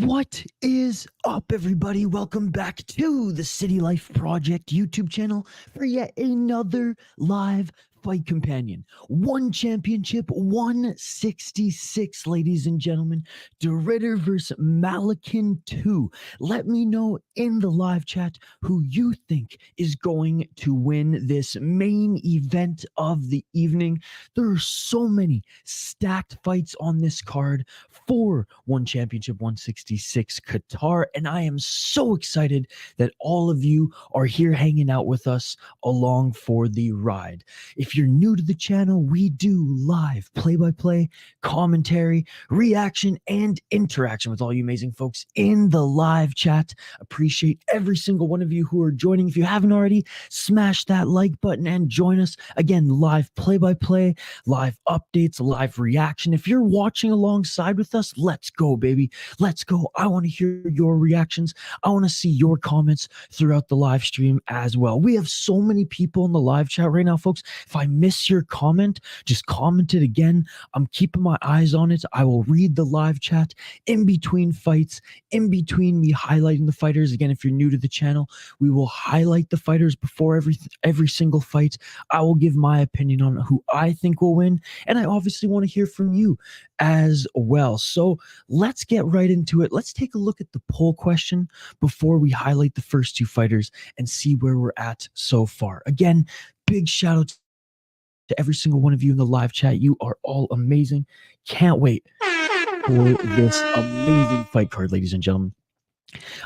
What is up, everybody? Welcome back to the City Life Project YouTube channel for yet another live fight companion. One championship, 166, ladies and gentlemen. De Ridder versus Malykhin 2. Let me know in the live chat who you think is going to win this main event of the evening. There are so many stacked fights on this card for One Championship 166 Qatar, and I am so excited that all of you are here hanging out with us along for the ride. If you're new to the channel, we do live play-by-play, commentary, reaction, and interaction with all you amazing folks in the live chat. Appreciate every single one of you who are joining. If you haven't already, smash that like button and join us. Again, live play-by-play, live updates, live reaction. If you're watching alongside with us, let's go, baby. Let's go. I want to hear your reactions. I want to see your comments throughout the live stream as well. We have so many people in the live chat right now, folks. If I miss your comment, just comment it again. I'm keeping my eyes on it. I will read the live chat in between fights, in between me highlighting the fighters. Again, if you're new to the channel, we will highlight the fighters before every single fight. I will give my opinion on who I think will win, and I obviously want to hear from you as well. So let's get right into it. Let's take a look at the poll question before we highlight the first two fighters and see where we're at so far. Again, big shout out to every single one of you in the live chat. You are all amazing. Can't wait for this amazing fight card, ladies and gentlemen.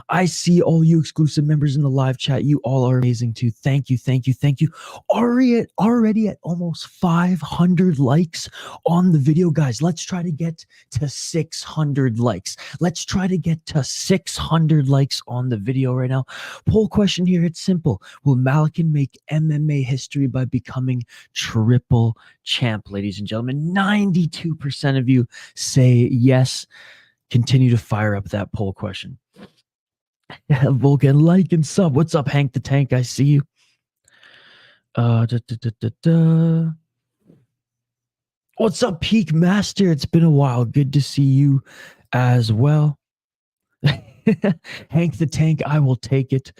I see all you exclusive members in the live chat. You all are amazing too. Thank you, thank you, thank you. Already at almost 500 likes on the video, guys. Let's try to get to 600 likes. Let's try to get to 600 likes on the video right now. Poll question here, it's simple. Will Malykhin make MMA history by becoming triple champ, ladies and gentlemen? 92% of you say yes. Continue to fire up that poll question. Vulcan, like and sub. What's up, Hank the Tank? I see you. What's up, Peak Master? It's been a while. Good to see you as well. Hank the Tank, I will take it.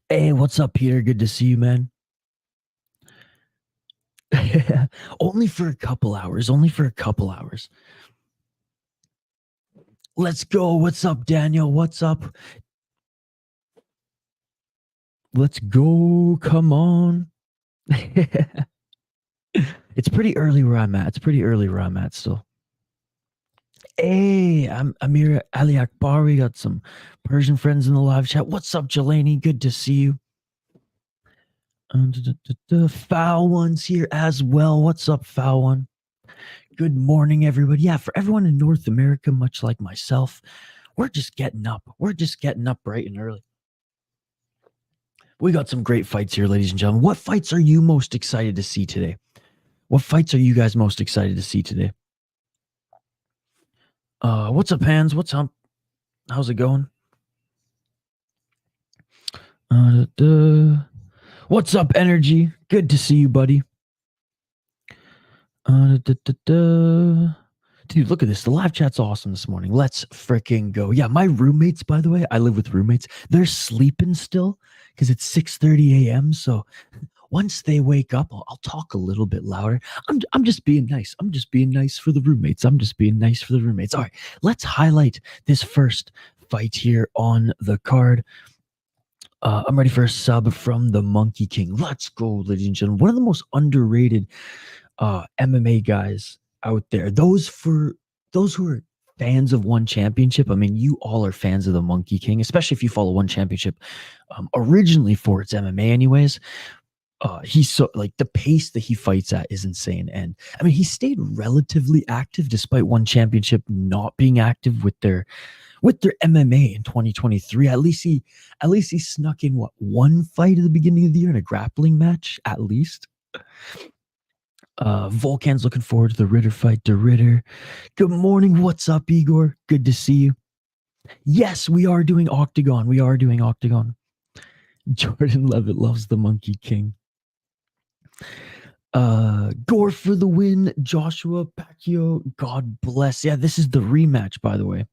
Hey, what's up, Peter? Good to see you, man. Only for a couple hours. Only for a couple hours. Let's go. What's up, Daniel? What's up? Let's go. Come on. It's pretty early where I'm at. It's pretty early where I'm at still. Hey, I'm Amir Aliakbari. Got some Persian friends in the live chat. What's up, Jelani? Good to see you. Foul One's here as well. What's up, Foul One? Good morning, everybody. Yeah, for everyone in North America, much like myself, we're just getting up. We're just getting up bright and early. We got some great fights here, ladies and gentlemen. What fights are you most excited to see today? What fights are you guys most excited to see today? What's up, Hans? What's up? How's it going? What's up, Energy? Good to see you, buddy. Dude, look at this. The live chat's awesome this morning. Let's freaking go. Yeah, my roommates, by the way, I live with roommates. They're sleeping still because it's 6:30 a.m. So once they wake up, I'll talk a little bit louder. I'm just being nice. I'm just being nice for the roommates. I'm just being nice for the roommates. All right, let's highlight this first fight here on the card. I'm ready for a sub from the Monkey King. Let's go, ladies and gentlemen. One of the most underrated MMA guys out there. Those who are fans of One Championship, I mean, you all are fans of the Monkey King, especially if you follow One Championship originally for its MMA anyways. He's so, like, the pace that he fights at is insane. And I mean, he stayed relatively active despite One Championship not being active with their MMA in 2023. At least he snuck in one fight at the beginning of the year in a grappling match, at least. Volcan's looking forward to the Ridder fight. De Ridder. Good morning. What's up, Igor? Good to see you. Yes, we are doing Octagon. We are doing Octagon. Jordan Levitt loves the Monkey King. Gore for the win. Joshua Pacio. God bless. Yeah, this is the rematch, by the way.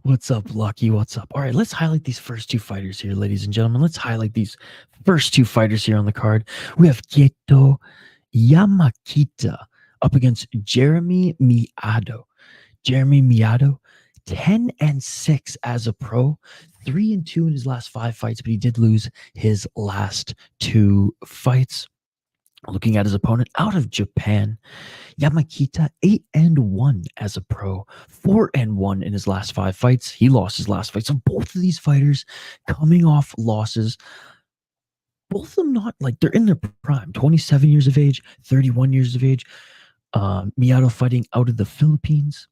What's up, Lucky? What's up? All right, let's highlight these first two fighters here, ladies and gentlemen. Let's highlight these first two fighters here on the card. We have Keto Yamakita up against Jeremy Miado. Jeremy Miado, 10-6 as a pro, 3-2 in his last 5 fights, but he did lose his last 2 fights. Looking at his opponent out of Japan, Yamakita 8-1 as a pro, 4-1 in his last 5 fights. He lost his last fight. So both of these fighters coming off losses, both of them not like they're in their prime, 27 years of age, 31 years of age. Miado fighting out of the Philippines.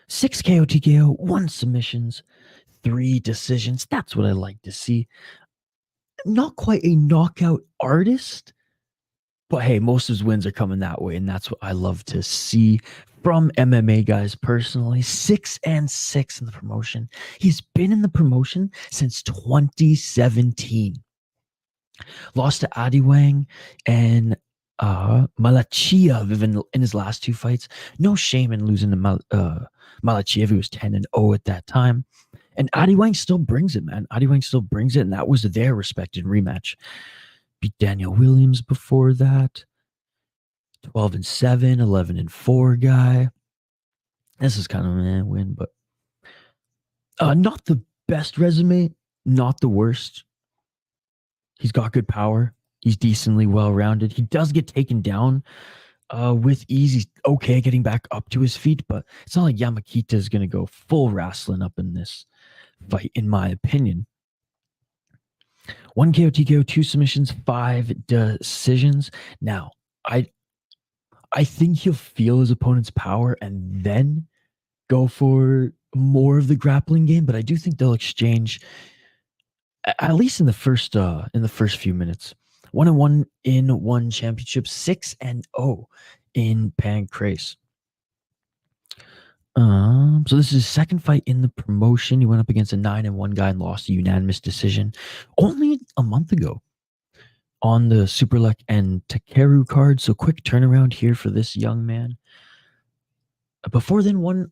6 KO TKO, 1 submissions, 3 decisions. That's what I like to see. Not quite a knockout artist, but hey, most of his wins are coming that way, and that's what I love to see from MMA guys personally. 6-6 in the promotion. He's been in the promotion since 2017. Lost to Adi Wang and Malachiev in his last 2 fights. No shame in losing to Malachiev. He was 10-0 at that time. And Adi Wang still brings it, man. Adi Wang still brings it, and that was their respected rematch. Beat Daniel Williams before that. 12-7, 11-4 guy. This is kind of a win, but not the best resume, not the worst. He's got good power. He's decently well-rounded. He does get taken down with ease. He's okay getting back up to his feet, but it's not like Yamakita is going to go full wrestling up in this fight, in my opinion. 1 KO TKO, 2 submissions, 5 decisions. Now, I think he'll feel his opponent's power and then go for more of the grappling game, but I do think they'll exchange at least in the first few minutes. 1-1 in 1 championship, 6-0 in Pancrase. So this is his second fight in the promotion. He went up against a 9-1 guy and lost a unanimous decision only a month ago on the Superlek and Takeru card. So quick turnaround here for this young man. Before then,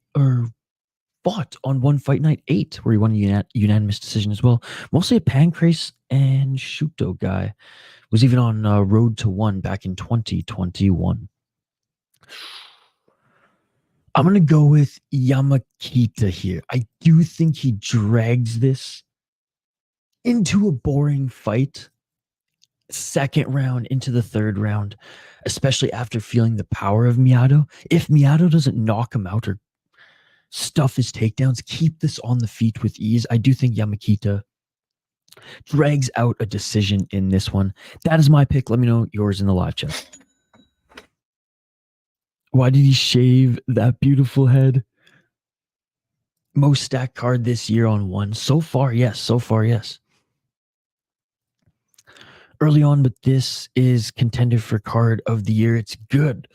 fought on One Fight Night 8, where he won a unanimous decision as well. Mostly a Pancrase and Shuto guy. Was even on Road to 1 back in 2021. I'm going to go with Yamakita here. I do think he drags this into a boring fight. Second round into the third round, especially after feeling the power of Miado. If Miado doesn't knock him out or stuff his takedowns, keep this on the feet with ease, I do think Yamakita drags out a decision in this one. That is my pick. Let me know yours in the live chat. Why did he shave that beautiful head? Most stacked card this year on 1. So far, yes. So far, yes. Early on, but this is contender for card of the year. It's good.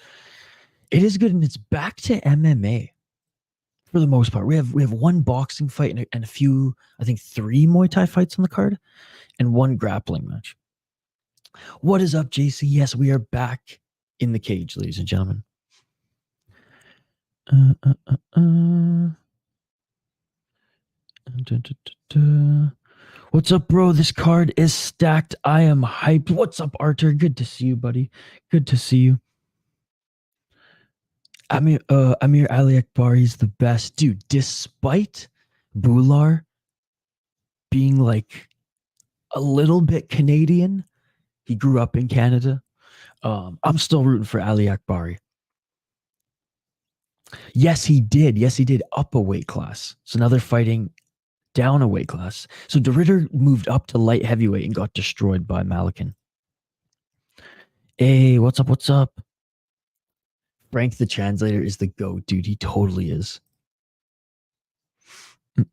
It is good, and it's back to MMA for the most part. We have 1 boxing fight and a few, I think 3 Muay Thai fights on the card, and 1 grappling match. What is up, JC? Yes, we are back in the cage, ladies and gentlemen. What's up, bro? This card is stacked. I am hyped. What's up, Arthur? Good to see you, buddy. Good to see you. Amir Aliakbari is the best. Dude, despite Bhullar being like a little bit Canadian, he grew up in Canada. I'm still rooting for Aliakbari. Yes, he did. Yes, he did. Up a weight class. So now they're fighting down a weight class. So De Ridder moved up to light heavyweight and got destroyed by Malykhin. Hey, what's up? What's up? Frank the translator is the GOAT, dude. He totally is. It's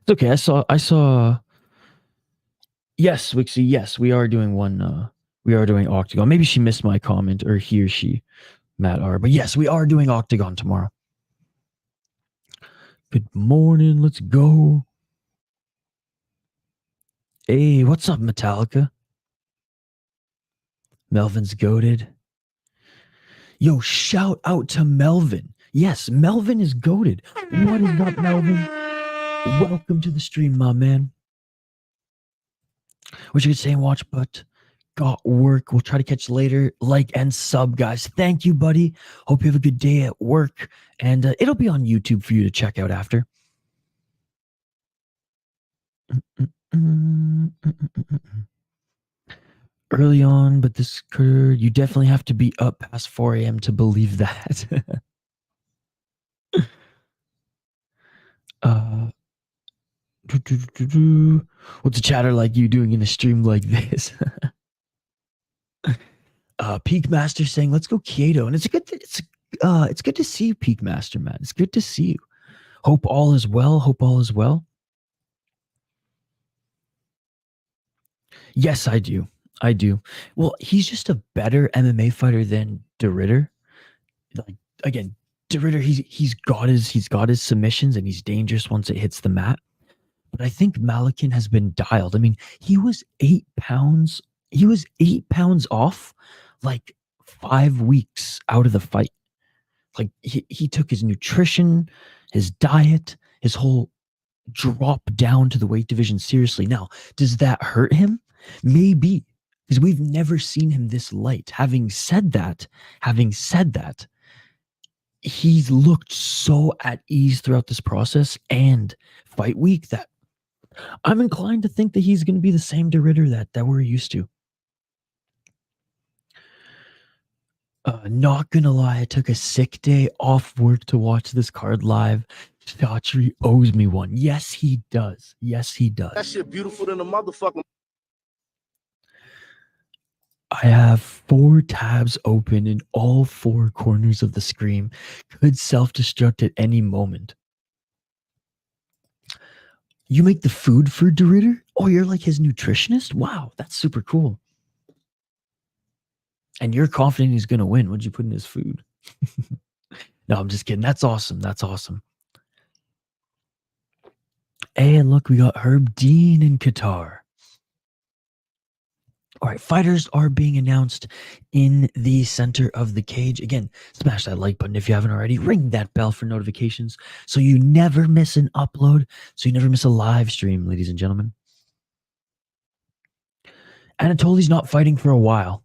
okay. I saw. Yes, Wixie. Yes, we are doing one. We are doing Octagon. Maybe she missed my comment, or he or she, Matt R. But yes, we are doing Octagon tomorrow. Good morning. Let's go. Hey, what's up, Metallica? Melvin's goated. Yo, shout out to Melvin. Yes, Melvin is goated. What is up, Melvin? Welcome to the stream, my man. Wish you could stay and watch, but got work. We'll try to catch you later. Like and sub, guys. Thank you, buddy. Hope you have a good day at work. And it'll be on YouTube for you to check out after. Early on, but this could, you definitely have to be up past 4 a.m. to believe that. What's a chatter like you doing in a stream like this? Peak Master saying, "Let's go Kyoto," and it's good to see you, Peak Master, man. It's good to see you. Hope all is well. Hope all is well. Yes, I do. I do. Well, he's just a better MMA fighter than De Ridder. Like, again, De Ridder, he's got his submissions and he's dangerous once it hits the mat. But I think Malykhin has been dialed. I mean, he was 8 pounds. He was 8 pounds off, like 5 weeks out of the fight. Like he took his nutrition, his diet, his whole drop down to the weight division seriously. Now, does that hurt him? Maybe, because we've never seen him this light. Having said that, he's looked so at ease throughout this process and fight week that I'm inclined to think that he's going to be the same De Ridder that we're used to. Not gonna lie, I took a sick day off work to watch this card live. Daughtry owes me one. Yes, he does. Yes, he does. That shit beautiful than a motherfucker. I have 4 tabs open in all 4 corners of the screen. Could self-destruct at any moment. You make the food for De Ridder? Oh, you're like his nutritionist? Wow, that's super cool. And you're confident he's going to win. What'd you put in his food? No, I'm just kidding. That's awesome. That's awesome. And look, we got Herb Dean in Qatar. All right, fighters are being announced in the center of the cage. Again, smash that like button if you haven't already. Ring that bell for notifications so you never miss an upload, so you never miss a live stream, ladies and gentlemen. Anatoly's not fighting for a while.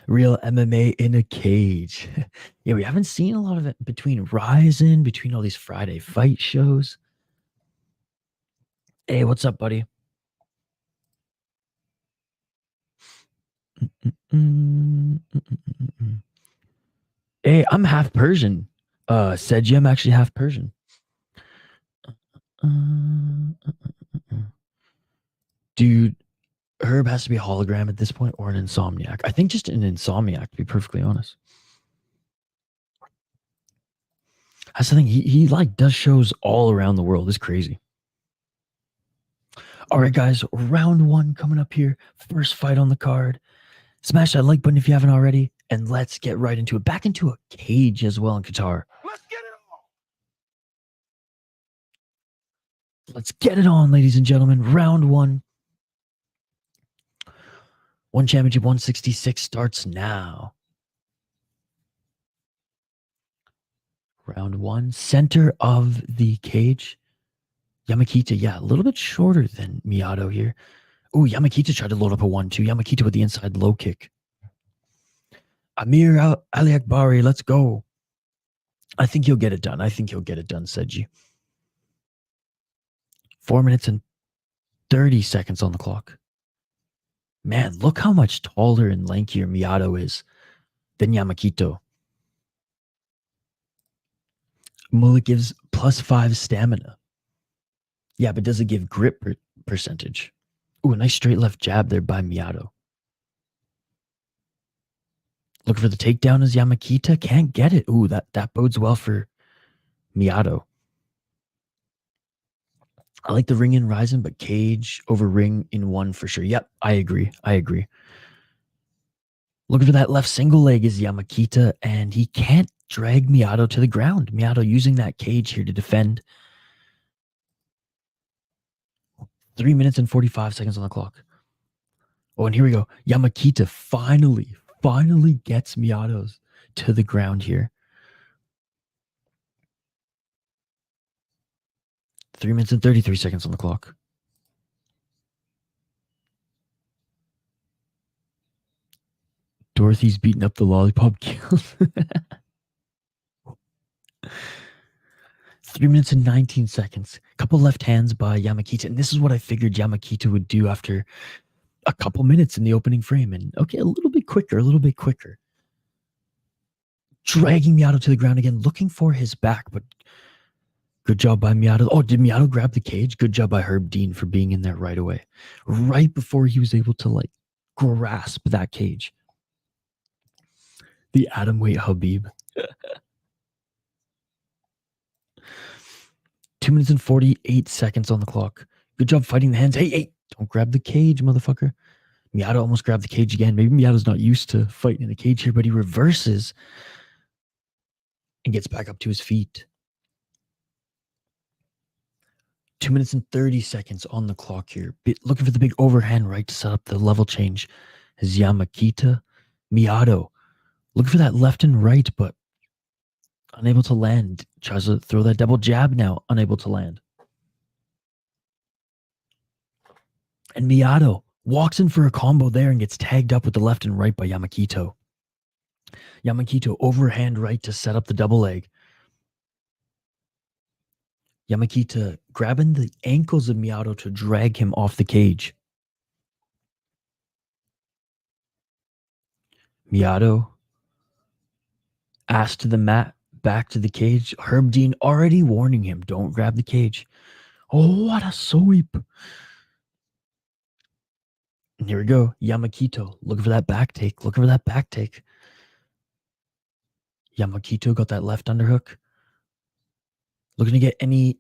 Real MMA in a cage. Yeah, we haven't seen a lot of it between Ryzen, between all these Friday fight shows. Hey, what's up, buddy? Hey, I'm half Persian. Seji, I'm actually half Persian. Dude, Herb has to be a hologram at this point or an insomniac. I think just an insomniac, to be perfectly honest. That's the thing. He like does shows all around the world. It's crazy. All right, guys. Round 1 coming up here. First fight on the card. Smash that like button if you haven't already. And let's get right into it. Back into a cage as well in Qatar. Let's get it on. Let's get it on, ladies and gentlemen. Round 1. One Championship 166 starts now. Round 1, center of the cage. Yamakita, yeah, a little bit shorter than Miyato here. Oh, Yamakita tried to load up a 1-2. Yamakita with the inside low kick. Amir Aliakbari, let's go. I think he'll get it done. Seji. 4 minutes and 30 seconds on the clock. Man, look how much taller and lankier Miyato is than Yamakito. Mullet gives +5 stamina. Yeah, but does it give grip percentage? Ooh, a nice straight left jab there by Miyato. Looking for the takedown as Yamakita. Can't get it. Ooh, that bodes well for Miyato. I like the ring in Ryzen, but cage over ring in 1 for sure. Yep, I agree. Looking for that left single leg is Yamakita, and he can't drag Miyato to the ground. Miyato using that cage here to defend. 3 minutes and 45 seconds on the clock. Oh, and here we go. Yamakita finally gets Miatos to the ground here. 3 minutes and 33 seconds on the clock. Dorothy's beating up the lollipop kills. 3 minutes and 19 seconds. Couple left hands by Yamakita. And this is what I figured Yamakita would do after a couple minutes in the opening frame. And okay, a little bit quicker. Dragging Miato to the ground again, looking for his back, but good job by Miato. Oh, did Miato grab the cage? Good job by Herb Dean for being in there right away. Right before he was able to like grasp that cage. The atomweight Habib. 2 minutes and 48 seconds on the clock. Good job fighting the hands. Hey, don't grab the cage, motherfucker. Miato almost grabbed the cage again. Maybe Miato's not used to fighting in a cage here, but he reverses and gets back up to his feet. 2 minutes and 30 seconds on the clock here. Looking for the big overhand right to set up the level change. Is Yamakita. Miato looking for that left and right, but unable to land. Tries to throw that double jab now. Unable to land. And Miato walks in for a combo there and gets tagged up with the left and right by Yamakito. Yamakito overhand right to set up the double leg. Yamakita grabbing the ankles of Miato to drag him off the cage. Miato ass to the mat, back to the cage. Herb Dean already warning him, don't grab the cage. Oh, what a sweep. And here we go. Yamakito looking for that back take. Yamakito got that left underhook. Looking to get any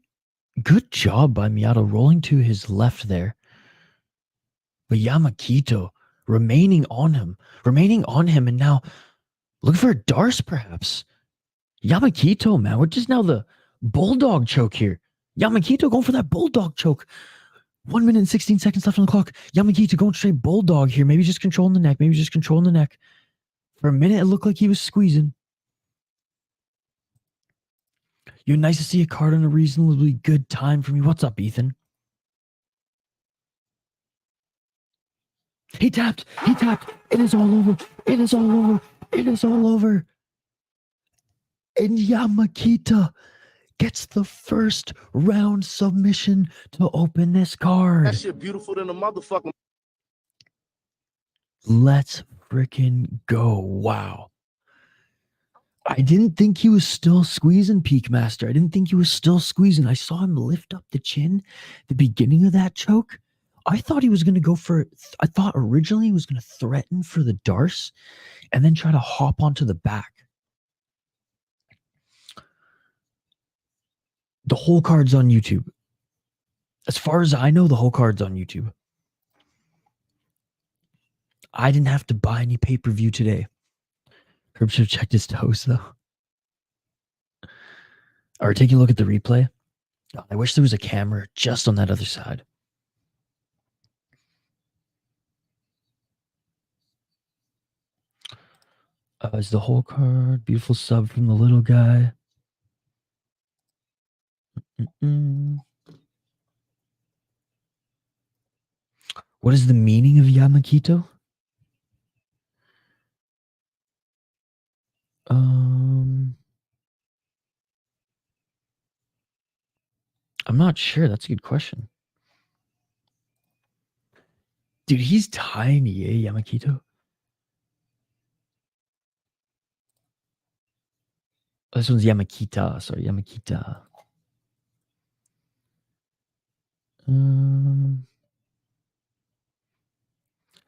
good job by Miato rolling to his left there. But Yamakito remaining on him, and now looking for a Darce perhaps. Yamakito, man, which is now the bulldog choke here. Yamakito going for that bulldog choke. 1 minute and 16 seconds left on the clock. Yamakita going straight bulldog here. Maybe just controlling the neck. For a minute, it looked like he was squeezing. You're nice to see a card on a reasonably good time for me. What's up, Ethan? He tapped. It is all over. And Yamakita gets the first round submission to open this card. That shit beautiful than a motherfucker. Let's freaking go. Wow. I didn't think he was still squeezing, Peak Master. I didn't think he was still squeezing. I saw him lift up the chin at the beginning of that choke. I thought he was going to go for, I thought originally he was going to threaten for the Darce and then try to hop onto the back. The whole card's on YouTube. As far as I know, the whole card's on YouTube. I didn't have to buy any pay-per-view today. Herb should have checked his toes, though. All right, taking a look at the replay. God, I wish there was a camera just on that other side. Is the whole card. Beautiful sub from the little guy. What is the meaning of Yamakito? I'm not sure. That's a good question. Dude, he's tiny, eh, Yamakito? Oh, this one's Yamakita. Sorry, Yamakita.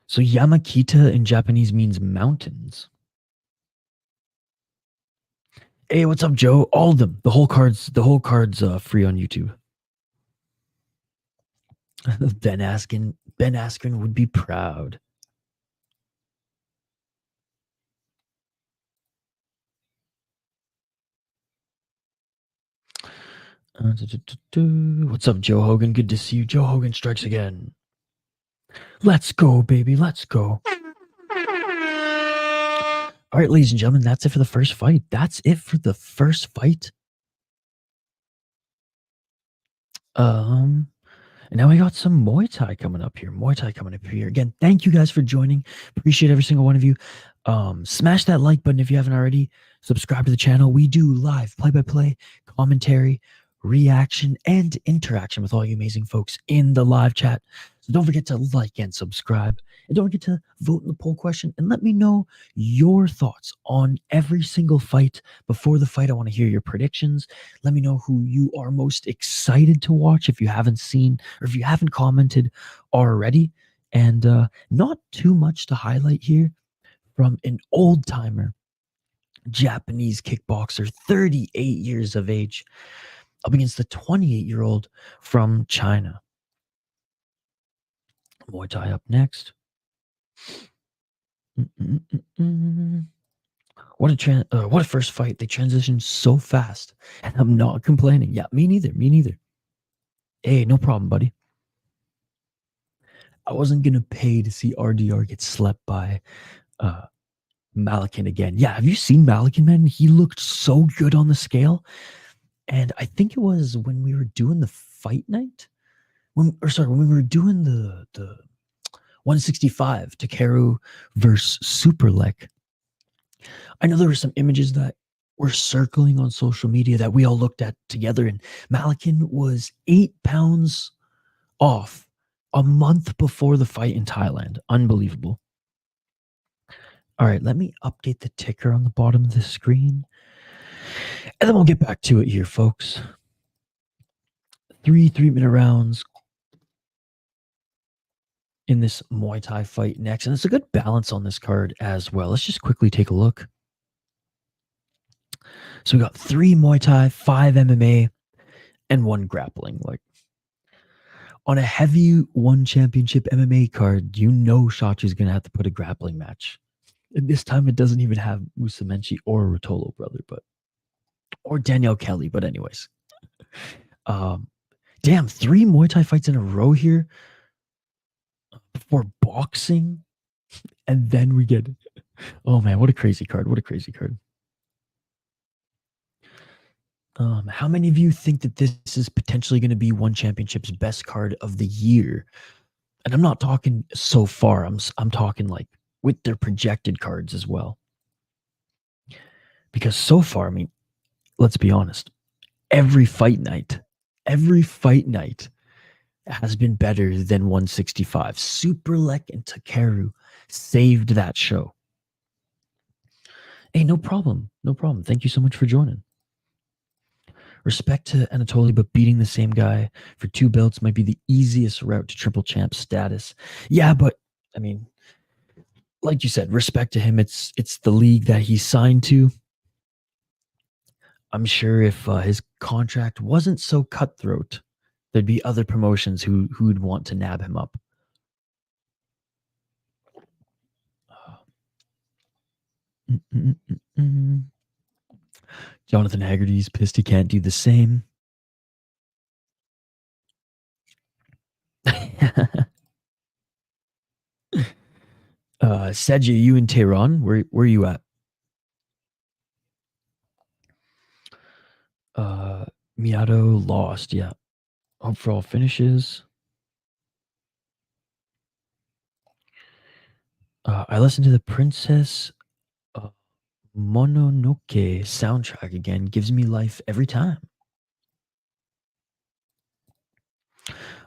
So Yamakita in Japanese means mountains. Hey, what's up, Joe? All of them. The whole card's free on YouTube. Ben Askren would be proud. What's up, Joe Hogan? Good to see you. Joe Hogan strikes again. Let's go, baby. Let's go. All right, ladies and gentlemen, that's it for the first fight. That's it for the first fight. And now we got some Muay Thai coming up here. Again, thank you guys for joining. Appreciate every single one of you. Smash that like button if you haven't already. Subscribe to the channel. We do live play-by-play, commentary, reaction, and interaction with all you amazing folks in the live chat. So don't forget to like and subscribe. And don't forget to vote in the poll question and let me know your thoughts on every single fight. Before the fight, I want to hear your predictions. Let me know who you are most excited to watch if you haven't seen or if you haven't commented already. And not too much to highlight here from an old timer Japanese kickboxer, 38 years of age, up against the 28-year-old from China. Muay Thai up next. What a first fight. They transitioned so fast, and I'm not complaining. Yeah, me neither. Hey, no problem, buddy. I wasn't gonna pay to see RDR get slept by Malykhin again. Yeah, have you seen Malykhin, man? He looked so good on the scale. And I think it was when we were doing the fight night. When we were doing the 165 Takeru versus Superlek. I know there were some images that were circling on social media that we all looked at together, and Malykhin was 8 pounds off a month before the fight in Thailand. Unbelievable. All right, let me update the ticker on the bottom of the screen. And then we'll get back to it here, folks. 3-minute rounds in this Muay Thai fight next. And it's a good balance on this card as well. Let's just quickly take a look. So we got 3 Muay Thai, 5 MMA, and 1 grappling. Like on a heavy 1 championship MMA card, you know Shachi's going to have to put a grappling match. And this time it doesn't even have Musa Menchi or Rotolo brother, or Danielle Kelly. But anyways, damn, 3 Muay Thai fights in a row here for boxing, and then we get, oh man, what a crazy card. How many of you think that this is potentially going to be One Championship's best card of the year? And I'm not talking so far. I'm talking like with their projected cards as well. Because so far, I mean, let's be honest, every fight night has been better than 165. Superlek and Takeru saved that show. Hey, no problem. Thank you so much for joining. Respect to Anatoly, but beating the same guy for 2 belts might be the easiest route to triple champ status. Yeah, but I mean, like you said, respect to him. It's the league that he signed to. I'm sure if his contract wasn't so cutthroat, there'd be other promotions who would want to nab him up. Jonathan Haggerty's pissed he can't do the same. Seji, you in Tehran? Where are you at? Miyato lost, yeah. Hope for all finishes. I listened to the Princess Mononoke soundtrack again. Gives me life every time.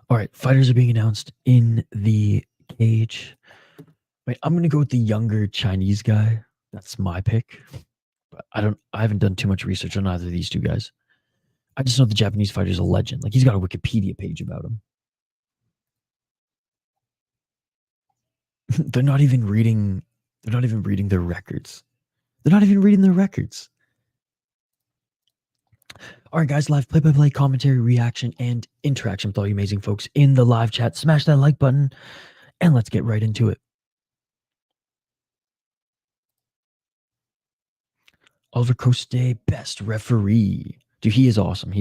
All right, fighters are being announced in the cage. Wait, I'm gonna go with the younger Chinese guy. That's my pick. But I haven't done too much research on either of these 2 guys. I just know the Japanese fighter's a legend. Like he's got a Wikipedia page about him. They're not even reading their records. All right, guys, live play-by-play commentary, reaction, and interaction with all you amazing folks in the live chat. Smash that like button, and let's get right into it. Oliver Coste, best referee. Dude, he is awesome.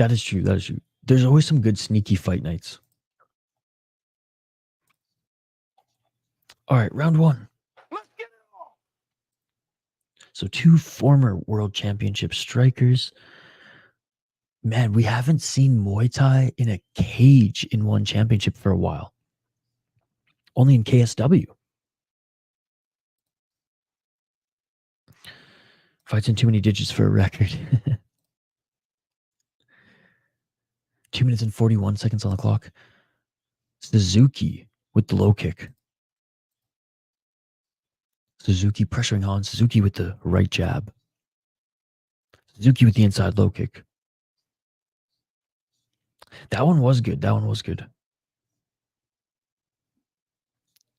That is true. That is true. There's always some good sneaky fight nights. All right, round one. Let's get it on. So 2 former world championship strikers. Man, we haven't seen Muay Thai in a cage in one championship for a while. Only in KSW. Fights in too many digits for a record. 2 minutes and 41 seconds on the clock. Suzuki with the low kick. Suzuki pressuring Han. Suzuki with the right jab. Suzuki with the inside low kick. That one was good. That one was good.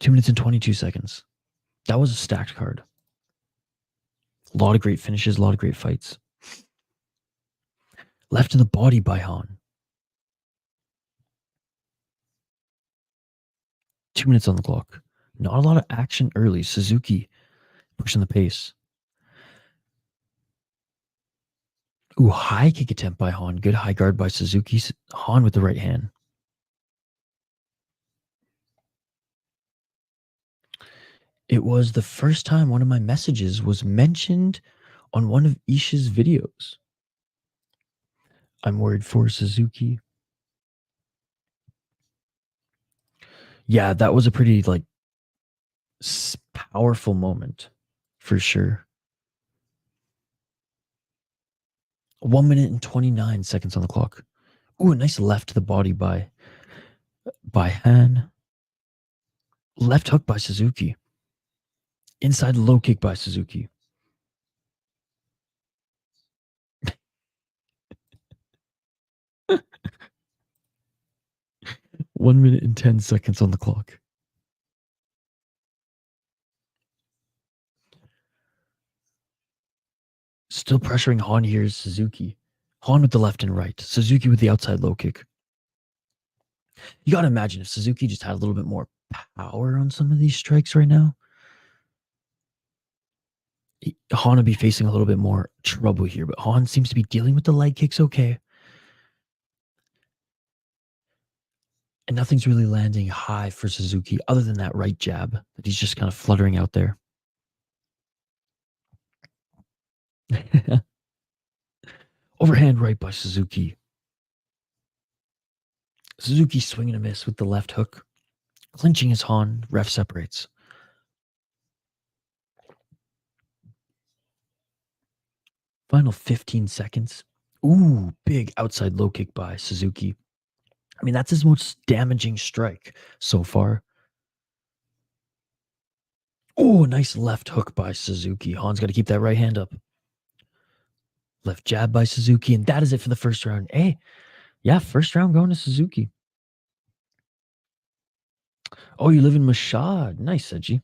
2 minutes and 22 seconds. That was a stacked card. A lot of great finishes, a lot of great fights. Left to the body by Han. 2 minutes on the clock. Not a lot of action early. Suzuki pushing the pace. Ooh, high kick attempt by Han. Good high guard by Suzuki. Han with the right hand. It was the first time one of my messages was mentioned on one of Isha's videos. I'm worried for Suzuki. Yeah, that was a pretty powerful moment for sure. 1 minute and 29 seconds on the clock. Ooh, a nice left to the body by Han. Left hook by Suzuki. Inside low kick by Suzuki. One minute and 10 seconds on the clock. Still pressuring Han here is Suzuki. Han with the left and right. Suzuki with the outside low kick. You got to imagine if Suzuki just had a little bit more power on some of these strikes right now, Han would be facing a little bit more trouble here. But Han seems to be dealing with the leg kicks okay. And nothing's really landing high for Suzuki other than that right jab that he's just kind of fluttering out there. Overhand right by Suzuki. Suzuki swinging a miss with the left hook. Clinching his Han. Ref separates. Final 15 seconds. Ooh, big outside low kick by Suzuki. I mean, that's his most damaging strike so far. Oh, nice left hook by Suzuki. Han's got to keep that right hand up. Left jab by Suzuki, and that is it for the first round. Hey, yeah, first round going to Suzuki. Oh, you live in Mashhad. Nice, Seji.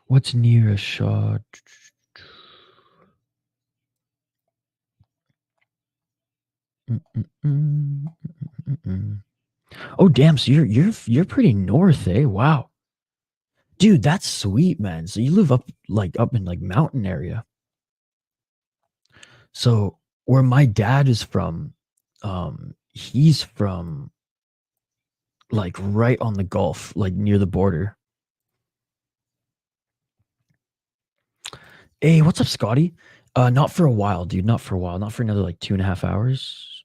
What's near a shot? Oh, damn! So you're pretty north, eh? Wow, dude, that's sweet, man. So you live up in mountain area. So where my dad is from, he's from right on the Gulf, near the border. Hey, what's up, Scotty? Not for a while, dude. Not for a while. Not for another 2.5 hours.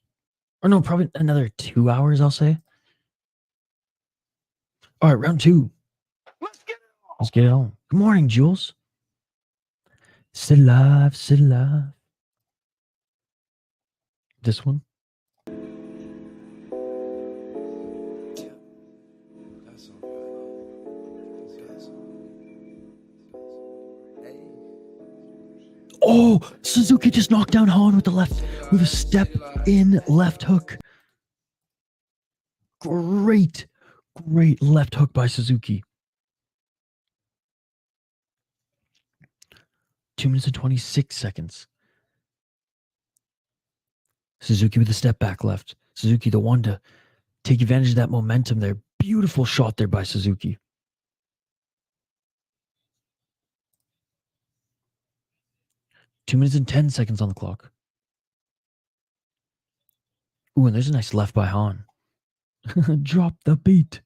Or no, probably another 2 hours, I'll say. All right, round 2. Let's get it on. Let's get it on. Good morning, Jules. Sit alive, sit alive. This one. Oh, Suzuki just knocked down Han with the left, with a step in left hook. Great left hook by Suzuki. 2 minutes and 26 seconds. Suzuki with a step back left. Suzuki, the one to take advantage of that momentum there. Beautiful shot there by Suzuki. Two minutes and 10 seconds on the clock. Ooh, and there's a nice left by Han. Drop the beat.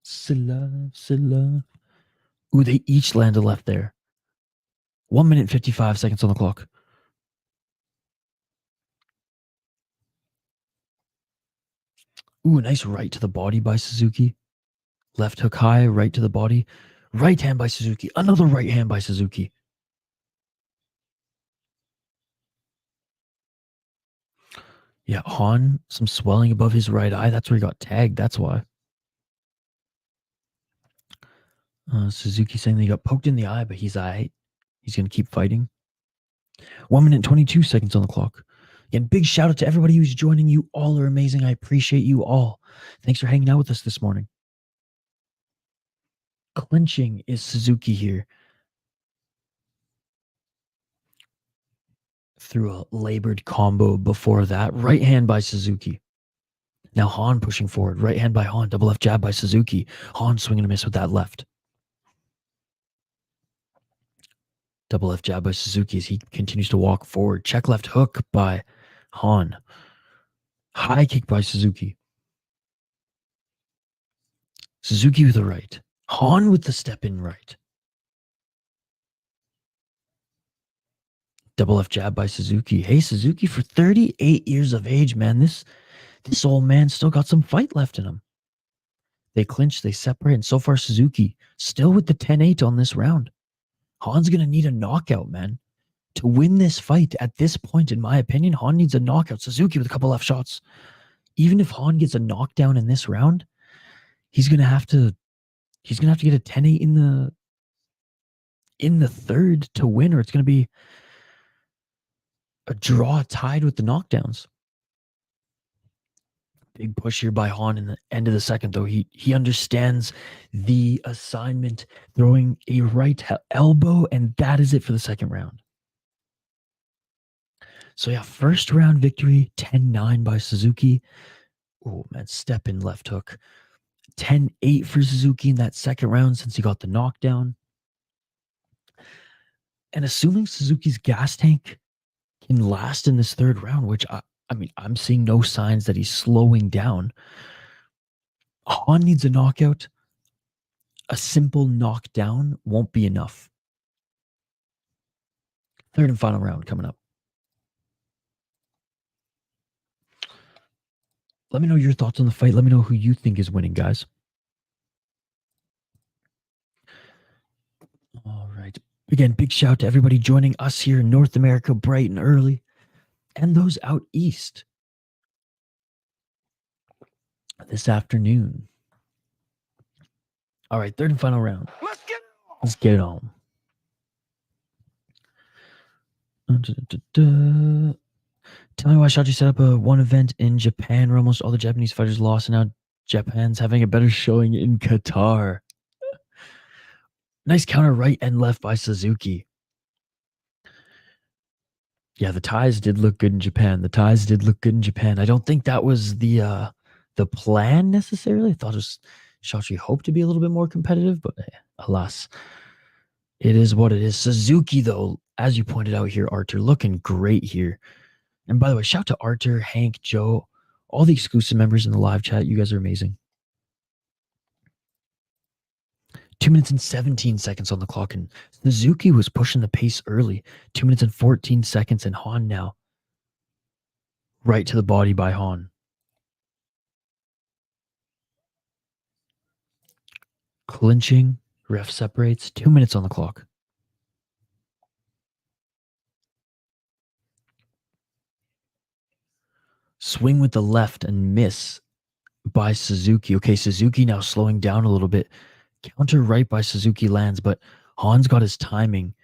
Silla. Ooh, they each land a left there. 1 minute 55 seconds on the clock. Ooh, a nice right to the body by Suzuki. Left hook high, right to the body. Right hand by Suzuki. Another right hand by Suzuki. Yeah, Han, some swelling above his right eye. That's where he got tagged. That's why. Suzuki saying that he got poked in the eye, but he's all right. He's going to keep fighting. 1 minute 22 seconds on the clock. Again, big shout out to everybody who's joining. You all are amazing. I appreciate you all. Thanks for hanging out with us this morning. Clinching is Suzuki here. Through a labored combo before that. Right hand by Suzuki. Now Han pushing forward. Right hand by Han. Double left jab by Suzuki. Han swinging a miss with that left. Double left jab by Suzuki as he continues to walk forward. Check left hook by Han. High kick by Suzuki. Suzuki with the right. Han with the step in right. Double left jab by Suzuki. Hey, Suzuki, for 38 years of age, man, this old man still got some fight left in him. They clinch, they separate, and so far Suzuki still with the 10-8 on this round. Han's going to need a knockout, man. To win this fight at this point, in my opinion, Han needs a knockout. Suzuki with a couple left shots. Even if Han gets a knockdown in this round, he's going to have to get a 10-8 in the third to win, or it's going to be a draw tied with the knockdowns. Big push here by Han in the end of the second, though. He understands the assignment, throwing a right elbow, and that is it for the second round. So yeah, first round victory, 10-9 by Suzuki. Oh man, step in left hook. 10-8 for Suzuki in that second round since he got the knockdown. And assuming Suzuki's gas tank can last in this third round, which I mean, I'm seeing no signs that he's slowing down. Han needs a knockout. A simple knockdown won't be enough. Third and final round coming up. Let me know your thoughts on the fight. Let me know who you think is winning, guys. All right. Again, big shout out to everybody joining us here in North America bright and early, and those out east this afternoon. All right, third and final round. Let's get it on. Tell me why Shachi set up one event in Japan where almost all the Japanese fighters lost, and now Japan's having a better showing in Qatar. Nice counter right and left by Suzuki. Yeah, the ties did look good in Japan. I don't think that was the plan necessarily. I thought Shachi hoped to be a little bit more competitive, but alas, it is what it is. Suzuki, though, as you pointed out here, Artur, looking great here. And by the way, shout out to Artur, Hank, Joe, all the exclusive members in the live chat. You guys are amazing. 2 minutes and 17 seconds on the clock, and Suzuki was pushing the pace early. 2 minutes and 14 seconds, and Han now. Right to the body by Han. Clinching, ref separates. 2 minutes on the clock. Swing with the left and miss by Suzuki. Okay, Suzuki now slowing down a little bit. Counter right by Suzuki lands, but Han's got his timing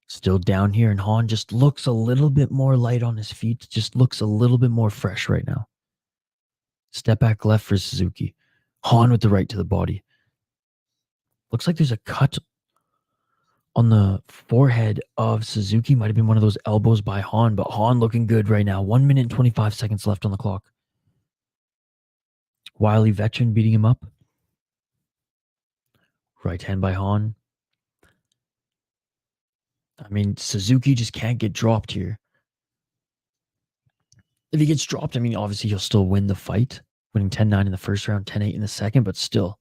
still down here, and Han just looks a little bit more light on his feet, just looks a little bit more fresh right now. Step back left for Suzuki. Han with the right to the body. Looks like there's a cut on the forehead of Suzuki. Might have been one of those elbows by Han, but Han looking good right now. 1 minute and 25 seconds left on the clock. Wily veteran beating him up. Right hand by Han. I mean, Suzuki just can't get dropped here. If he gets dropped, I mean, obviously he'll still win the fight, winning 10-9 in the first round, 10-8 in the second, but still,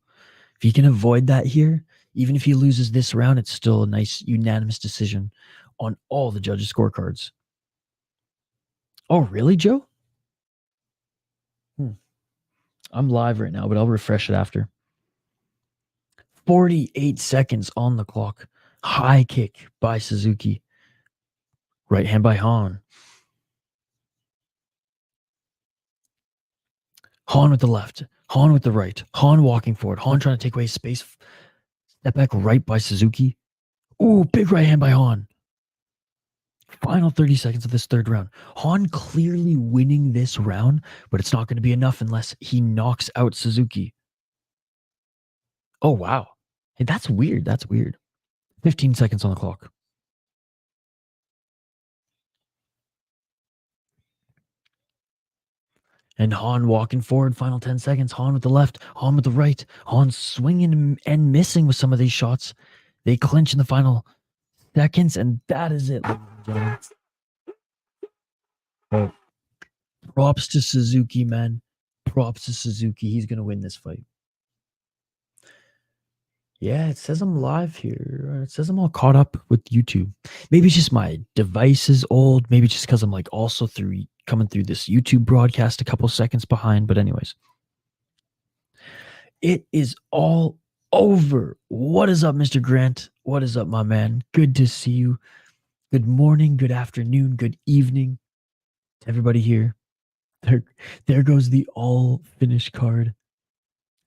if he can avoid that here, even if he loses this round, it's still a nice unanimous decision on all the judges' scorecards. Oh, really, Joe? I'm live right now, but I'll refresh it after. 48 seconds on the clock. High kick by Suzuki. Right hand by Han. Han with the left. Han with the right. Han walking forward. Han trying to take away space. Step back right by Suzuki. Ooh, big right hand by Han. Final 30 seconds of this third round. Han clearly winning this round, but it's not going to be enough unless he knocks out Suzuki. Oh, wow. Hey, that's weird. That's weird. 15 seconds on the clock. And Han walking forward, final 10 seconds. Han with the left, Han with the right. Han swinging and missing with some of these shots. They clinch in the final seconds, and that is it, ladies and gentlemen. Oh, props to Suzuki, man. Props to Suzuki. He's going to win this fight. Yeah, it says I'm live here. It says I'm all caught up with YouTube. Maybe it's just my device is old. Maybe just because I'm like also coming through this YouTube broadcast a couple seconds behind. But anyways, it is all over. What is up, Mr. Grant? What is up, my man? Good to see you. Good morning, good afternoon, good evening to everybody here. There goes the all finished card.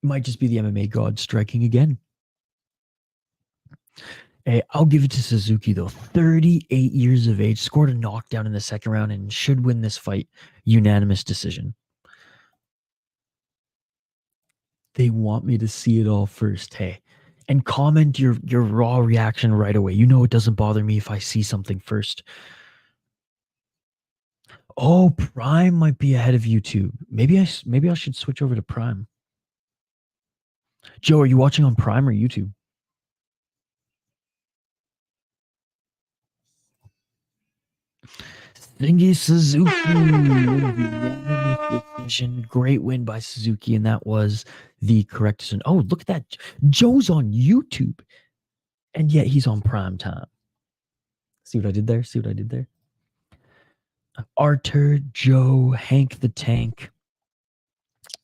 Might just be the MMA god striking again. Hey, I'll give it to Suzuki, though. 38 years of age, scored a knockdown in the second round, and should win this fight. Unanimous decision. They want me to see it all first, hey. And comment your raw reaction right away. You know it doesn't bother me if I see something first. Oh, Prime might be ahead of YouTube. Maybe I should switch over to Prime. Joe, are you watching on Prime or YouTube? Thingy Suzuki. Decision. Great win by Suzuki, and that was the correct decision. Oh, look at that. Joe's on YouTube, and yet he's on Prime Time. See what I did there? See what I did there? Arthur, Joe, Hank the Tank.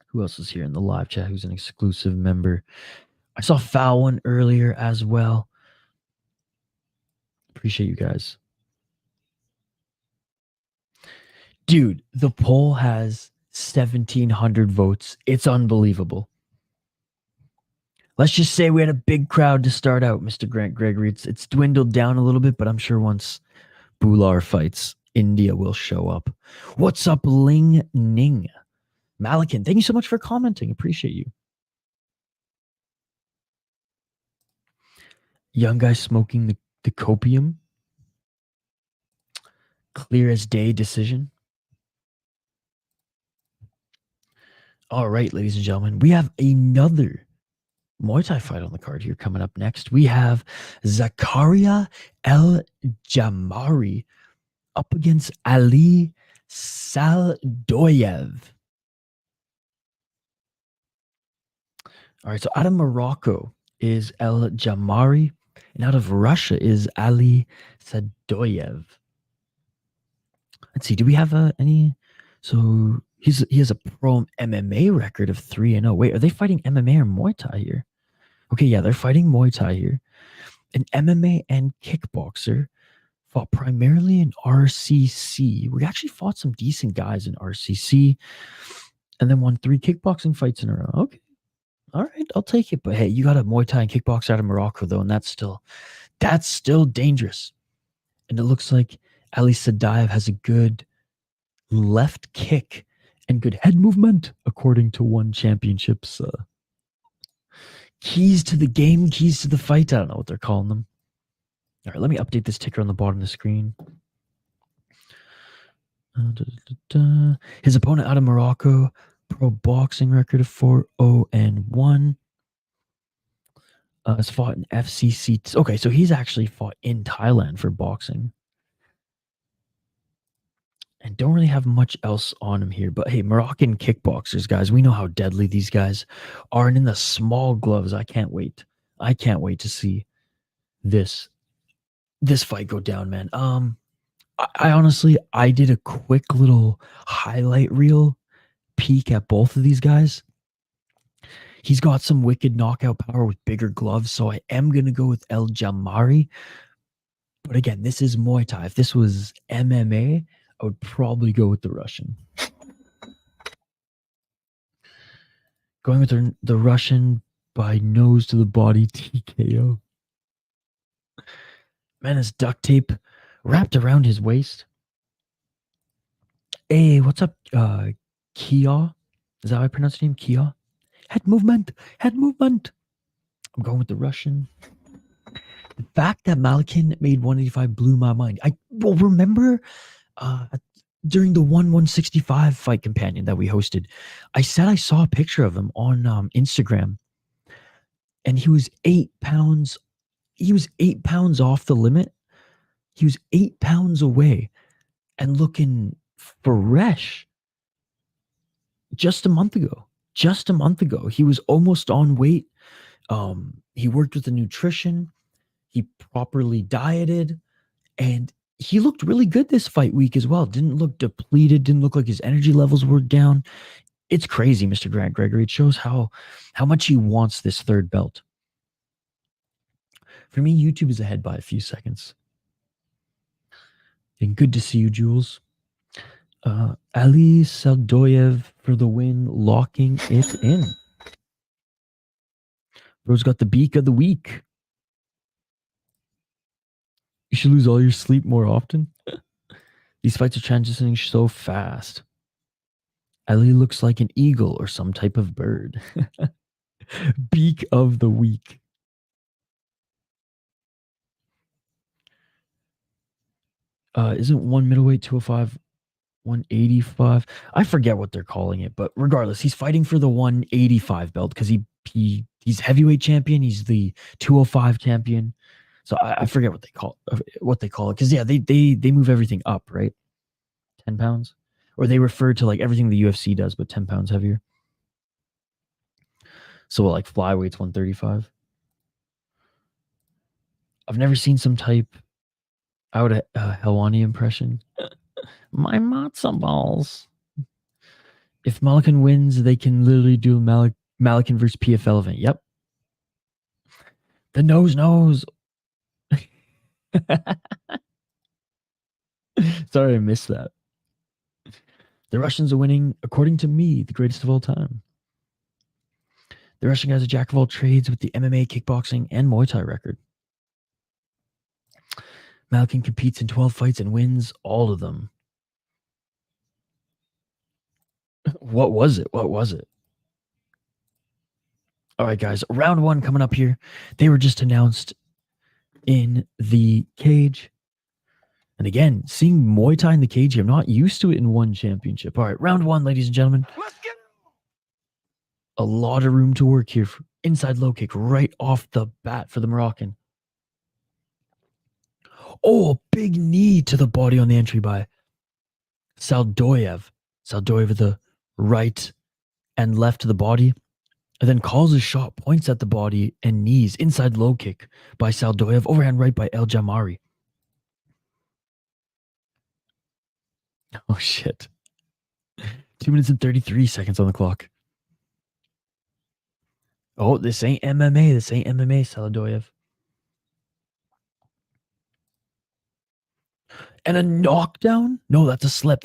Who else is here in the live chat who's an exclusive member? I saw Foul one earlier as well. Appreciate you guys. Dude, the poll has 1,700 votes. It's unbelievable. Let's just say we had a big crowd to start out, Mr. Grant Gregory. It's dwindled down a little bit, but I'm sure once Bhullar fights, India will show up. What's up, Ling Ning? Malykhin, thank you so much for commenting. Appreciate you. Young guy smoking the copium. Clear as day decision. All right, ladies and gentlemen, we have another Muay Thai fight on the card here coming up next. We have Zakaria El-Jamari up against Ali Saldoyev. All right, so out of Morocco is El-Jamari, and out of Russia is Ali Saldoyev. Let's see, do we have any? So he has a pro MMA record of 3-0. Wait, are they fighting MMA or Muay Thai here? Okay, yeah, they're fighting Muay Thai here. An MMA and kickboxer, fought primarily in RCC. We actually fought some decent guys in RCC, and then won 3 kickboxing fights in a row. Okay, all right, I'll take it. But hey, you got a Muay Thai and kickboxer out of Morocco though, and that's still dangerous. And it looks like Ali Saldoyev has a good left kick and good head movement, according to One Championship's keys to the game, keys to the fight. I don't know what they're calling them. All right, let me update this ticker on the bottom of the screen. His opponent out of Morocco, pro boxing record of 4-0-1. Has fought in FCC. Okay, so he's actually fought in Thailand for boxing. And don't really have much else on him here. But hey, Moroccan kickboxers, guys, we know how deadly these guys are. And in the small gloves, I can't wait. I can't wait to see this fight go down, man. I honestly, I did a quick little highlight reel peek at both of these guys. He's got some wicked knockout power with bigger gloves, so I am going to go with Al-Marwe. But again, this is Muay Thai. If this was MMA, I would probably go with the Russian. Going with the Russian by nose to the body TKO. Man, his duct tape wrapped around his waist. Hey, what's up, Kia? Is that how I pronounce your name? Kia? Head movement. I'm going with the Russian. The fact that Malykhin made 185 blew my mind. I will remember during the 165 fight companion that we hosted, I said I saw a picture of him on Instagram, and he was 8 pounds. He was 8 pounds off the limit. He was 8 pounds away and looking fresh. Just a month ago, he was almost on weight. He worked with the nutrition. He properly dieted, and he looked really good this fight week as well. Didn't look depleted. Didn't look like his energy levels were down. It's crazy, Mr. Grant Gregory. It shows how much he wants this third belt. For me, YouTube is ahead by a few seconds. And good to see you, Jules. Ali Saldoyev for the win, locking it in. Bro's got the beak of the week. You should lose all your sleep more often. These fights are transitioning so fast. Ali looks like an eagle or some type of bird. Beak of the week. Isn't one middleweight 205, 185? I forget what they're calling it, but regardless, he's fighting for the 185 belt because he's heavyweight champion. He's the 205 champion. So I forget what they call it. Because yeah, they move everything up, right? 10 pounds. Or they refer to like everything the UFC does, but 10 pounds heavier. So like Flyweight's 135. I've never seen some type out of Helwani impression. My matzo balls. If Malykhin wins, they can literally do Malykhin versus PFL event. Yep. The nose. Sorry, I missed that. The Russians are winning, according to me, the greatest of all time. The Russian guy's a jack of all trades with the MMA, kickboxing, and Muay Thai record. Malykhin competes in 12 fights and wins all of them. What was it? All right, guys. Round 1 coming up here. They were just announced in the cage. And again, seeing Muay Thai in the cage, I'm not used to it in one championship. All right, round 1, ladies and gentlemen. Let's get it A lot of room to work here. Inside low kick right off the bat for the Moroccan. Oh, a big knee to the body on the entry by Saldoyev. Saldoyev with the right and left to the body. And then calls a shot, points at the body and knees. Inside low kick by Saldoyev. Overhand right by Al-Marwe. Oh, shit. 2 minutes and 33 seconds on the clock. Oh, this ain't MMA. Saldoyev. And a knockdown? No, that's a slip.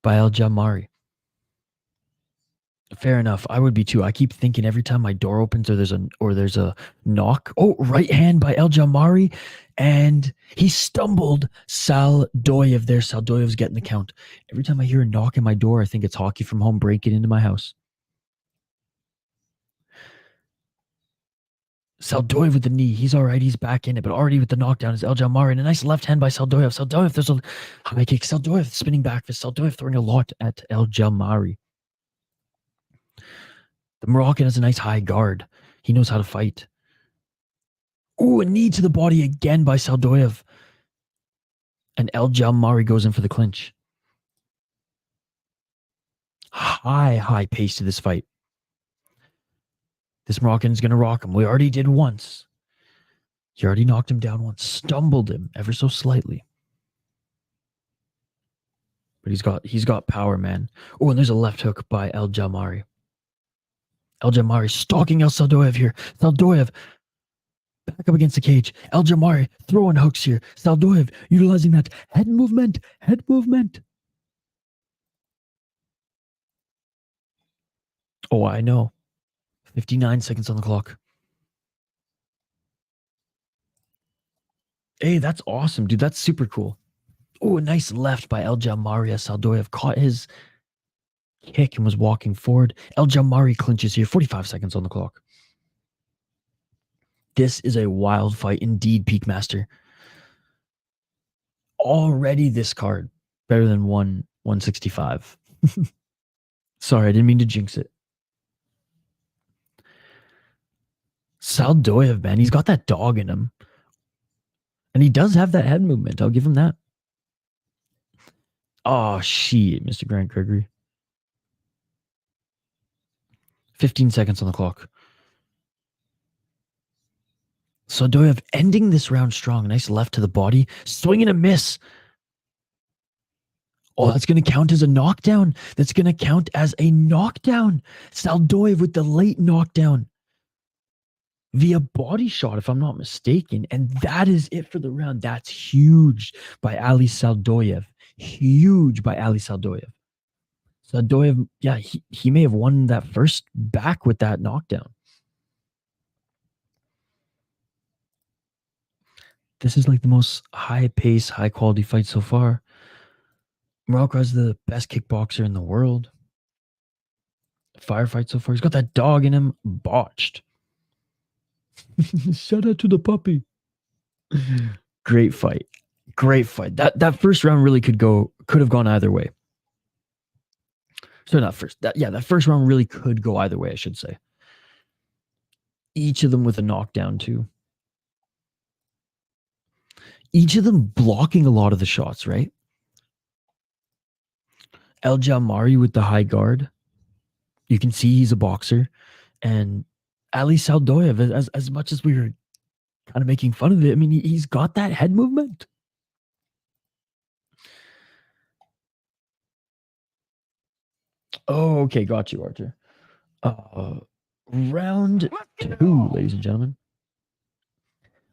By Al-Marwe. Fair enough. I would be too. I keep thinking every time my door opens or there's a knock. Oh, right hand by Al-Marwe. And he stumbled Saldoyev there. Saldoyev's getting the count. Every time I hear a knock in my door, I think it's hockey from home breaking into my house. Saldoyev with the knee. He's all right. He's back in it. But already with the knockdown is Al-Marwe. And a nice left hand by Saldoyev. Saldoyev, there's a high kick. Saldoyev spinning back. Saldoyev throwing a lot at Al-Marwe. The Moroccan has a nice high guard. He knows how to fight. Ooh, a knee to the body again by Saldoyev. And Al-Marwe goes in for the clinch. High pace to this fight. This Moroccan's going to rock him. We already did once. He already knocked him down once. Stumbled him ever so slightly. But he's got power, man. Oh, and there's a left hook by Al-Marwe. Al-Marwe stalking Saldoyev here. Saldoyev back up against the cage. Al-Marwe throwing hooks here. Saldoyev utilizing that head movement. Oh, I know. 59 seconds on the clock. Hey, that's awesome, dude. That's super cool. Oh, a nice left by Al-Marwe. Saldoyev caught his kick and was walking forward. Al-Marwe clinches here. 45 seconds on the clock. This is a wild fight indeed, Peakmaster. Already this card better than 165. Sorry, I didn't mean to jinx it. Saldoyev, man, he's got that dog in him. And he does have that head movement. I'll give him that. Oh, shit, Mr. Grant Gregory. 15 seconds on the clock. Saldoyev ending this round strong. Nice left to the body. Swing and a miss. Oh, that's going to count as a knockdown. Saldoyev with the late knockdown. Via body shot, if I'm not mistaken. And that is it for the round. That's huge by Ali Saldoyev. Saldoyev, yeah, he may have won that first back with that knockdown. This is like the most high-pace, high-quality fight so far. Morocco is the best kickboxer in the world. Firefight so far. He's got that dog in him. Botched. Shout out to the puppy. Great fight. That first round really could have gone either way. So not first. That first round really could go either way, I should say. Each of them with a knockdown too. Each of them blocking a lot of the shots, right? Al-Marwe with the high guard. You can see he's a boxer. And Ali Saldoyev, as much as we were kind of making fun of it, I mean, he's got that head movement. Oh, okay. Got you, Archer. Round 2, ladies and gentlemen.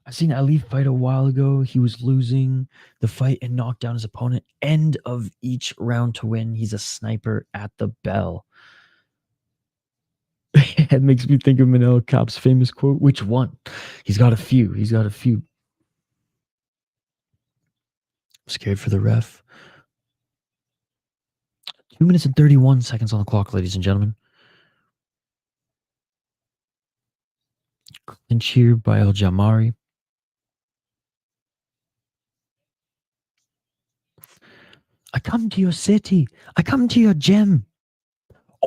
I seen Ali fight a while ago. He was losing the fight and knocked down his opponent. End of each round to win. He's a sniper at the bell. It makes me think of Manel Kapp's famous quote. Which one? He's got a few. I'm scared for the ref. 2 minutes and 31 seconds on the clock, ladies and gentlemen. Clinch here by Al-Marwe. I come to your city. I come to your gym.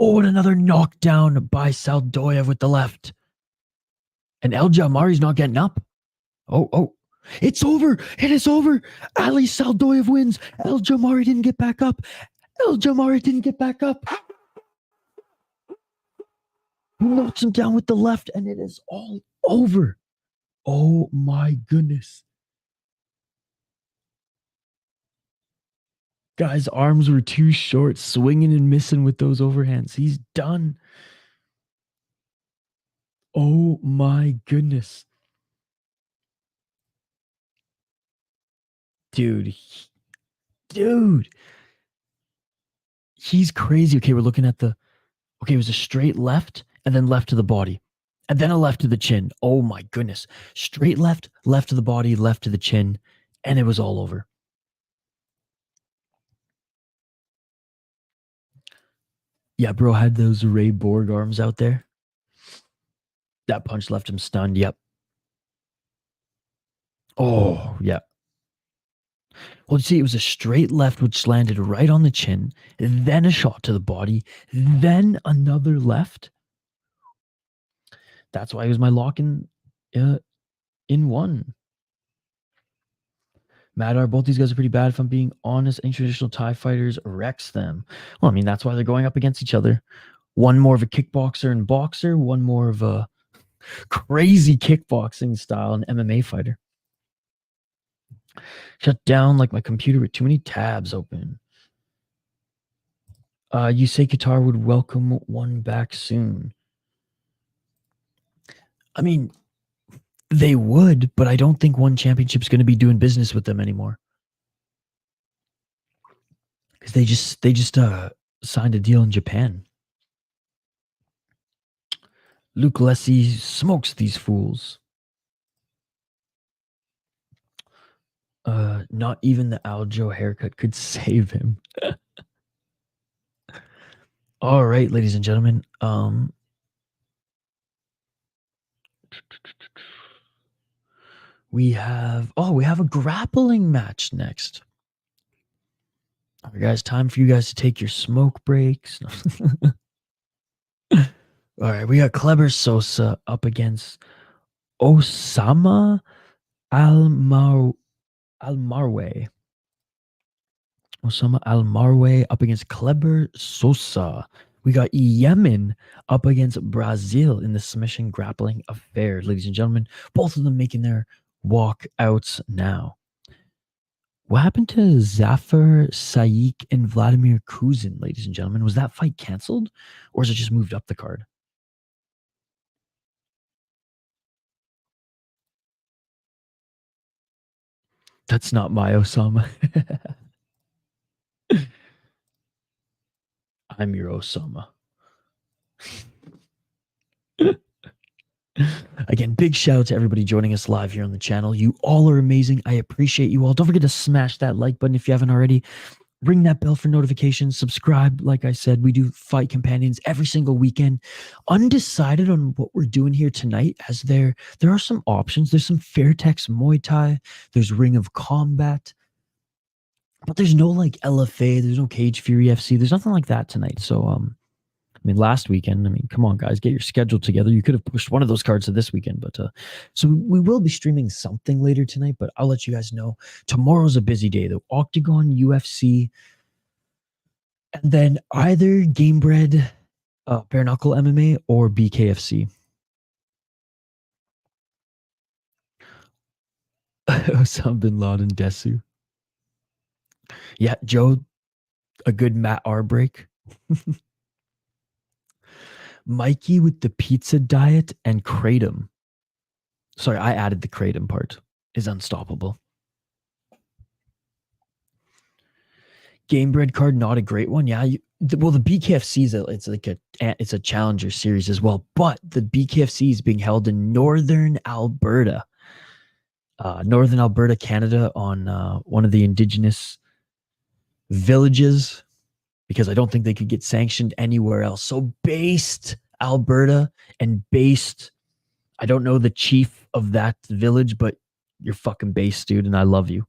Oh, and another knockdown by Saldoyev with the left. And Al-Marwe's not getting up. Oh. It's over. It is over. Ali Saldoyev wins. Al-Marwe didn't get back up. He knocks him down with the left, and it is all over. Oh, my goodness. Guy's arms were too short, swinging and missing with those overhands. He's done. Oh my goodness. Dude. He's crazy. Okay, we're looking at it was a straight left and then left to the body. And then a left to the chin. Oh my goodness. Straight left, left to the body, left to the chin. And it was all over. Yeah, bro had those Ray Borg arms out there. That punch left him stunned. Yep. Oh, yeah. Well, you see, it was a straight left which landed right on the chin, then a shot to the body, then another left. That's why he was my lock in one. Madar, both these guys are pretty bad. If I'm being honest, any traditional Thai fighters wrecks them. Well, I mean, that's why they're going up against each other. One more of a kickboxer and boxer, one more of a crazy kickboxing style and MMA fighter. Shut down like my computer with too many tabs open. You say Qatar would welcome one back soon. I mean, they would, but I don't think one championship's going to be doing business with them anymore. Because they just signed a deal in Japan. Luke Lessie smokes these fools. Not even the Aljo haircut could save him. All right, ladies and gentlemen. We have a grappling match next. All right, guys, time for you guys to take your smoke breaks. All right, we got Cleber Sousa up against Osamah Almarwe. Osamah Almarwai up against Cleber Sousa. We got Yemen up against Brazil in the submission grappling affair, ladies and gentlemen. Both of them making their walkouts now. What happened to Zafar Saik and Vladimir Kuzin, ladies and gentlemen? Was that fight canceled, or is it just moved up the card? That's not my Osamah. I'm your Osamah. Again, big shout out to everybody joining us live here on the channel. You all are amazing. I appreciate you all. Don't forget to smash that like button if you haven't already. Ring that bell for notifications. Subscribe. Like I said, we do fight companions every single weekend. Undecided on what we're doing here tonight, as there are some options. There's some Fairtex Muay Thai. There's Ring of Combat. But there's no like LFA. There's no Cage Fury FC. There's nothing like that tonight. So I mean, last weekend, I mean, come on, guys, get your schedule together. You could have pushed one of those cards to this weekend, but so we will be streaming something later tonight, but I'll let you guys know. Tomorrow's a busy day, though. Octagon, UFC, and then either Gamebred, Bare Knuckle MMA, or BKFC. Osama Bin Laden, Desu. Yeah, Joe, a good Matt R break. Mikey with the pizza diet and Kratom. Sorry, I added the Kratom part. Is unstoppable. Gamebred card, not a great one. Yeah, well, the BKFC it's a challenger series as well, but the BKFC is being held in Northern Alberta, Canada, on one of the indigenous villages, because I don't think they could get sanctioned anywhere else. So based Alberta and based, I don't know the chief of that village, but you're fucking based, dude, and I love you.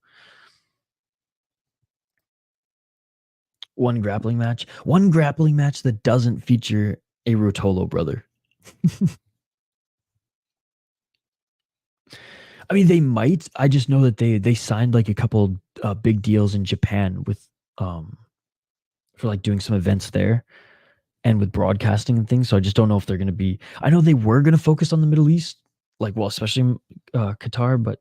One grappling match that doesn't feature a Rotolo brother. I mean, they might. I just know that they signed like a couple big deals in Japan with for like doing some events there and with broadcasting and things. So I just don't know if they're going to be, I know they were going to focus on the Middle East, like, well, especially Qatar, but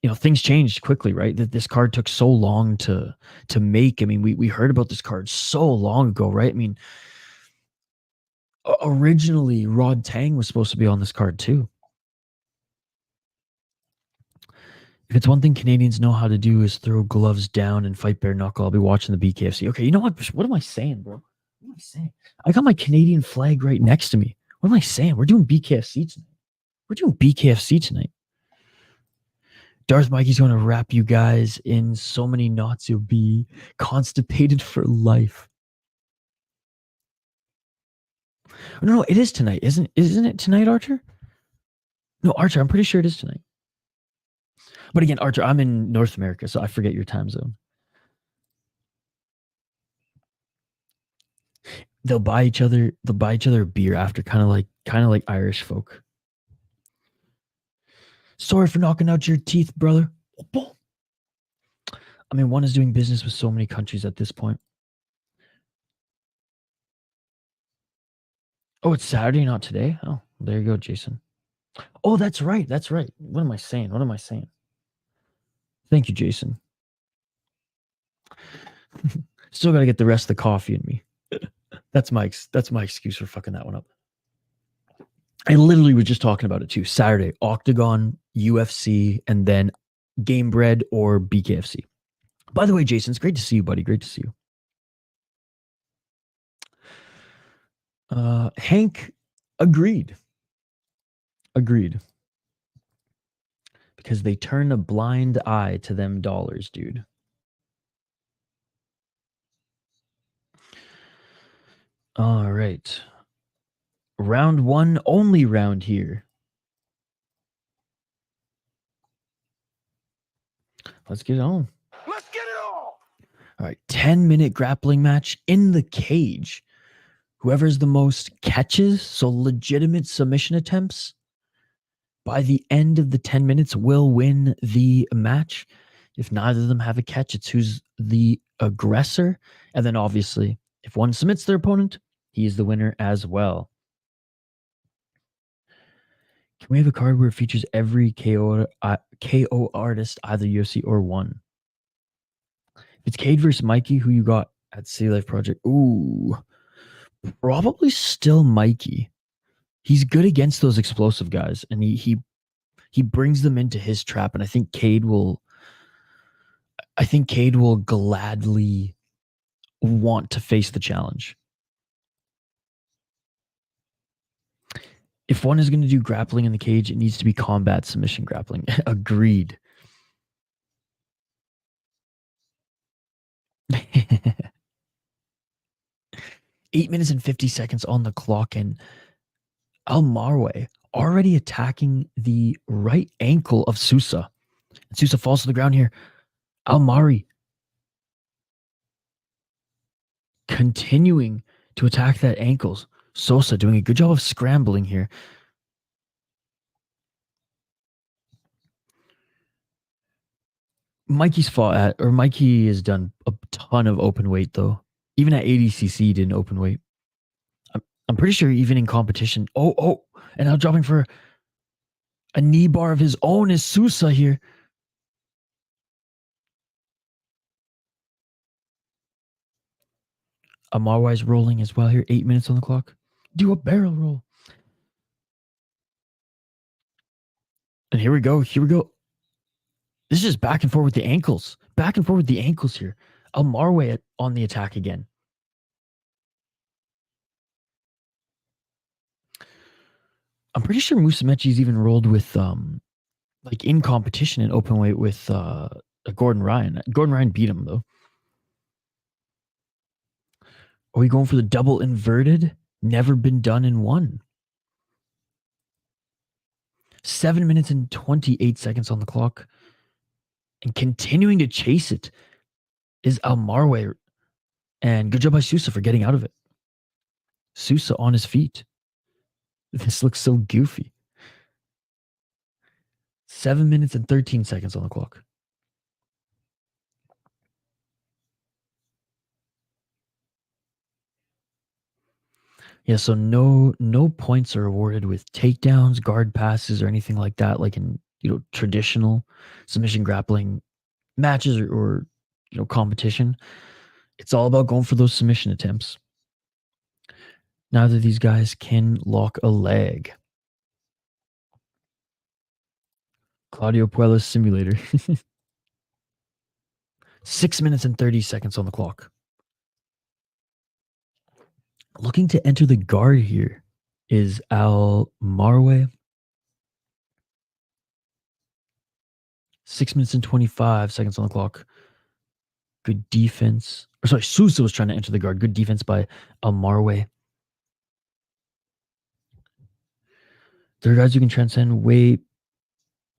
you know, things changed quickly, right? That this card took so long to make. I mean, we heard about this card so long ago, right? I mean, originally Rod Tang was supposed to be on this card too. If it's one thing Canadians know how to do is throw gloves down and fight bare knuckle, I'll be watching the BKFC. Okay, you know what? What am I saying, bro? What am I saying? I got my Canadian flag right next to me. What am I saying? We're doing BKFC tonight. We're doing BKFC tonight. Darth Mikey's going to wrap you guys in so many knots you'll be constipated for life. No, it is tonight, isn't it tonight, Archer? No, Archer, I'm pretty sure it is tonight. But again, Archer, I'm in North America, so I forget your time zone. They'll buy each other a beer after, kind of like Kind of like Irish folk. Sorry for knocking out your teeth, brother. I mean, one is doing business with so many countries at this point. Oh, it's Saturday, not today? Oh, there you go, Jason. Oh, that's right. That's right. What am I saying? What am I saying? Thank you, Jason. Still got to get the rest of the coffee in me. That's my excuse for fucking that one up. I literally was just talking about it too. Saturday, Octagon, UFC, and then Game Bread or BKFC. By the way, Jason, it's great to see you, buddy. Great to see you. Hank agreed. Because they turn a blind eye to them dollars, dude. All right. Round one, only round here. Let's get on. Let's get it on. All right. 10-minute grappling match in the cage. Whoever's the most catches, so legitimate submission attempts, by the end of the 10 minutes will win the match. If neither of them have a catch, it's who's the aggressor. And then obviously, if one submits their opponent, he is the winner as well. Can we have a card where it features every KO artist, either UFC or one? If it's Cade versus Mikey, who you got at City Life Project? Ooh, probably still Mikey. He's good against those explosive guys, and he brings them into his trap. And I think Cade will gladly want to face the challenge. If one is going to do grappling in the cage, it needs to be combat submission grappling. Agreed. 8 minutes and 50 seconds on the clock, and Al-Marwe already attacking the right ankle of Sousa. And Sousa falls to the ground here. Al-Marwe continuing to attack that ankles. Sousa doing a good job of scrambling here. Mikey has done a ton of open weight though. Even at ADCC, he did an open weight. I'm pretty sure even in competition. Oh, and now dropping for a knee bar of his own is Sousa here. Almarwai's rolling as well here. 8 minutes on the clock. Do a barrel roll. And here we go. This is just back and forth with the ankles. Back and forth with the ankles here. Al-Marwe on the attack again. I'm pretty sure Musumeci's even rolled with like in competition in open weight with Gordon Ryan. Gordon Ryan beat him though. Are we going for the double inverted? Never been done in one. 7 minutes and 28 seconds on the clock. And continuing to chase it is Al-Marwe. And good job by Sousa for getting out of it. Sousa on his feet. This looks so goofy. 7 minutes and 13 seconds on the clock. Yeah, so no points are awarded with takedowns, guard passes, or anything like that, like in traditional submission grappling matches or competition. It's all about going for those submission attempts. Neither of these guys can lock a leg. Claudio Puello's simulator. 6 minutes and 30 seconds on the clock. Looking to enter the guard here is Al-Marwe. 6 minutes and 25 seconds on the clock. Good defense. Or sorry, Sousa was trying to enter the guard. Good defense by Al-Marwe. There are guys who can transcend weight,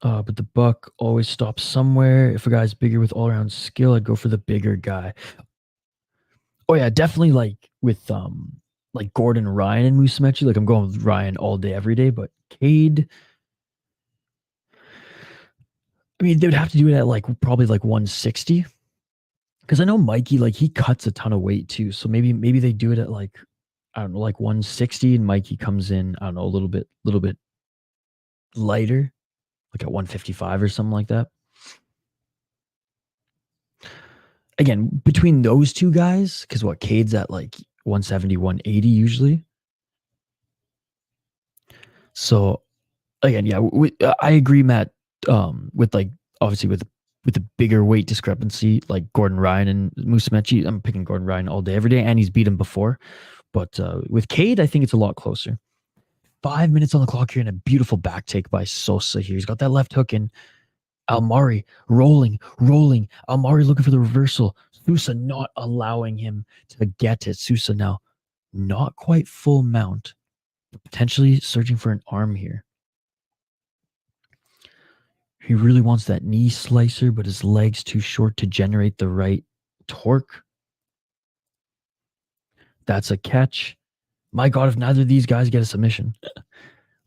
but the buck always stops somewhere. If a guy's bigger with all-around skill, I'd go for the bigger guy. Oh yeah, definitely like with like Gordon Ryan and Musumeci. Like I'm going with Ryan all day, every day. But Cade, I mean, they would have to do it at like probably like 160. Because I know Mikey, like he cuts a ton of weight too. So maybe they do it at like, I don't know, like 160, and Mikey comes in, I don't know, a little bit lighter, like at 155 or something like that. Again, between those two guys, because what, Cade's at like 170, 180 usually. So again, yeah, I agree, Matt, with like obviously with the bigger weight discrepancy, like Gordon Ryan and Musumeci. I'm picking Gordon Ryan all day, every day, and he's beat him before. But with Cade, I think it's a lot closer. 5 minutes on the clock here, and a beautiful back take by Sousa here. He's got that left hook in. Al-Marwe rolling. Al-Marwe looking for the reversal. Sousa not allowing him to get it. Sousa now not quite full mount, but potentially searching for an arm here. He really wants that knee slicer, but his leg's too short to generate the right torque. That's a catch. My God, if neither of these guys get a submission.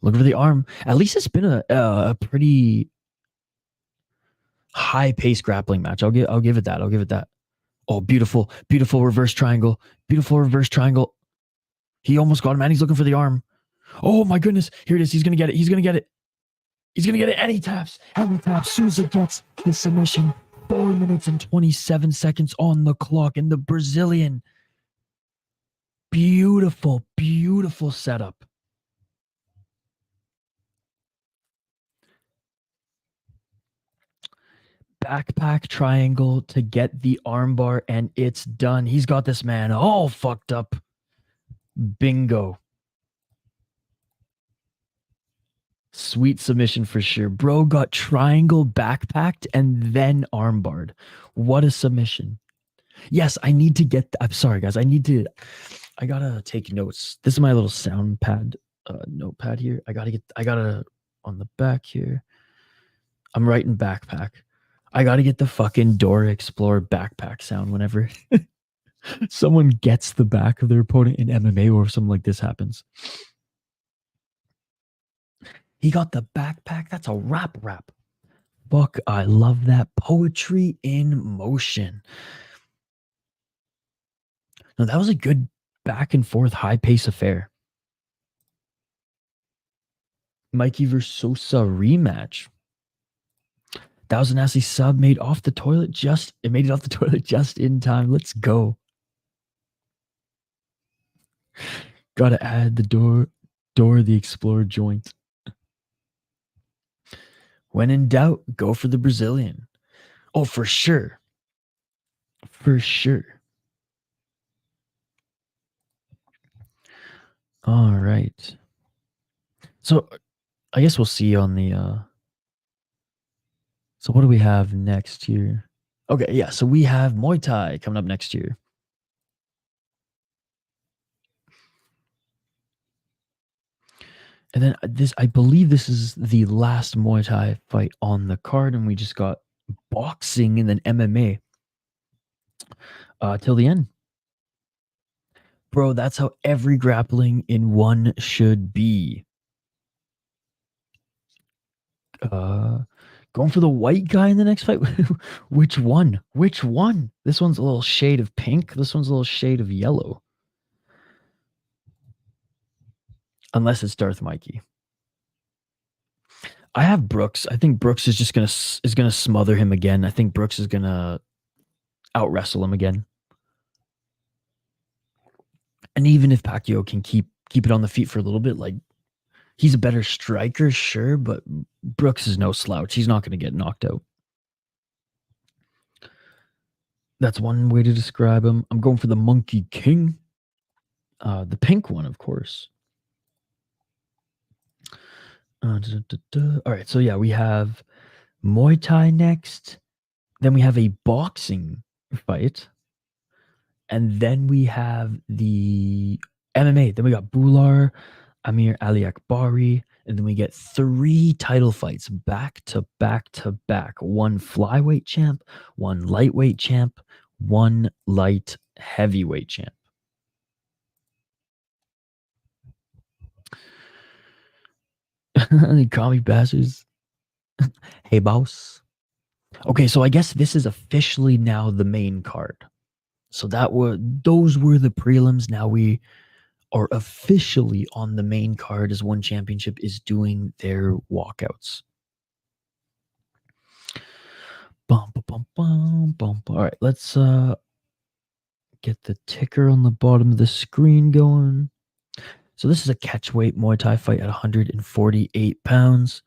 Looking for the arm. At least it's been a pretty high-paced grappling match. I'll give it that. Oh, beautiful reverse triangle. He almost got him, and he's looking for the arm. Oh my goodness. Here it is. He's gonna get it. And he taps. Sousa gets the submission. 4 minutes and 27 seconds on the clock, and the Brazilian. Beautiful setup. Backpack triangle to get the armbar, and it's done. He's got this man all fucked up. Bingo. Sweet submission for sure. Bro got triangle backpacked and then armbarred. What a submission. Yes, I need to get, I'm sorry guys, I gotta take notes. This is my little sound pad, notepad here. I gotta on the back here. I'm writing backpack. I gotta get the fucking Dora Explorer backpack sound whenever someone gets the back of their opponent in MMA or if something like this happens. He got the backpack. That's a rap. Fuck, I love that. Poetry in motion. No, that was a good back and forth high pace affair. Mikey versus Sousa rematch. That was a nasty sub made off the toilet it made it off the toilet just in time. Let's go. Gotta add the door the Explorer joint. When in doubt, go for the Brazilian. Oh, for sure. All right. So I guess we'll see on the so what do we have next here? Okay, yeah, so we have Muay Thai coming up next year. And then I believe this is the last Muay Thai fight on the card, and we just got boxing and then MMA till the end. Bro, that's how every grappling in one should be. Going for the white guy in the next fight. Which one? This one's a little shade of pink. This one's a little shade of yellow. Unless it's Darth Mikey. I have Brooks. I think Brooks is just gonna smother him again. I think Brooks is gonna out wrestle him again. And even if Pacio can keep it on the feet for a little bit, like he's a better striker, sure, but Brooks is no slouch. He's not going to get knocked out. That's one way to describe him. I'm going for the Monkey King. The pink one, of course. All right, so yeah, we have Muay Thai next. Then we have a boxing fight. And then we have the MMA. Then we got Bhullar, Amir, Aliakbari. And then we get 3 title fights back to back to back. 1 flyweight champ, 1 lightweight champ, 1 light heavyweight champ. Call me bastards. Hey, boss. Okay, so I guess this is officially now the main card. So those were the prelims. Now we are officially on the main card as one championship is doing their walkouts. Bum, bum, bum, bum, bum. All right, let's get the ticker on the bottom of the screen going. So this is a catchweight Muay Thai fight at 148 pounds.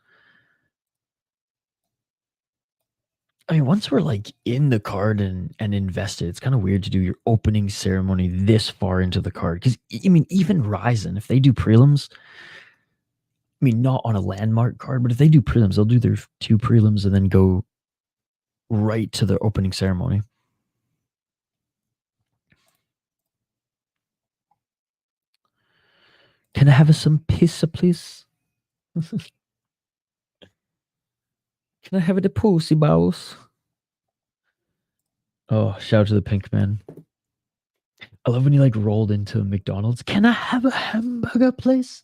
I mean, once we're like in the card and invested, it's kind of weird to do your opening ceremony this far into the card. Because, I mean, even Ryzen, if they do prelims, I mean, not on a landmark card, but if they do prelims, they'll do their 2 prelims and then go right to their opening ceremony. Can I have some pizza, please? Can I have a pussy, boss? Oh, shout out to the pink man. I love when he like rolled into McDonald's. Can I have a hamburger, please?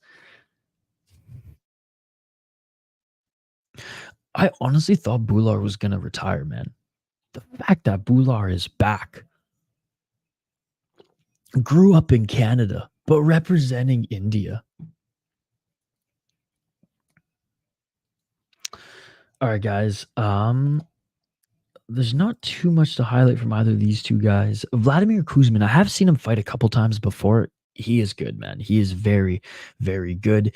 I honestly thought Bhullar was going to retire, man. The fact that Bhullar is back, grew up in Canada, but representing India. All right, guys. There's not too much to highlight from either of these two guys. Vladimir Kuzmin, I have seen him fight a couple times before. He is good, man. He is very, very good.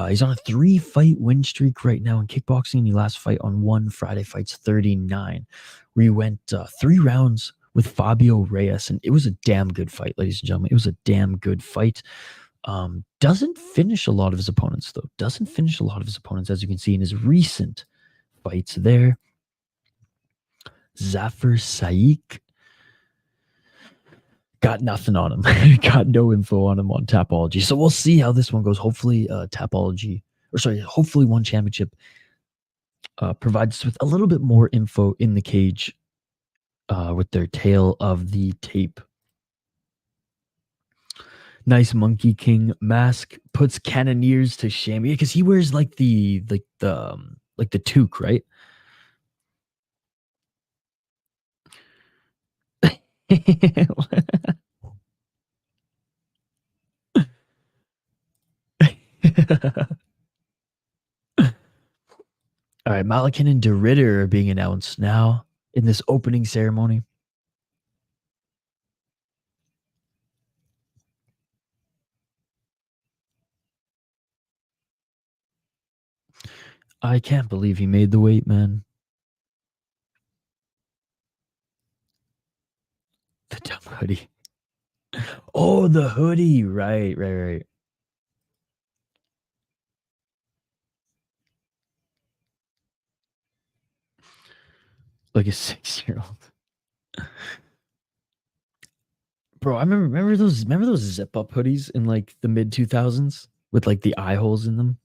He's on a 3-fight win streak right now in kickboxing. He last fight on 1 Friday Fights 39, where he went 3 rounds with Fabio Reyes, and it was a damn good fight, ladies and gentlemen. It was a damn good fight. Doesn't finish a lot of his opponents, though. Doesn't finish a lot of his opponents, as you can see in his recent fights there. Zafar Saik. Got nothing on him. Got no info on him on Tapology. So we'll see how this one goes. Hopefully hopefully One Championship provides us with a little bit more info in the cage with their tale of the tape. Nice Monkey King mask. Puts Cannoneers to shame. Yeah, because he wears like the toque, right? All right, Malykhin and Ritter are being announced now in this opening ceremony. I can't believe he made the weight, man. The dumb hoodie. Oh, the hoodie. Right. Like a 6-year-old. Bro, I remember those zip up hoodies in like the mid 2000s with like the eye holes in them.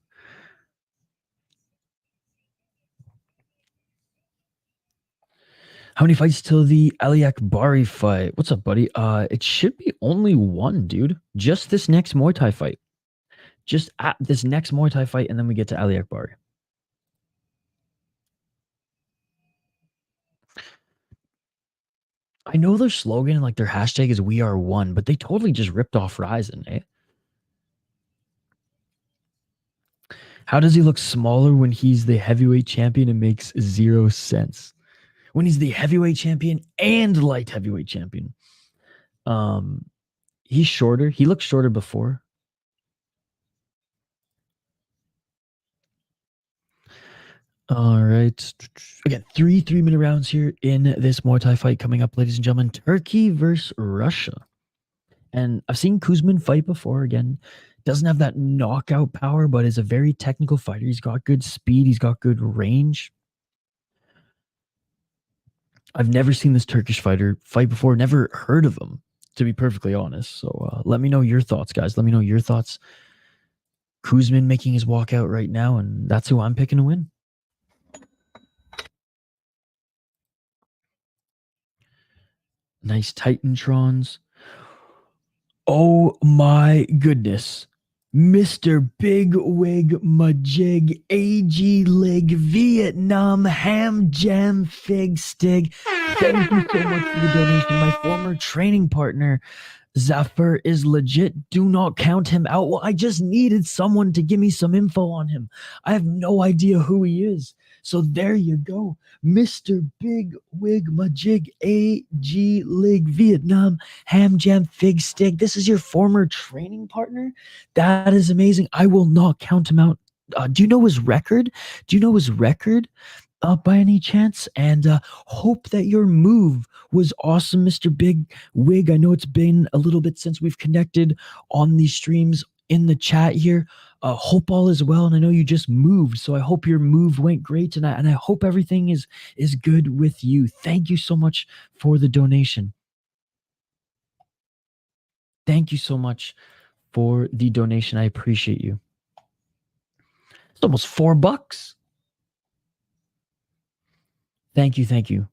How many fights till the Aliakbari fight? What's up, buddy? It should be only 1, dude. Just this next Muay Thai fight. Just at this next Muay Thai fight, and then we get to Aliakbari. I know their slogan and like their hashtag is "We Are One," but they totally just ripped off Ryzen, eh? How does he look smaller when he's the heavyweight champion? It makes 0 sense. When he's the heavyweight champion and light heavyweight champion. He's shorter. He looked shorter before. All right. Again, 3 3-minute rounds here in this Muay Thai fight coming up, ladies and gentlemen. Turkey versus Russia. And I've seen Kuzmin fight before. Again, doesn't have that knockout power, but is a very technical fighter. He's got good speed. He's got good range. I've never seen this Turkish fighter fight before. Never heard of him, to be perfectly honest. So let me know your thoughts, guys. Let me know your thoughts. Kuzmin making his walkout right now, and that's who I'm picking to win. Nice Titantrons. Oh my goodness. Mr. Big Wig Majig AG Lig Vietnam Ham Jam Fig Stig. Thank you so much for the donation. My former training partner, Zafir, is legit. Do not count him out. Well, I just needed someone to give me some info on him. I have no idea who he is. So there you go. Mr. Big Wig Majig AG Lig Vietnam Ham Jam Fig Stick. This is your former training partner? That is amazing. I will not count him out. Do you know his record? Do you know his record by any chance? And hope that your move was awesome, Mr. Big Wig. I know it's been a little bit since we've connected on these streams in the chat here. Hope all is well, and I know you just moved, so I hope your move went great, and I hope everything is good with you. Thank you so much for the donation. Thank you so much for the donation. I appreciate you. It's almost $4. Thank you, thank you.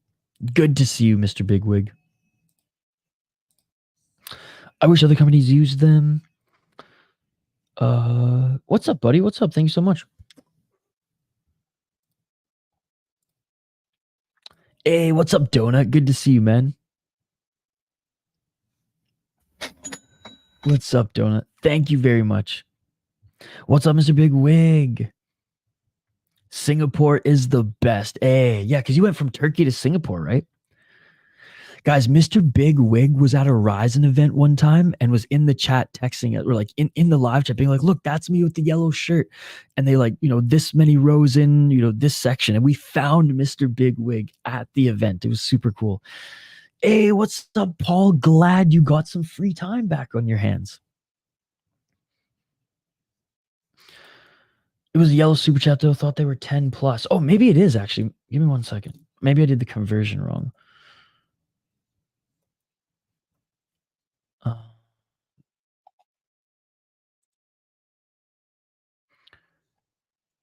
Good to see you, Mr. Bigwig. I wish other companies used them. What's up, buddy? What's up? Thank you so much. Hey, what's up, Donut? Good to see you, man. What's up, Donut? Thank you very much. What's up, Mr. Big Wig? Singapore is the best. Hey, yeah, because you went from Turkey to Singapore, right? Guys, Mr. Big Wig was at a Ryzen event one time and was in the chat texting it, or like in the live chat being like, look, that's me with the yellow shirt. And they like, this many rows in, this section. And we found Mr. Big Wig at the event. It was super cool. Hey, what's up, Paul? Glad you got some free time back on your hands. It was a yellow super chat though. Thought they were 10 plus. Oh, maybe it is actually. Give me 1 second. Maybe I did the conversion wrong.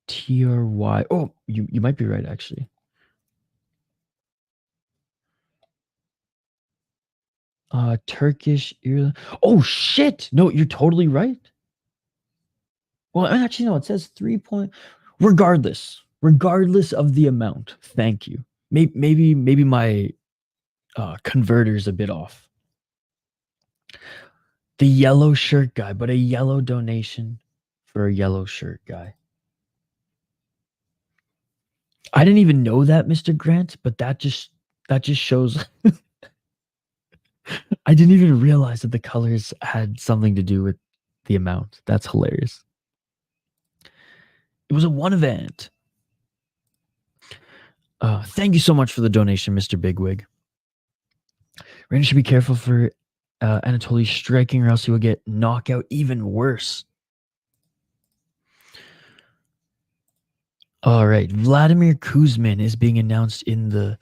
TRY. Oh, you might be right actually. Turkish. Oh shit! No, you're totally right. Well, actually, no. It says 3 point. Regardless of the amount. Thank you. Maybe my converter's a bit off. The yellow shirt guy, but a yellow donation for a yellow shirt guy. I didn't even know that, Mr. Grant, but that just shows. I didn't even realize that the colors had something to do with the amount. That's hilarious. It was a one event. Thank you so much for the donation, Mr. Bigwig. Reinier should be careful for Anatoly striking, or else he will get knockout even worse. All right. Vladimir Kuzmin is being announced in the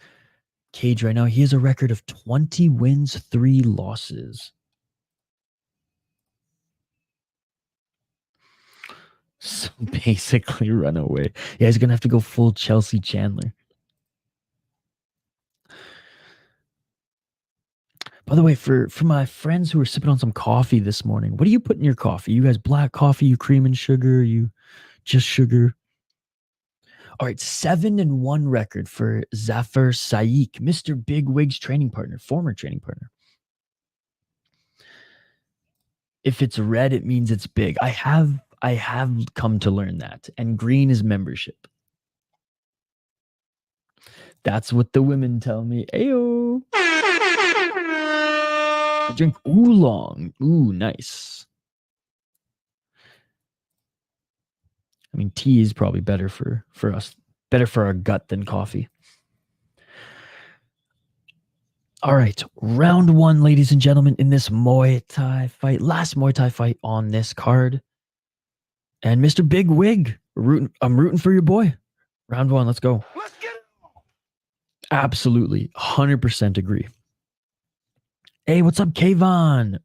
cage right now. He has a record of 20 wins, 3 losses. So basically run away. Yeah, he's going to have to go full Chelsea Chandler. By the way, for my friends who are sipping on some coffee this morning, what do you put in your coffee? You guys black coffee, you cream and sugar, you just sugar? All right, 7-1 record for Zafir Saik, Mr. Big Wig's training partner, former training partner. If it's red, it means it's big. I have come to learn that. And green is membership. That's what the women tell me. Ayo. I drink oolong. Ooh, nice. I mean, tea is probably better for us, better for our gut than coffee. All right, round 1, ladies and gentlemen, in this Muay Thai fight, last Muay Thai fight on this card. And Mr. Big Wig, I'm rooting for your boy. Round 1, let's go. Let's get it on. Absolutely, 100% agree. Hey, what's up, Kayvon?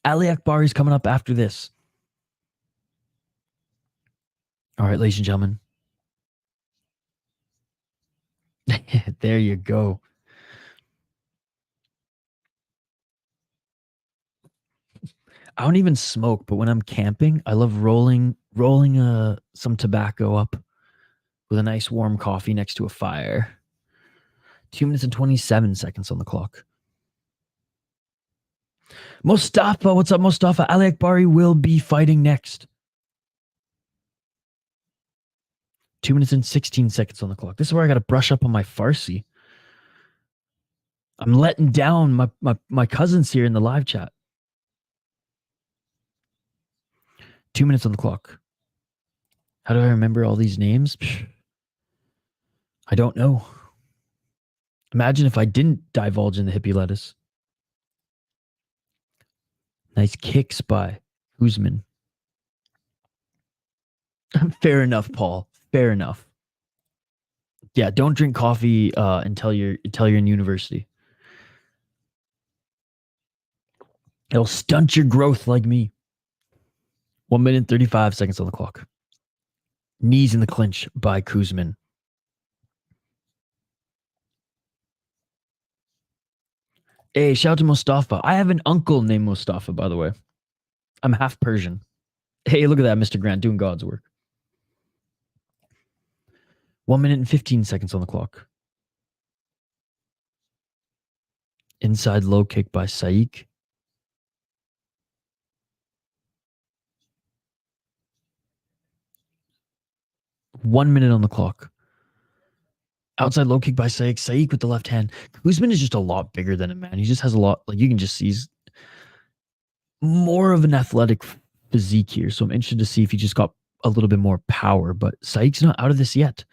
Aliakbari's coming up after this. All right, ladies and gentlemen. There you go. I don't even smoke, but when I'm camping, I love rolling some tobacco up with a nice warm coffee next to a fire. 2 minutes and 27 seconds on the clock. Mustafa, what's up, Mustafa? Aliakbari will be fighting next. 2 minutes and 16 seconds on the clock. This is where I got to brush up on my Farsi. I'm letting down my cousins here in the live chat. 2 minutes on the clock. How do I remember all these names? I don't know. Imagine if I didn't divulge in the hippie lettuce. Nice kicks by Guzman. Fair enough, Paul. Fair enough. Yeah, don't drink coffee until you're in university. It'll stunt your growth like me. 1 minute and 35 seconds on the clock. Knees in the clinch by Kuzmin. Hey, shout out to Mustafa. I have an uncle named Mustafa, by the way. I'm half Persian. Hey, look at that, Mr. Grant, doing God's work. 1 minute and 15 seconds on the clock. Inside low kick by Saik. One minute on the clock. Outside low kick by Saik. Saik with the left hand. Kuzmin is just a lot bigger than him, man. He just has a lot, like you can just see he's more of an athletic physique here. So I'm interested to see if he just got a little bit more power. But Saik's not out of this yet.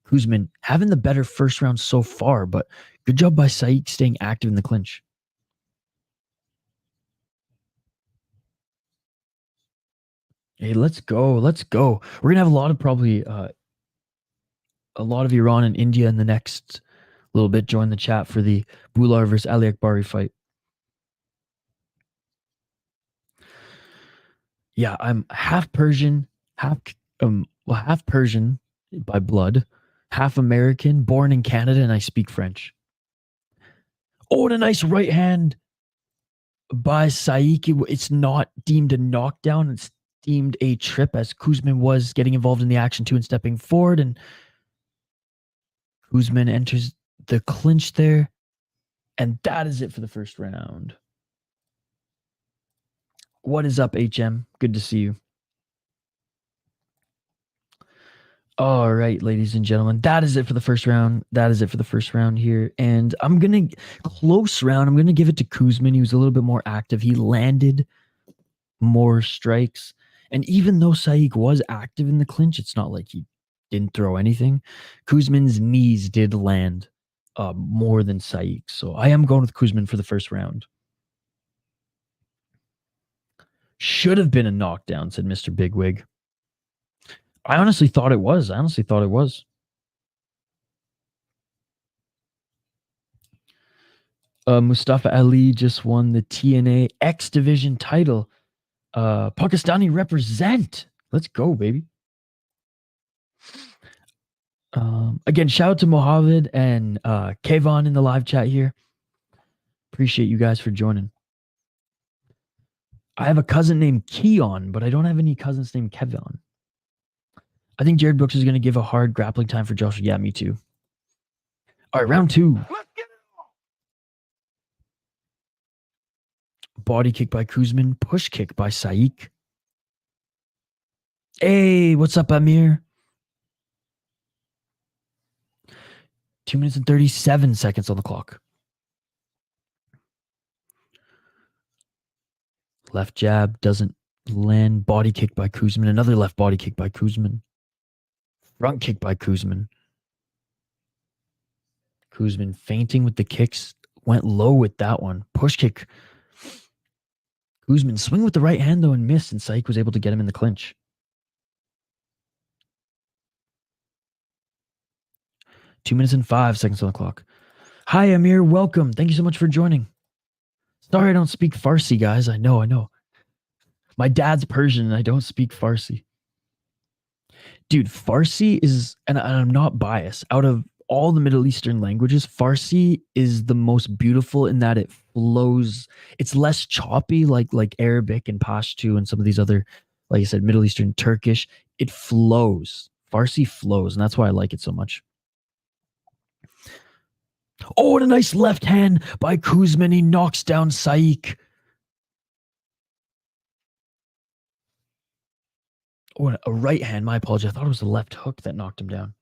Kuzmin having the better first round so far, but good job by Saik staying active in the clinch. Hey, let's go. Let's go. We're going to have a lot of probably a lot of Iran and India in the next little bit. Join the chat for the Bhullar versus Aliakbari fight. Yeah, I'm half Persian, half Persian by blood, half American, born in Canada, and I speak French. Oh, and a nice right hand by Saiki. It's not deemed a knockdown. It's deemed a trip, as Kuzmin was getting involved in the action too and stepping forward, and Kuzmin enters the clinch there, and that is it for the first round. What is up, HM? Good to see you. All right, ladies and gentlemen, that is it for the first round. That is it for the first round here. And I'm going to close round. I'm going to give it to Kuzmin. He was a little bit more active. He landed more strikes. And even though Saik was active in the clinch, it's not like he didn't throw anything. Kuzmin's knees did land more than Saik. So I am going with Kuzmin for the first round. Should have been a knockdown, said Mr. Bigwig. I honestly thought it was. Mustafa Ali just won the TNA X Division title. Pakistani represent. Let's go, baby. Again, shout out to Mohammed and Kayvon in the live chat here. Appreciate you guys for joining. I have a cousin named Keon, but I don't have any cousins named Kevon. I think Jared Brooks is going to give a hard grappling time for Joshua. Yeah, me too. All right, round two. Let's get it on. Body kick by Kuzmin. Push kick by Saik. Hey, what's up, Amir? 2 minutes and 37 seconds on the clock. Left jab doesn't land. Body kick by Kuzmin. Another left body kick by Kuzmin. Front kick by Kuzmin. Kuzmin feinting with the kicks. Went low with that one. Push kick. Kuzmin swing with the right hand though and missed, and Saik was able to get him in the clinch. Two minutes and 5 seconds on the clock. Hi, Amir. Welcome. Thank you so much for joining. Sorry I don't speak Farsi, guys. I know. My dad's Persian and I don't speak Farsi. Dude, Farsi is, and I'm not biased, out of all the Middle Eastern languages, Farsi is the most beautiful in that it flows. It's less choppy like Arabic and Pashto and some of these other, like I said, Middle Eastern, Turkish. It flows. Farsi flows, and that's why I like it so much. Oh, and a nice left hand by Kuzmin. He knocks down Saik. Oh, a right hand. My apologies. I thought it was a left hook that knocked him down.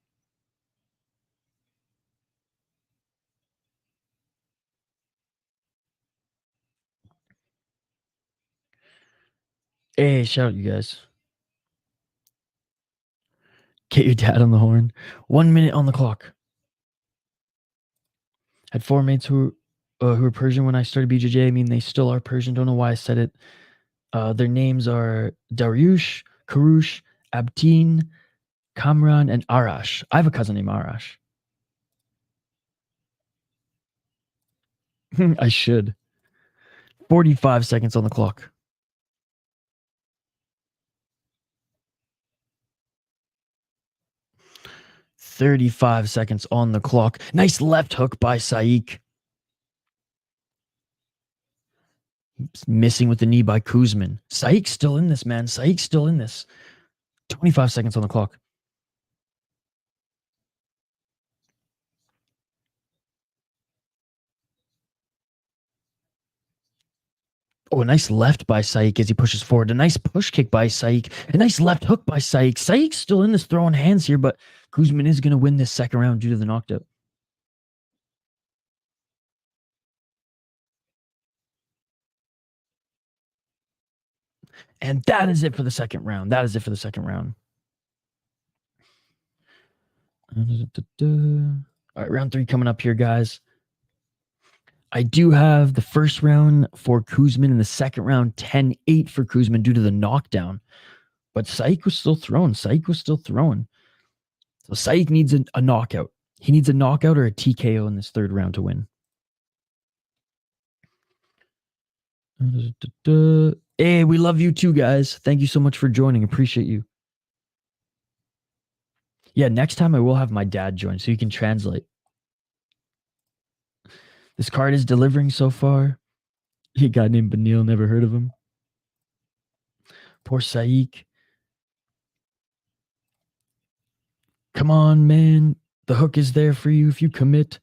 Hey, shout out, you guys. Get your dad on the horn. 1 minute on the clock. Had 4 mates who were Persian when I started BJJ. I mean, they still are Persian. Don't know why I said it. Their names are Daryush, Karush, Abtin, Kamran, and Arash. I have a cousin named Arash. I should. 45 seconds on the clock. "35 seconds on the clock. Nice left hook by Saik. Missing with the knee by Kuzmin. Saik's still in this, man. Saik's still in this. 25 seconds on the clock. Oh, a nice left by Saik as he pushes forward. A nice push kick by Saik. A nice left hook by Saik. Saik's still in this, throwing hands here, but Kuzmin is going to win this second round due to the knockout. And that is it for the second round. That is it for the second round. All right, round 3 coming up here, guys. I do have the first round for Kuzmin and the second round 10-8 for Kuzmin due to the knockdown. But Saik was still throwing. Saik was still throwing. So Saik needs a knockout. He needs a knockout or a TKO in this third round to win. Hey, we love you too, guys. Thank you so much for joining. Appreciate you. Yeah, next time I will have my dad join so you can translate. This card is delivering so far. A guy named Benil, never heard of him. Poor Saik. Come on, man. The hook is there for you if you commit.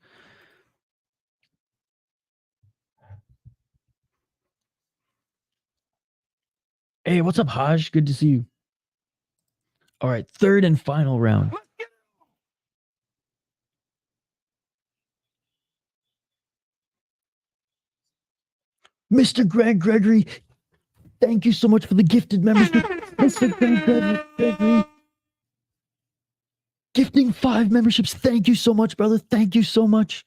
Hey, what's up, Haj? Good to see you. All right, third and final round. Mr. Greg Gregory, thank you so much for the gifted membership. Mr. Greg Gregory, gifting 5 memberships. Thank you so much, brother. Thank you so much.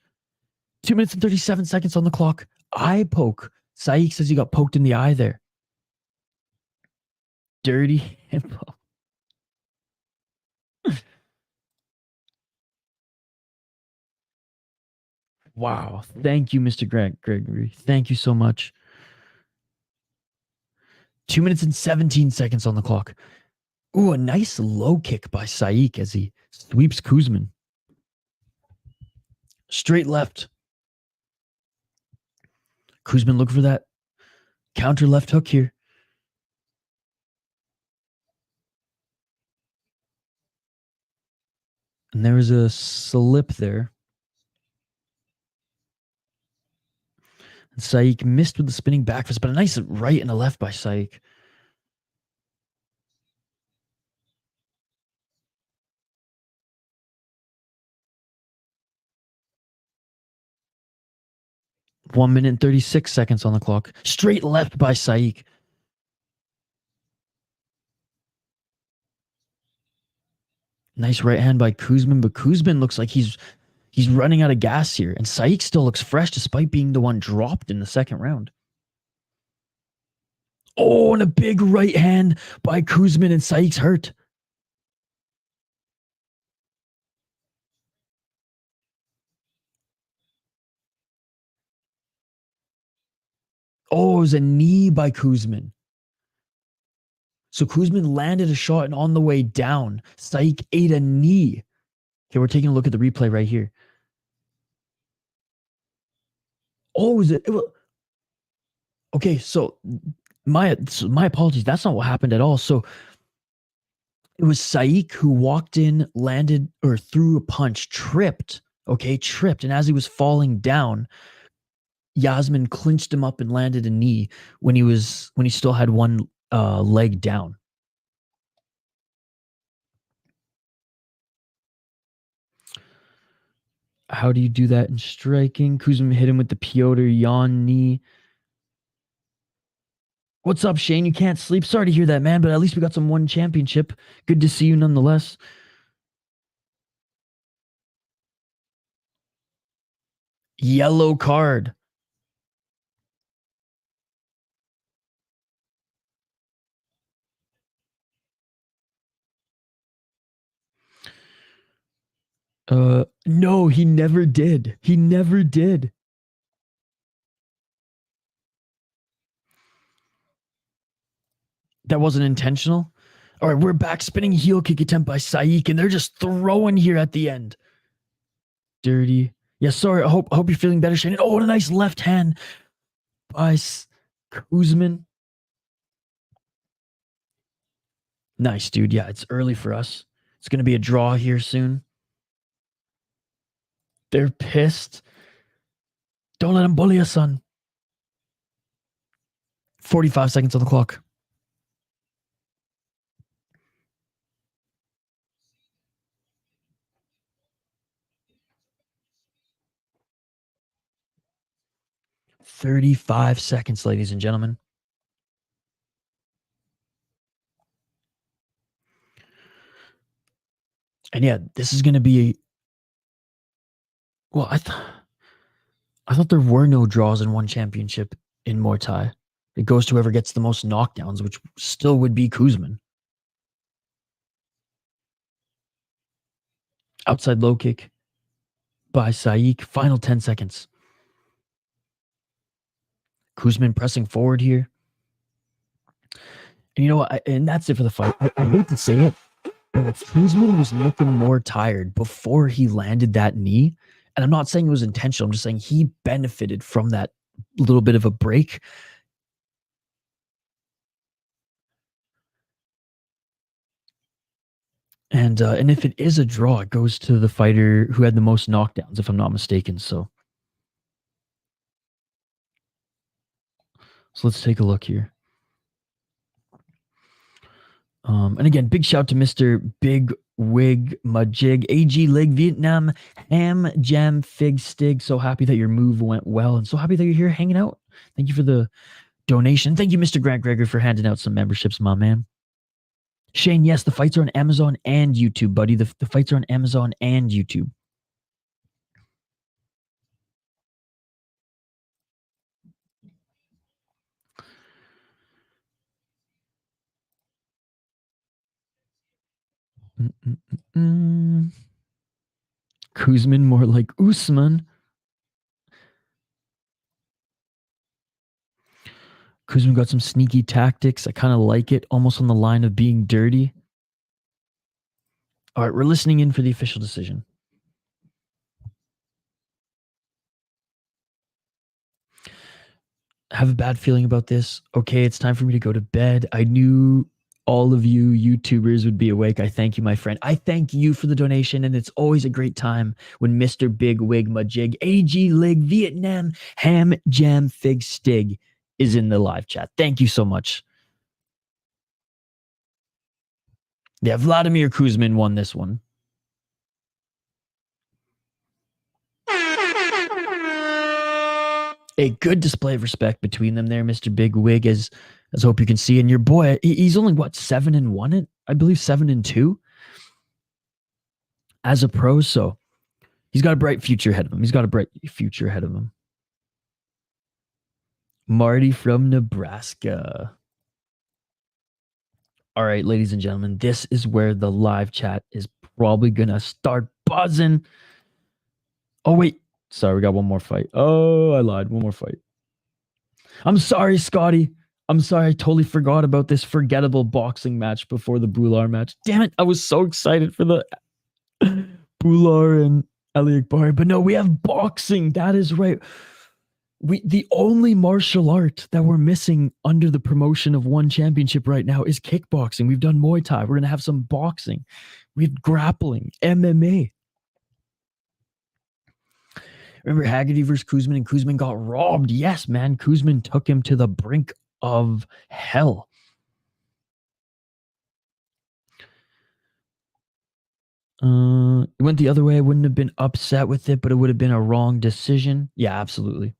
2 minutes and 37 seconds on the clock. Eye poke. Saik says he got poked in the eye there. Dirty hippo. Wow. Thank you, Mr. Gregory. Thank you so much. 2 minutes and 17 seconds on the clock. Ooh, a nice low kick by Saik as he sweeps Kuzmin. Straight left. Kuzmin looking for that counter left hook here. And there was a slip there. And Saik missed with the spinning back fist, but a nice right and a left by Saik. One minute and 36 seconds on the clock. Straight left by Saik. Nice right hand by Kuzmin, but Kuzmin looks like he's running out of gas here. And Saik still looks fresh despite being the one dropped in the second round. Oh, and a big right hand by Kuzmin, and Saik's hurt. Oh, it was a knee by Kuzmin. So Kuzmin landed a shot, and on the way down, Saik ate a knee. Okay, we're taking a look at the replay right here. Oh, is it? Okay, so my apologies. That's not what happened at all. So it was Saik who walked in, landed, or threw a punch, tripped. Okay, tripped. And as he was falling down, Yasmin clinched him up and landed a knee when he still had one leg down. How do you do that in striking? Kuzma hit him with the Piotr Jan knee. What's up, Shane? You can't sleep. Sorry to hear that, man, but at least we got some one championship. Good to see you nonetheless. Yellow card. No, he never did. He never did. That wasn't intentional. All right, we're back. Spinning heel kick attempt by Saik, and they're just throwing here at the end. Dirty. Yeah, sorry. I hope you're feeling better, Shane. Oh, what a nice left hand by Kuzman. Nice, dude. Yeah, it's early for us. It's going to be a draw here soon. They're pissed. Don't let him bully us, son. 45 seconds on the clock. "35 seconds, ladies and gentlemen." And yeah, this is going to be. Well, I thought there were no draws in one championship in Muay Thai. It goes to whoever gets the most knockdowns, which still would be Kuzman. Outside low kick by Saik. Final 10 seconds. Kuzman pressing forward here. And you know what? And that's it for the fight. I hate to say it, but Kuzman was looking more tired before he landed that knee. And I'm not saying it was intentional. I'm just saying he benefited from that little bit of a break. And if it is a draw, it goes to the fighter who had the most knockdowns, if I'm not mistaken. So let's take a look here. And again, big shout to Mr. Big Wig Majig, AG Lig Vietnam, Ham Jam Fig Stig. So happy that your move went well, and so happy that you're here hanging out. Thank you for the donation. Thank you, Mr. Grant Gregory, for handing out some memberships, my man. Shane, yes, the fights are on Amazon and YouTube, buddy. The fights are on Amazon and YouTube. Kuzman more like Usman. Kuzman got some sneaky tactics. I kind of like it, almost on the line of being dirty. All right, we're listening in for the official decision. Have a bad feeling about this. Okay, it's time for me to go to bed. I knew all of you YouTubers would be awake. I thank you, my friend. I thank you for the donation, and it's always a great time when Mr. Big Wig Majig, AG Lig Vietnam, Ham Jam Fig Stig is in the live chat. Thank you so much. Yeah, Vladimir Kuzmin won this one. A good display of respect between them there, Mr. Big Wig, as I hope you can see. And your boy, he's only, what, 7-1? I believe 7-2 as a pro. So he's got a bright future ahead of him. Marty from Nebraska. All right, ladies and gentlemen, this is where the live chat is probably going to start buzzing. Oh, wait. Sorry, we got one more fight. Oh, I lied. One more fight. I'm sorry, Scotty. I'm sorry. I totally forgot about this forgettable boxing match before the Bhullar match. Damn it. I was so excited for the Bhullar and Aliakbari. But no, we have boxing. That is right. The only martial art that we're missing under the promotion of one championship right now is kickboxing. We've done Muay Thai. We're going to have some boxing. We have grappling, MMA. Remember Haggerty versus Kuzman, and Kuzman got robbed. Yes, man. Kuzman took him to the brink of hell. It went the other way. I wouldn't have been upset with it, but it would have been a wrong decision. Yeah, absolutely.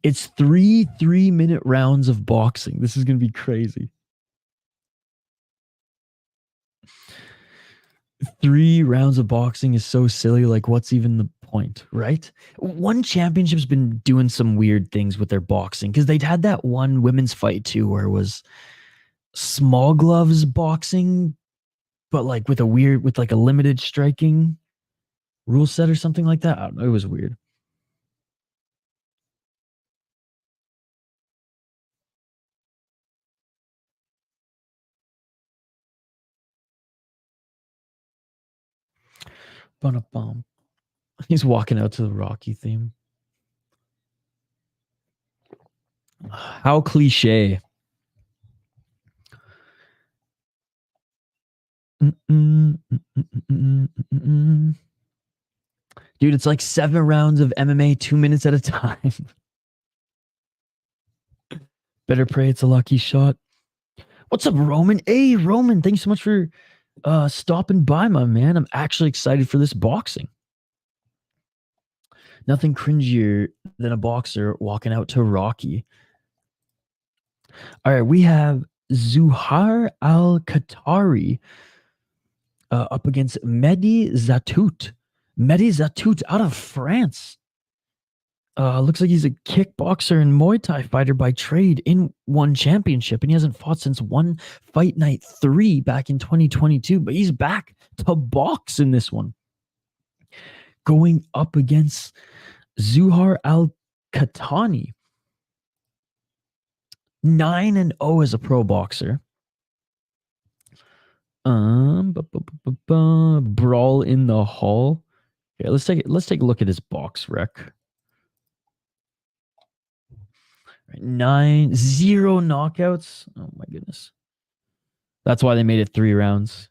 It's 3 3-minute rounds of boxing. This is going to be crazy. 3 rounds of boxing is so silly. Like, what's even the point, right? One championship's been doing some weird things with their boxing because they'd had that one women's fight too, where it was small gloves boxing, but like with a limited striking rule set or something like that. I don't know. It was weird. Bum. He's walking out to the Rocky theme. How cliche. Dude, it's like 7 rounds of MMA, 2 minutes at a time. Better pray it's a lucky shot. What's up, Roman? Hey, Roman, thanks so much for stopping by, my man. I'm actually excited for this boxing. Nothing cringier than a boxer walking out to Rocky. All right, we have Zuhayr Al-Qatari up against Mehdi Zatout. Mehdi Zatout out of France. Looks like he's a kickboxer and Muay Thai fighter by trade in one championship, and he hasn't fought since one Fight Night 3 back in 2022, but he's back to box in this one. Going up against Zuhayr Al-Katani. 9-0 as a pro boxer. Brawl in the hall. Okay, let's take a look at his box rec. 0 knockouts. Oh my goodness. That's why they made it 3 rounds.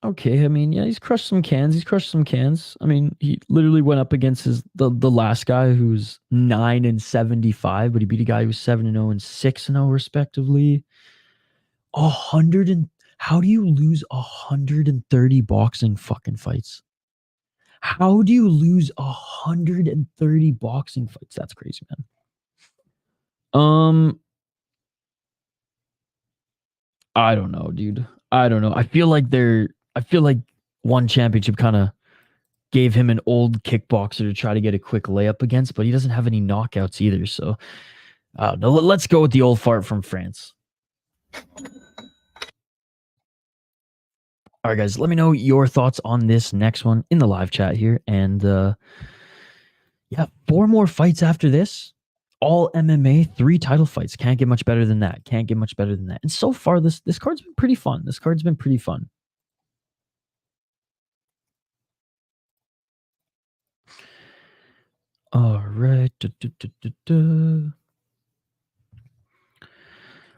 Okay, I mean, yeah, he's crushed some cans. I mean, he literally went up against the last guy who's 9-75, but he beat a guy who's 7-0 and 6-0 respectively. How do you lose 130 boxing fucking fights? How do you lose 130 boxing fights? That's crazy, man. I don't know, dude. I don't know. I feel like one championship kind of gave him an old kickboxer to try to get a quick layup against, but he doesn't have any knockouts either. So, no, let's go with the old fart from France. All right, guys, let me know your thoughts on this next one in the live chat here. And yeah, 4 more fights after this. All MMA, 3 title fights. Can't get much better than that. And so far, this card's been pretty fun. All right.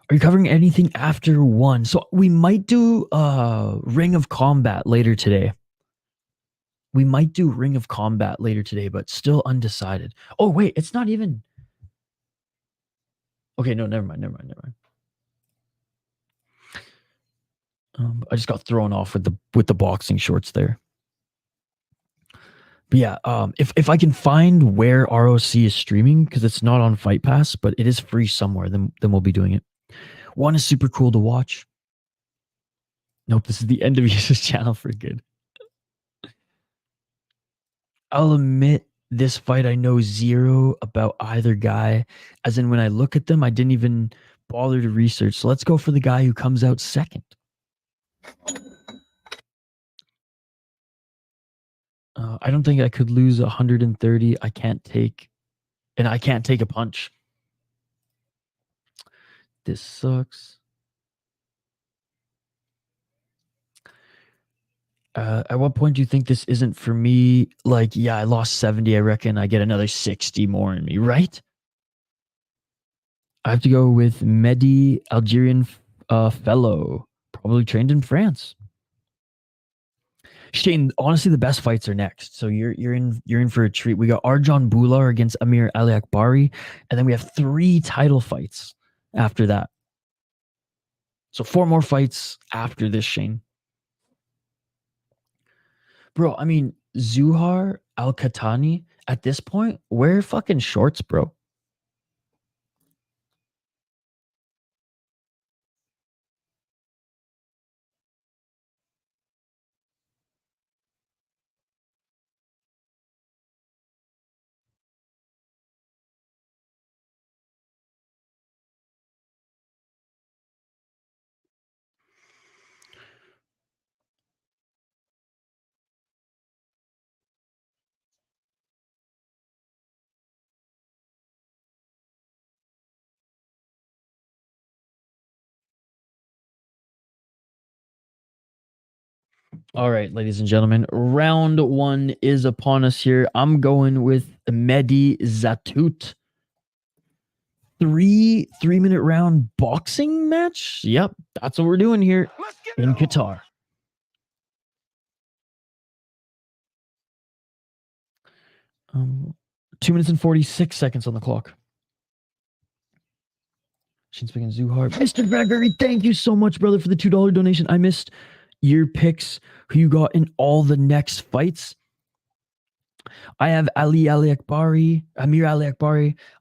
Are you covering anything after 1? So we might do Ring of Combat later today. But still undecided. Oh, wait, it's not even... Okay, no, never mind. I just got thrown off with the boxing shorts there. But yeah, if I can find where ROC is streaming, because it's not on Fight Pass, but it is free somewhere, then we'll be doing it. 1 is super cool to watch. Nope, this is the end of Yusuf's channel for good. I'll admit, this fight I know 0 about either guy. As in, when I look at them, I didn't even bother to research. So let's go for the guy who comes out second. I don't think I could lose 130. I can't take and I can't take a punch. This sucks. At what point do you think this isn't for me? Like, yeah, I lost 70. I reckon I get another 60 more in me, right? I have to go with Mehdi, Algerian fellow, probably trained in France. Shane, honestly, the best fights are next. So you're in for a treat. We got Arjan Bhullar against Amir Aliakbari, and then we have 3 title fights after that. So 4 more fights after this, Shane. Bro, I mean, Zuhayr, Al-Katani, at this point, wear fucking shorts, bro. All right, ladies and gentlemen, round 1 is upon us here. I'm going with Mehdi Zatout. 3-minute round boxing match. Yep, that's what we're doing here in Qatar. Um, 2 minutes and 46 seconds on the clock. She's speaking Zuhayr. Mr. Gregory, thank you so much, brother, for the $2 donation. I missed your picks, who you got in all the next fights. I have Amir Aliakbari.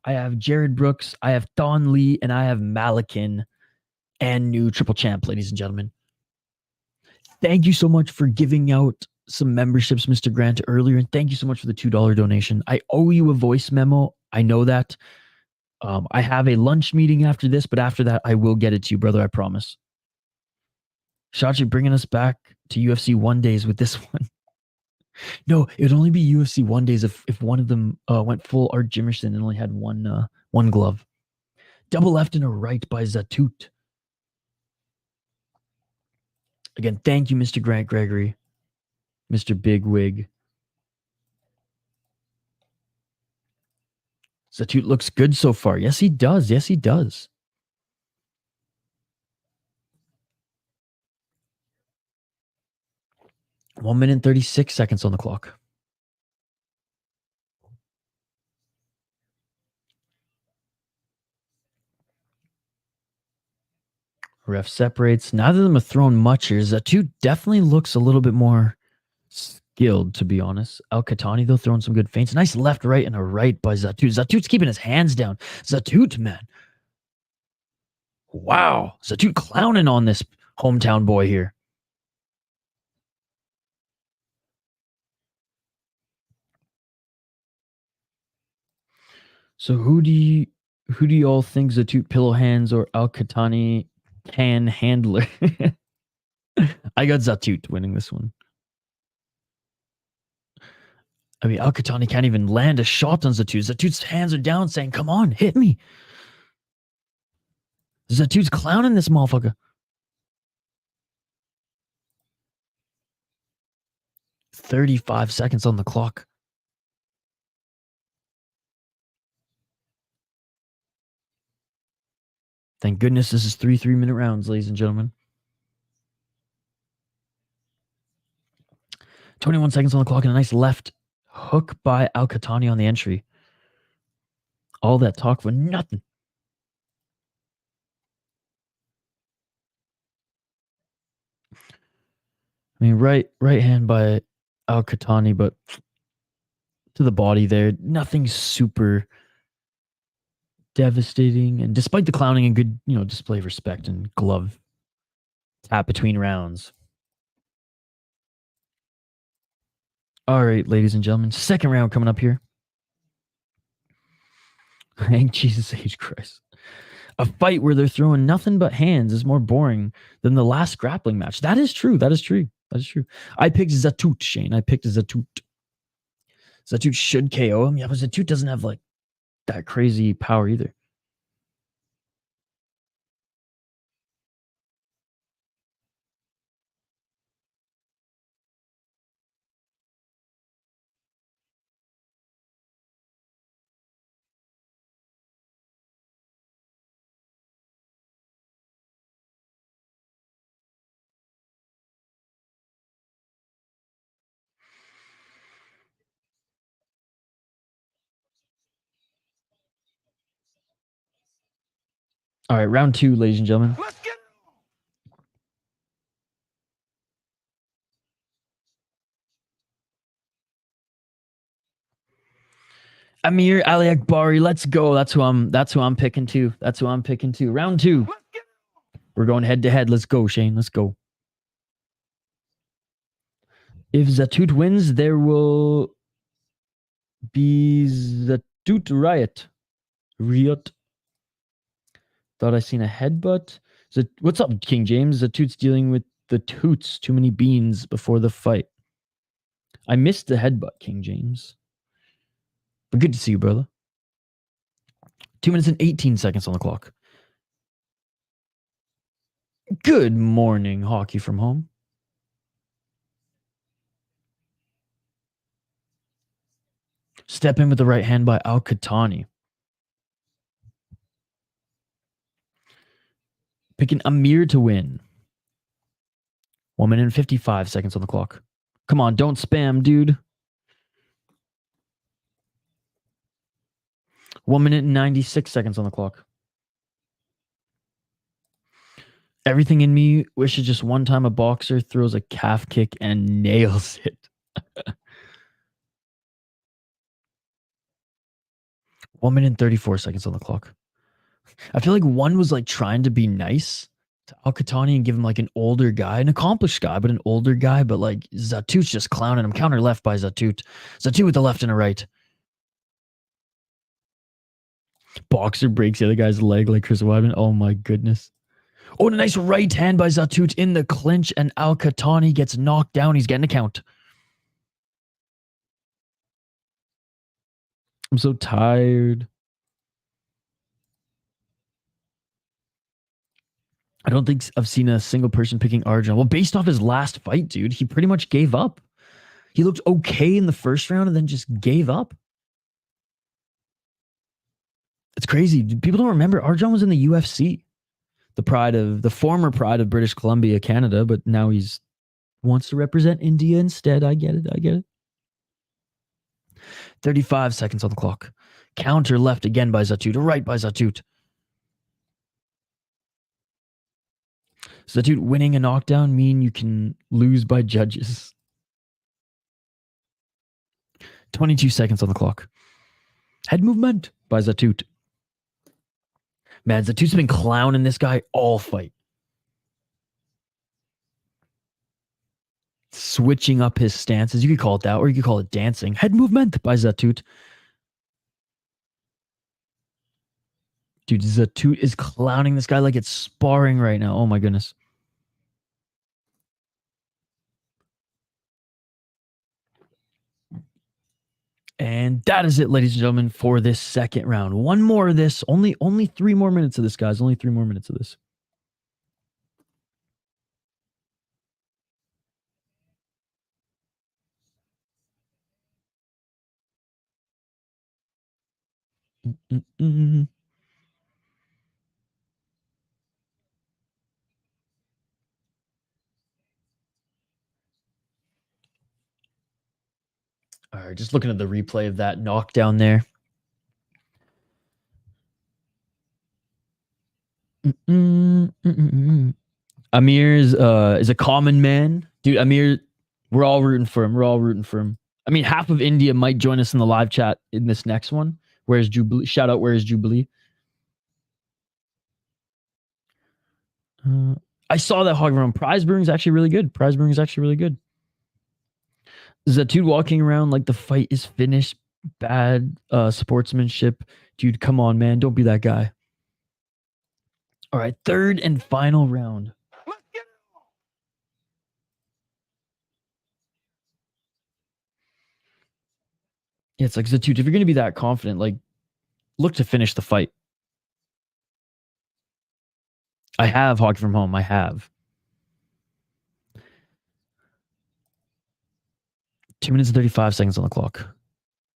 I have Jared Brooks. I have Thon Lee, and I have Malykhin and new triple champ, ladies and gentlemen. Thank you so much for giving out some memberships, Mr. Grant, earlier, and thank you so much for the $2 donation. I owe you a voice memo. I know that. I have a lunch meeting after this, but after that, I will get it to you, brother. I promise. Shachi bringing us back to UFC 1 days with this one. No, it would only be UFC 1 days if one of them went full Art Jimerson and only had one glove. Double left and a right by Zatout. Again, thank you, Mr. Grant Gregory, Mr. Big Wig. Zatout looks good so far. Yes, he does. Yes, he does. One minute and 36 seconds on the clock. Ref separates. Neither of them have thrown much here. Zatout definitely looks a little bit more skilled, to be honest. Al-Katani, though, throwing some good feints. Nice left, right, and a right by Zatout. Zatout's keeping his hands down. Zatout, man. Wow. Zatout clowning on this hometown boy here. So who do you all think Zatout pillow hands or Al-Katani can handler? I got Zatout winning this one. I mean, Al-Qahtani can't even land a shot on Zatout. Zatout's hands are down saying, come on, hit me. Zatout's clowning this motherfucker. 35 seconds on the clock. Thank goodness this is 3-minute rounds, ladies and gentlemen. 21 seconds on the clock and a nice left hook by Al-Qahtani on the entry. All that talk for nothing. I mean, right hand by Al-Qahtani, but to the body there, nothing super devastating. And despite the clowning and good, display of respect and glove tap between rounds. All right, ladies and gentlemen, second round coming up here. Thank Jesus H. Christ. A fight where they're throwing nothing but hands is more boring than the last grappling match. That is true. That is true. I picked Zatout, Shane. I picked Zatout. Zatout should KO him. Yeah, but Zatout doesn't have that crazy power either. All right, round 2, ladies and gentlemen. Let's get it on. Amir Aliakbari, let's go. That's who I'm picking too. Round 2. Let's get it on. We're going head to head. Let's go, Shane. Let's go. If Zatout wins, there will be Zatout riot. Thought I seen a headbutt. What's up, King James? Zatout's dealing with the toots. Too many beans before the fight. I missed the headbutt, King James. But good to see you, brother. 2 minutes and 18 seconds on the clock. Good morning, hockey from home. Step in with the right hand by Al-Katani. Picking Amir to win. 1 minute and 55 seconds on the clock. Come on, don't spam, dude. 1 minute and 96 seconds on the clock. Everything in me wishes just one time a boxer throws a calf kick and nails it. 1 minute and 34 seconds on the clock. I feel like one was like trying to be nice to Al-Qahtani and give him like an older guy, an accomplished guy, but an older guy. But like Zatout's just clowning him. Counter left by Zatout. Zatout with the left and a right. Boxer breaks the other guy's leg like Chris Weidman. Oh my goodness. Oh, and a nice right hand by Zatout in the clinch, and Al-Qahtani gets knocked down. He's getting a count. I'm so tired. I don't think I've seen a single person picking Arjan. Well, based off his last fight, dude, he pretty much gave up. He looked okay in the first round and then just gave up. It's crazy. People don't remember Arjan was in the UFC. The former pride of British Columbia, Canada, but now he's wants to represent India instead. I get it. 35 seconds on the clock. Counter left again by Zatout, right by Zatout. Zatout winning a knockdown mean you can lose by judges. 22 seconds on the clock. Head movement by Zatout. Man, Zatout's been clowning this guy all fight. Switching up his stances. You could call it that, or you could call it dancing. Head movement by Zatout. Dude, Zatout is clowning this guy like it's sparring right now. Oh my goodness. And that is it, ladies and gentlemen, for this second round. One more of this. Only 3 more minutes of this, guys. Only 3 more minutes of this. All right, just looking at the replay of that knockdown there. Amir is a common man. Dude, Amir, we're all rooting for him. I mean, half of India might join us in the live chat in this next one. Where's Jubilee? Shout out, where's Jubilee? I saw that hog around. Prize Brewing is actually really good. Zatout walking around like the fight is finished. Bad sportsmanship. Dude, come on, man. Don't be that guy. All right, third and final round. Let's get it on. Yeah, it's like Zatout, if you're going to be that confident, like look to finish the fight. I have Hockey from Home. I have. 2 minutes and 35 seconds on the clock.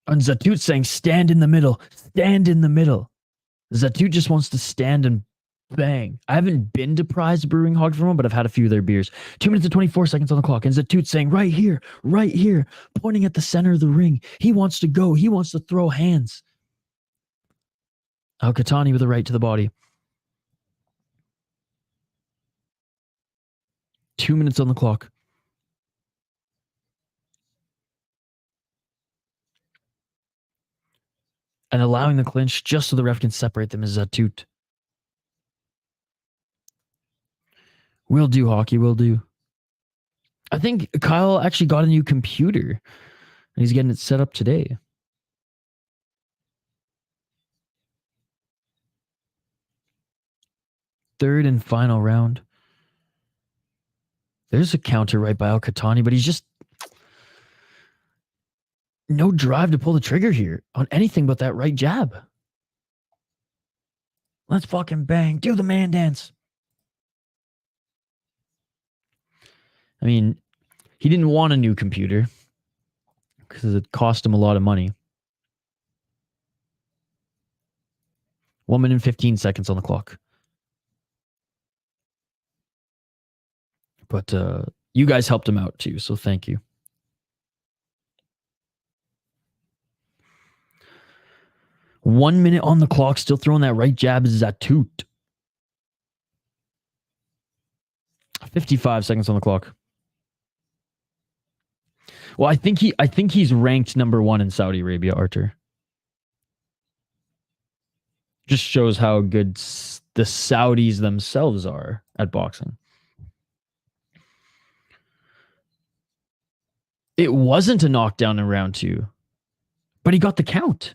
And Zatout saying, stand in the middle. Stand in the middle. Zatout just wants to stand and bang. I haven't been to Prize Brewing Hockey from Home, but I've had a few of their beers. 2 minutes and 24 seconds on the clock. And Zatout saying, right here, pointing at the center of the ring. He wants to go. He wants to throw hands. Al-Katani with a right to the body. 2 minutes on the clock. And allowing the clinch just so the ref can separate them is Zatout. Will do, Hockey, will do. I think Kyle actually got a new computer. And he's getting it set up today. Third and final round. There's a counter right by Al-Qahtani, but he's just no drive to pull the trigger here on anything but that right jab. Let's fucking bang. Do the man dance. I mean, he didn't want a new computer because it cost him a lot of money. 1 minute and 15 seconds on the clock. But you guys helped him out too, so thank you. One minute on the clock, still throwing that right jab is Zatout. 55 seconds on the clock. Well, I think he's ranked number 1 in Saudi Arabia, Artur. Just shows how good the Saudis themselves are at boxing. It wasn't a knockdown in round 2, but he got the count.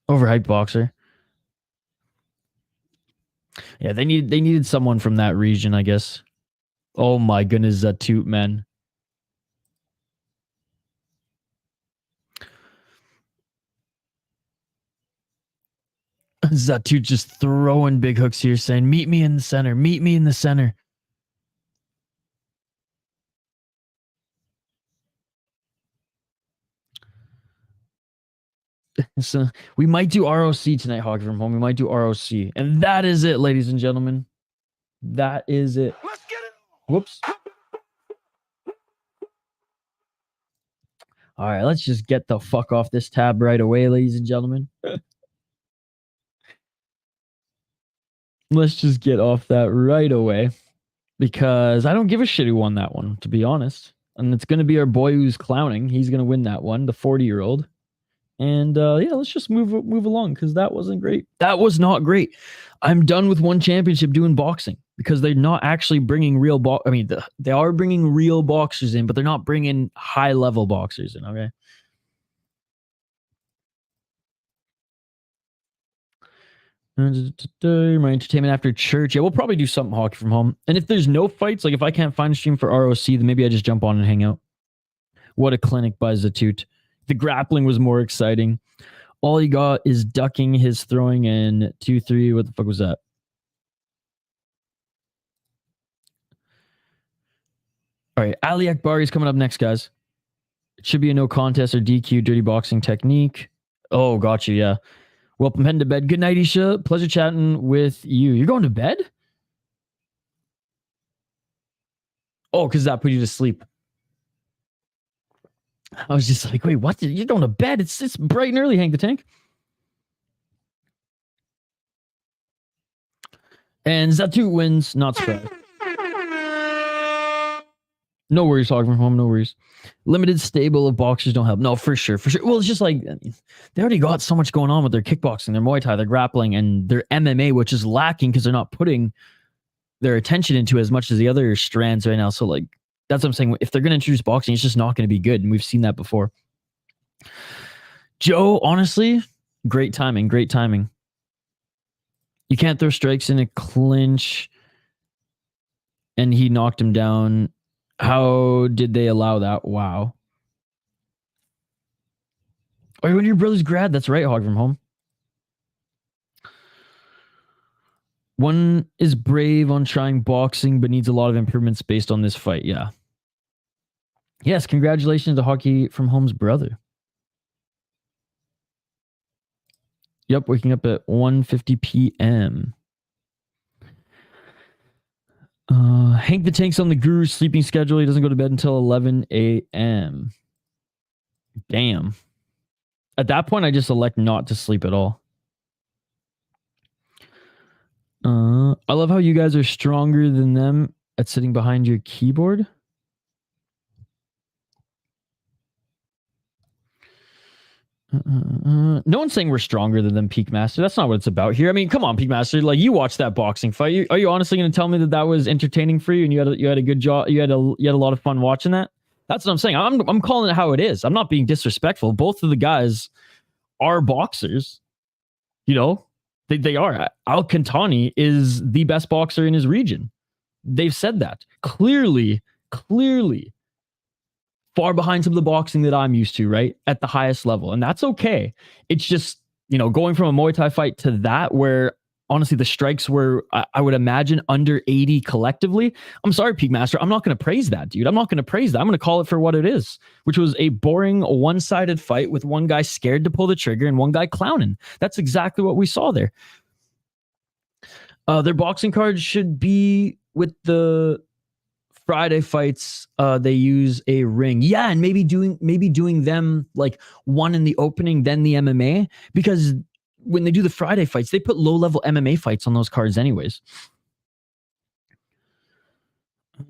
Overhyped boxer. Yeah, they needed someone from that region, I guess. Oh my goodness, Zatout, man. Zatout just throwing big hooks here, saying, meet me in the center. Meet me in the center. So we might do ROC tonight, Hockey from Home. We might do ROC. And that is it, ladies and gentlemen. That is it. Let's get it. Whoops. All right, let's just get the fuck off this tab right away, ladies and gentlemen. Let's just get off that right away. Because I don't give a shit who won that one, to be honest. And it's going to be our boy who's clowning. He's going to win that one, the 40-year-old. And yeah, let's just move along because that wasn't great. That was not great. I'm done with one championship doing boxing because they're not actually bringing real I mean, they are bringing real boxers in, but they're not bringing high-level boxers in, okay? My entertainment after church. Yeah, we'll probably do something Hockey from Home. And if there's no fights, like if I can't find a stream for ROC, then maybe I just jump on and hang out. What a clinic by Zatout. The grappling was more exciting. All he got is ducking his throwing and 2-3. What the fuck was that? All right, Aliakbari is coming up next, guys. It should be a no contest or DQ, dirty boxing technique. Oh, got you, yeah. Welcome, heading to bed. Good night, Isha. Pleasure chatting with you. You're going to bed? Oh, because that put you to sleep. I was just like, wait, what? You're going to bed? It's bright and early, Hank the Tank. And Zatout wins, not surprised. No worries, Hockey from Home, no worries. Limited stable of boxers don't help. No, for sure. Well, it's just like, they already got so much going on with their kickboxing, their Muay Thai, their grappling, and their MMA, which is lacking because they're not putting their attention into as much as the other strands right now. So, like, that's what I'm saying. If they're going to introduce boxing, it's just not going to be good. And we've seen that before. Joe, honestly, great timing. Great timing. You can't throw strikes in a clinch. And he knocked him down. How did they allow that? Wow. Oh, you went to your brother's grad. That's right, Hog from Home. One is brave on trying boxing, but needs a lot of improvements based on this fight. Yeah. Yes, congratulations to Hockey from Home's brother. Yep, waking up at 1:50 p.m. Hank the Tank's on the Guru's sleeping schedule. He doesn't go to bed until 11 a.m. Damn. At that point, I just elect not to sleep at all. I love how you guys are stronger than them at sitting behind your keyboard. No one's saying we're stronger than them, Peak Master. That's not what it's about here. I mean, come on, Peak Master. Like, you watched that boxing fight. Are you honestly going to tell me that that was entertaining for you and you had a good job? You had a lot of fun watching that? That's what I'm saying. I'm calling it how it is. I'm not being disrespectful. Both of the guys are boxers. You know, they are. Al-Katani is the best boxer in his region. They've said that clearly. Far behind some of the boxing that I'm used to, right? At the highest level. And that's okay. It's just, you know, going from a Muay Thai fight to that where honestly the strikes were, I would imagine, under 80 collectively. I'm sorry, Peak Master. I'm not going to praise that, dude. I'm not going to praise that. I'm going to call it for what it is, which was a boring one-sided fight with one guy scared to pull the trigger and one guy clowning. That's exactly what we saw there. Their boxing cards should be with the Friday fights. They use a ring, yeah, and maybe doing them like one in the opening, then the MMA, because when they do the Friday fights, they put low-level MMA fights on those cards anyways.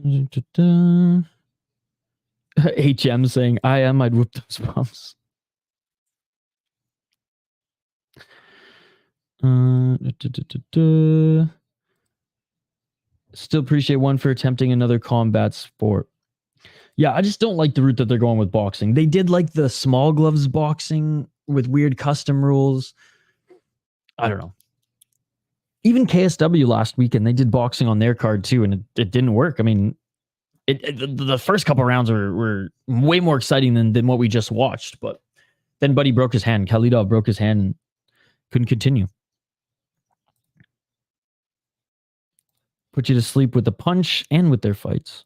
HM saying, I'd whoop those bumps. Still appreciate one for attempting another combat sport. Yeah, I just don't like the route that they're going with boxing. They did like the small gloves boxing with weird custom rules. I don't know. Even KSW last weekend, they did boxing on their card too, and it didn't work. I mean, the first couple rounds were way more exciting than what we just watched. But then Buddy broke his hand. Khalidov broke his hand and couldn't continue. Put you to sleep with the punch and with their fights.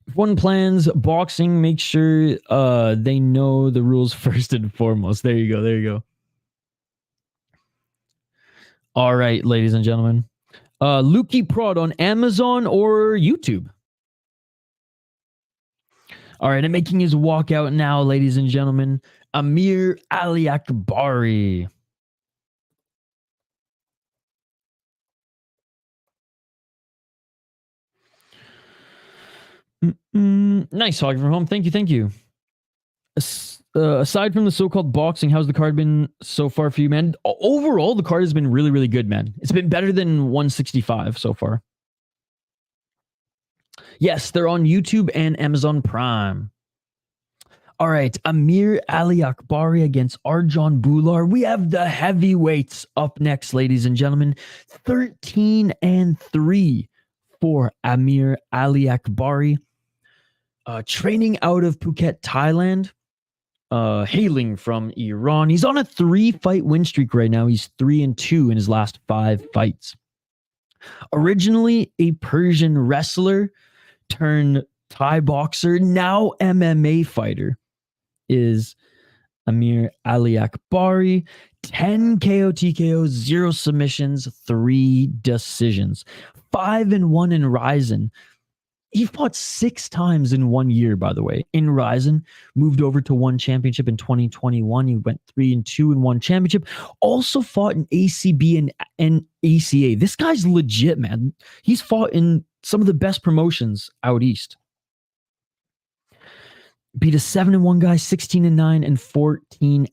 If one plans boxing, make sure they know the rules first and foremost. There you go. All right, ladies and gentlemen. Lukey Prod on Amazon or YouTube? All right, and making his walkout now, ladies and gentlemen, Amir Aliakbari. Nice, Hog from Home. Thank you. Aside from the so-called boxing, how's the card been so far for you, man? Overall, the card has been really, really good, man. It's been better than 165 so far. Yes, they're on YouTube and Amazon Prime. All right, Amir Aliakbari against Arjan Bhullar. We have the heavyweights up next, ladies and gentlemen. 13-3 for Amir Aliakbari. Training out of Phuket, Thailand. Hailing from Iran. He's on a 3-fight win streak right now. He's 3-2 in his last 5 fights. Originally a Persian wrestler turned Thai boxer, now MMA fighter, is Amir Aliakbari. 10 KO TKOs, 0 submissions, 3 decisions. 5-1 in Ryzen. He fought 6 times in 1 year, by the way. In Ryzen, moved over to one championship in 2021. He went 3-2 in one championship. Also fought in ACB and ACA. This guy's legit, man. He's fought in some of the best promotions out east. Beat a 7-1 guy, 16-9, and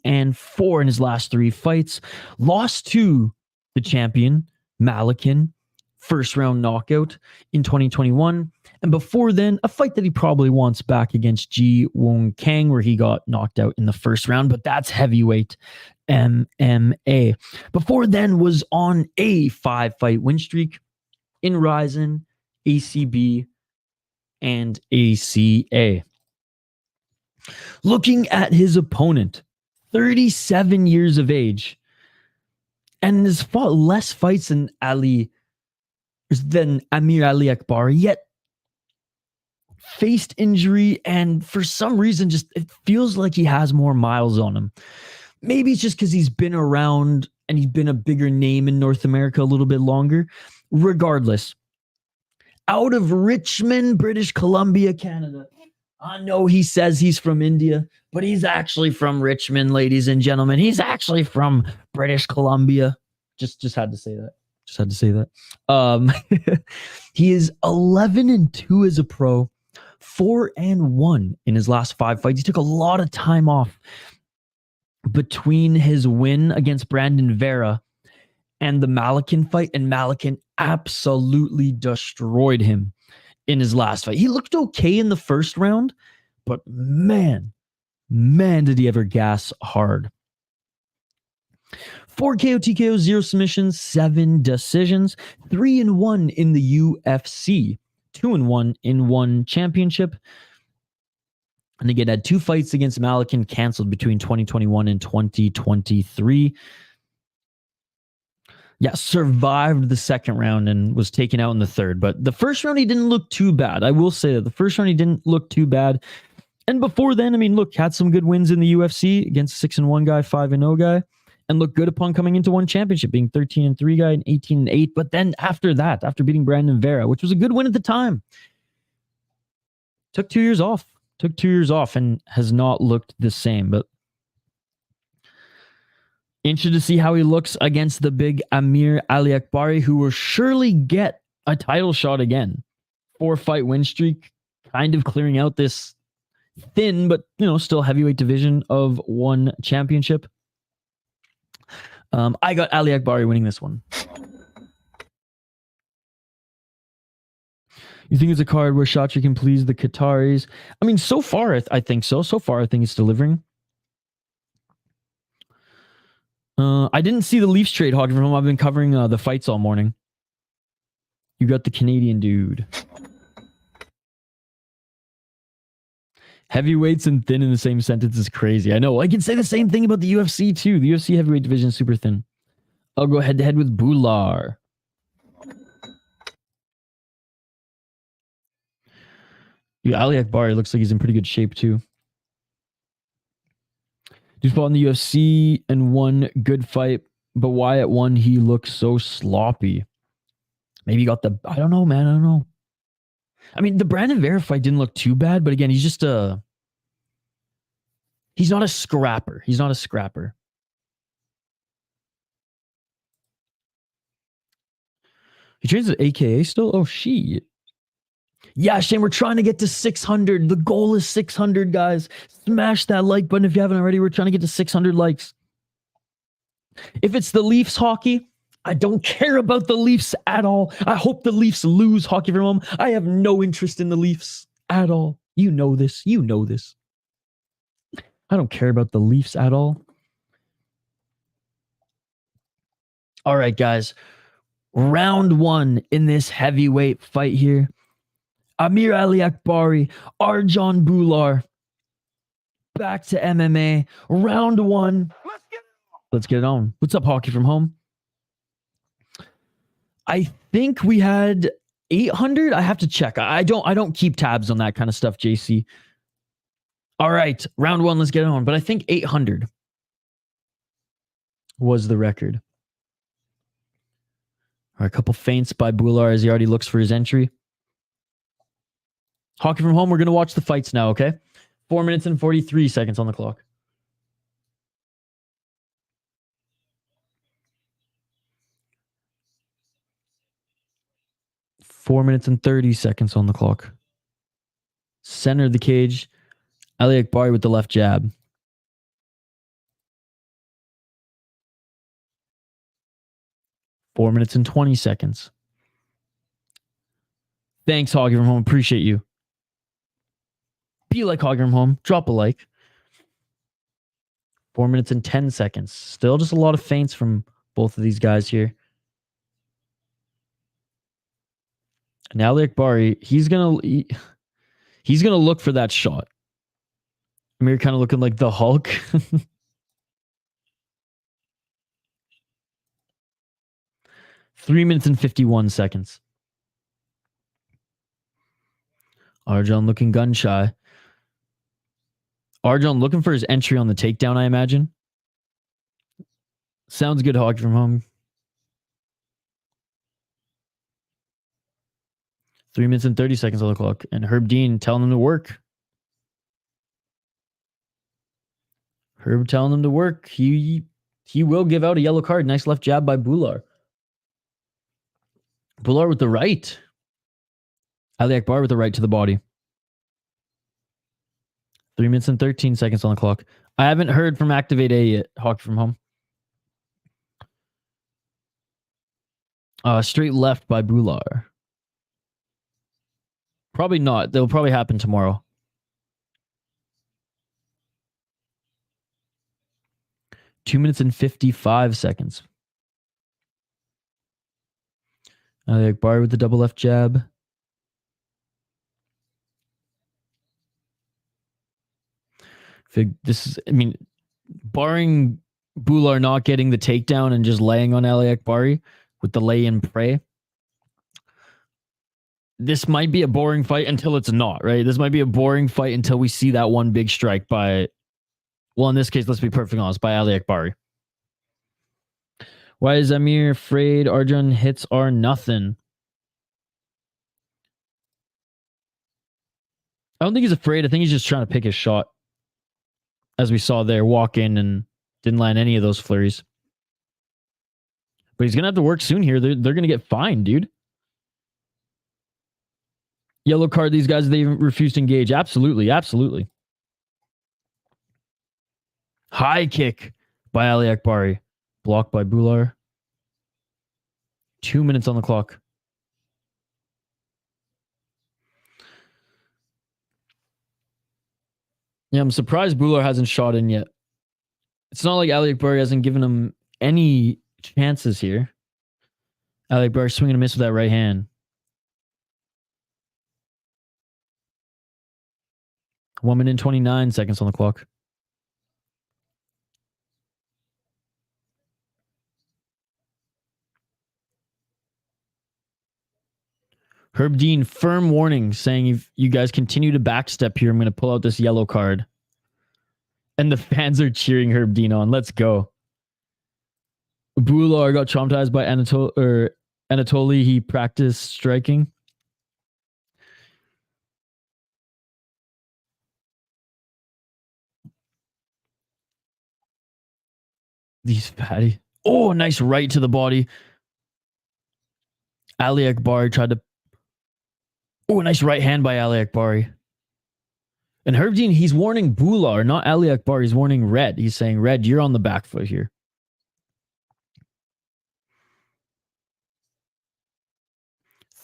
14-4 in his last 3 fights. Lost to the champion, Malykhin, first round knockout in 2021. And before then, a fight that he probably wants back against Ji Won Kang, where he got knocked out in the first round, but that's heavyweight MMA. Before then was on a 5-fight win streak in Ryzen, ACB, and ACA. Looking at his opponent, 37 years of age, and has fought less fights than Amir Aliakbari, yet faced injury, and for some reason, just it feels like he has more miles on him. Maybe it's just because he's been around and he's been a bigger name in North America a little bit longer. Regardless, out of Richmond, British Columbia, Canada. I know he says he's from India, but he's actually from Richmond, ladies and gentlemen. He's actually from British Columbia. Just had to say that. Just had to say that. He is 11-2 as a pro, 4-1 in his last 5 fights. He took a lot of time off between his win against Brandon Vera and the Malykhin fight, and Malykhin absolutely destroyed him in his last fight. He looked okay in the first round, but man, did he ever gas hard. 4 KO, TKO, 0 submissions, 7 decisions, 3-1 in the UFC, 2-1 in one championship. And again, had 2 fights against Malykhin canceled between 2021 and 2023. Yeah, survived the second round and was taken out in the third. But the first round, he didn't look too bad. I will say that the first round, he didn't look too bad. And before then, I mean, look, had some good wins in the UFC against a 6-1 guy, 5-0 guy, and looked good upon coming into one championship, being 13-3 guy and 18-8. But then after that, after beating Brandon Vera, which was a good win at the time, took 2 years off. Took 2 years off and has not looked the same. But interested to see how he looks against the big Amir Aliakbari, who will surely get a title shot again. 4-fight win streak, kind of clearing out this thin, but still heavyweight division of one championship. I got Aliakbari winning this one. You think it's a card where Shotri can please the Qataris? I mean, so far, I think so. So far, I think it's delivering. I didn't see the Leafs trade, Hockey from home. I've been covering the fights all morning. You got the Canadian dude. Heavyweights and thin in the same sentence is crazy. I know. I can say the same thing about the UFC too. The UFC heavyweight division is super thin. I'll go head to head with Bhullar. Yeah, Aliakbari looks like he's in pretty good shape too. Dude fought in the UFC and won good fight, but why at one he looks so sloppy? Maybe he got the... I don't know, man. I don't know. I mean, the Brandon Vera fight didn't look too bad, but again, he's just a... He's not a scrapper. He's not a scrapper. He trains at AKA still? Oh, shit. Yeah, Shane, we're trying to get to 600. The goal is 600, guys. Smash that like button if you haven't already. We're trying to get to 600 likes. If it's the Leafs hockey, I don't care about the Leafs at all. I hope the Leafs lose, Hockey from home. I have no interest in the Leafs at all. You know this. You know this. I don't care about the Leafs at all. All right, guys. Round 1 in this heavyweight fight here. Amir Aliakbari, Arjan Bhullar. Back to MMA. Round 1. Let's get it on. What's up, Hockey from home? I think we had 800. I have to check. I don't keep tabs on that kind of stuff, JC. All right, round 1. Let's get it on. But I think 800 was the record. All right, a couple feints by Bhullar as he already looks for his entry. Hockey from home, we're going to watch the fights now, okay? 4 minutes and 43 seconds on the clock. Four minutes and 30 seconds on the clock. Center of the cage. Aliakbari with the left jab. Four minutes and 20 seconds. Thanks, Hockey from home. Appreciate you. Be like Hockey from home. Drop a like. 4 minutes and 10 seconds. Still just a lot of feints from both of these guys here. Now Aliakbari, he's gonna look for that shot. Amir kind of looking like the Hulk. 3 minutes and 51 seconds. Arjan looking gun shy. Arjan looking for his entry on the takedown, I imagine. Sounds good, Hockey from Home. 3 minutes and 30 seconds on the clock. And Herb Dean telling him to work. Herb telling him to work. He will give out a yellow card. Nice left jab by Bhullar. Bhullar with the right. Aliakbari with the right to the body. 3 minutes and 13 seconds on the clock. I haven't heard from Activate A yet. Hockey from Home. Straight left by Bhullar. Probably not. That'll probably happen tomorrow. Two minutes and 55 seconds. Aliakbari with the double left jab. This is, I mean, barring Bhullar not getting the takedown and just laying on Aliakbari with the lay and pray, this might be a boring fight until it's not, right? This might be a boring fight until we see that one big strike by, well, in this case, let's be perfectly honest, by Aliakbari. Why is Amir afraid Arjan hits are nothing? I don't think he's afraid. I think he's just trying to pick his shot. As we saw there, walk in and didn't land any of those flurries. But he's going to have to work soon here. They're going to get fined, dude. Yellow card, these guys, they refuse to engage. Absolutely, absolutely. High kick by Aliakbari. Blocked by Bhullar. 2 minutes on the clock. Yeah, I'm surprised Bhullar hasn't shot in yet. It's not like Aliakbari hasn't given him any chances here. Aliakbari swinging a miss with that right hand. 1 minute and 29 seconds on the clock. Herb Dean, firm warning, saying if you guys continue to backstep here, I'm going to pull out this yellow card. And the fans are cheering Herb Dean on. Let's go. Bhullar got traumatized by Anatoly. He practiced striking. These fatty. Oh, nice right to the body. Aliakbari tried to... Oh, nice right hand by Aliakbari. And Herb Dean, he's warning Bhullar, not Aliakbari. He's warning Red. He's saying, Red, you're on the back foot here.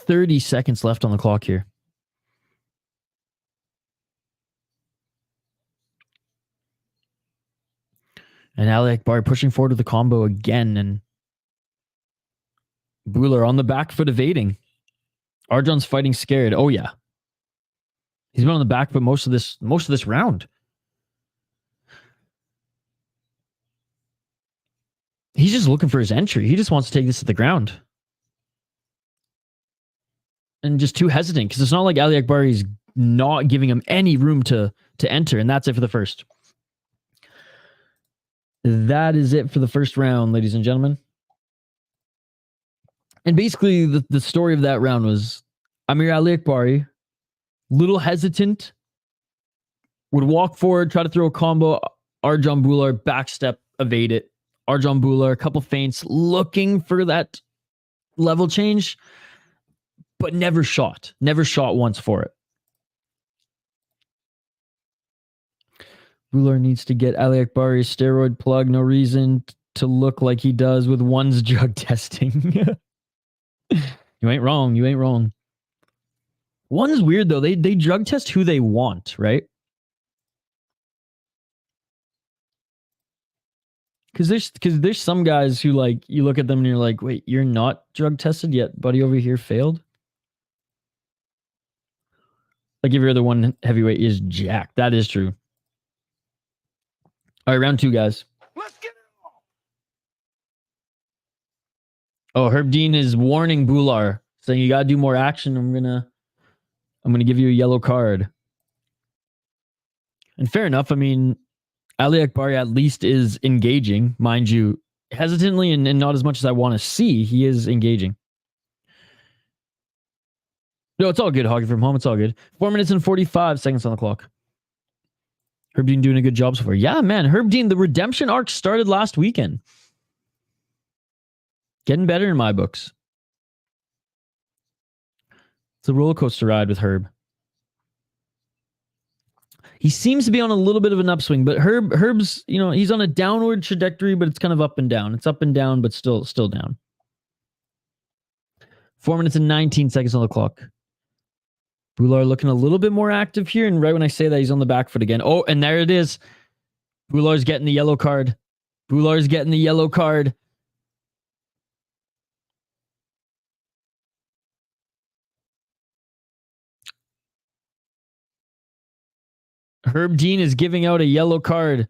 $30 left on the clock here. And Aliakbari pushing forward to the combo again. And Bhullar on the back foot evading. Arjan's fighting scared. Oh, yeah. He's been on the back foot most of this round. He's just looking for his entry. He just wants to take this to the ground. And just too hesitant, because it's not like Aliakbari's not giving him any room to enter. And that's it for the first. That is it for the first round, ladies and gentlemen. And basically, the story of that round was Amir Aliakbari, little hesitant, would walk forward, try to throw a combo. Arjan Bhullar, backstep, evade it. Arjan Bhullar, a couple feints, looking for that level change, but never shot. Never shot once for it. Bhullar needs to get Aliakbari's steroid plug. No reason to look like he does with one's drug testing. You ain't wrong. You ain't wrong. One's weird, though. They drug test who they want, right? Because there's some guys who, like, you look at them and you're like, wait, you're not drug tested yet? Buddy over here failed? Like, if your other one heavyweight is jacked. That is true. All right, round two, guys. Let's get it on. Oh, Herb Dean is warning Bhullar, saying you got to do more action. I'm gonna give you a yellow card. And fair enough. I mean, Aliakbari at least is engaging, mind you, hesitantly and not as much as I want to see. He is engaging. No, it's all good. Hockey from home. It's all good. 4 minutes and 45 seconds on the clock. Herb Dean doing a good job so far. Yeah, man. Herb Dean, the redemption arc started last weekend. Getting better in my books. It's a roller coaster ride with Herb. He seems to be on a little bit of an upswing, but Herb's, you know, he's on a downward trajectory, but it's kind of up and down. It's up and down, but still down. 4 minutes and 19 seconds on the clock. Bhullar looking a little bit more active here, and right when I say that, he's on the back foot again. Oh, and there it is. Bhullar's getting the yellow card. Bhullar's getting the yellow card. Herb Dean is giving out a yellow card.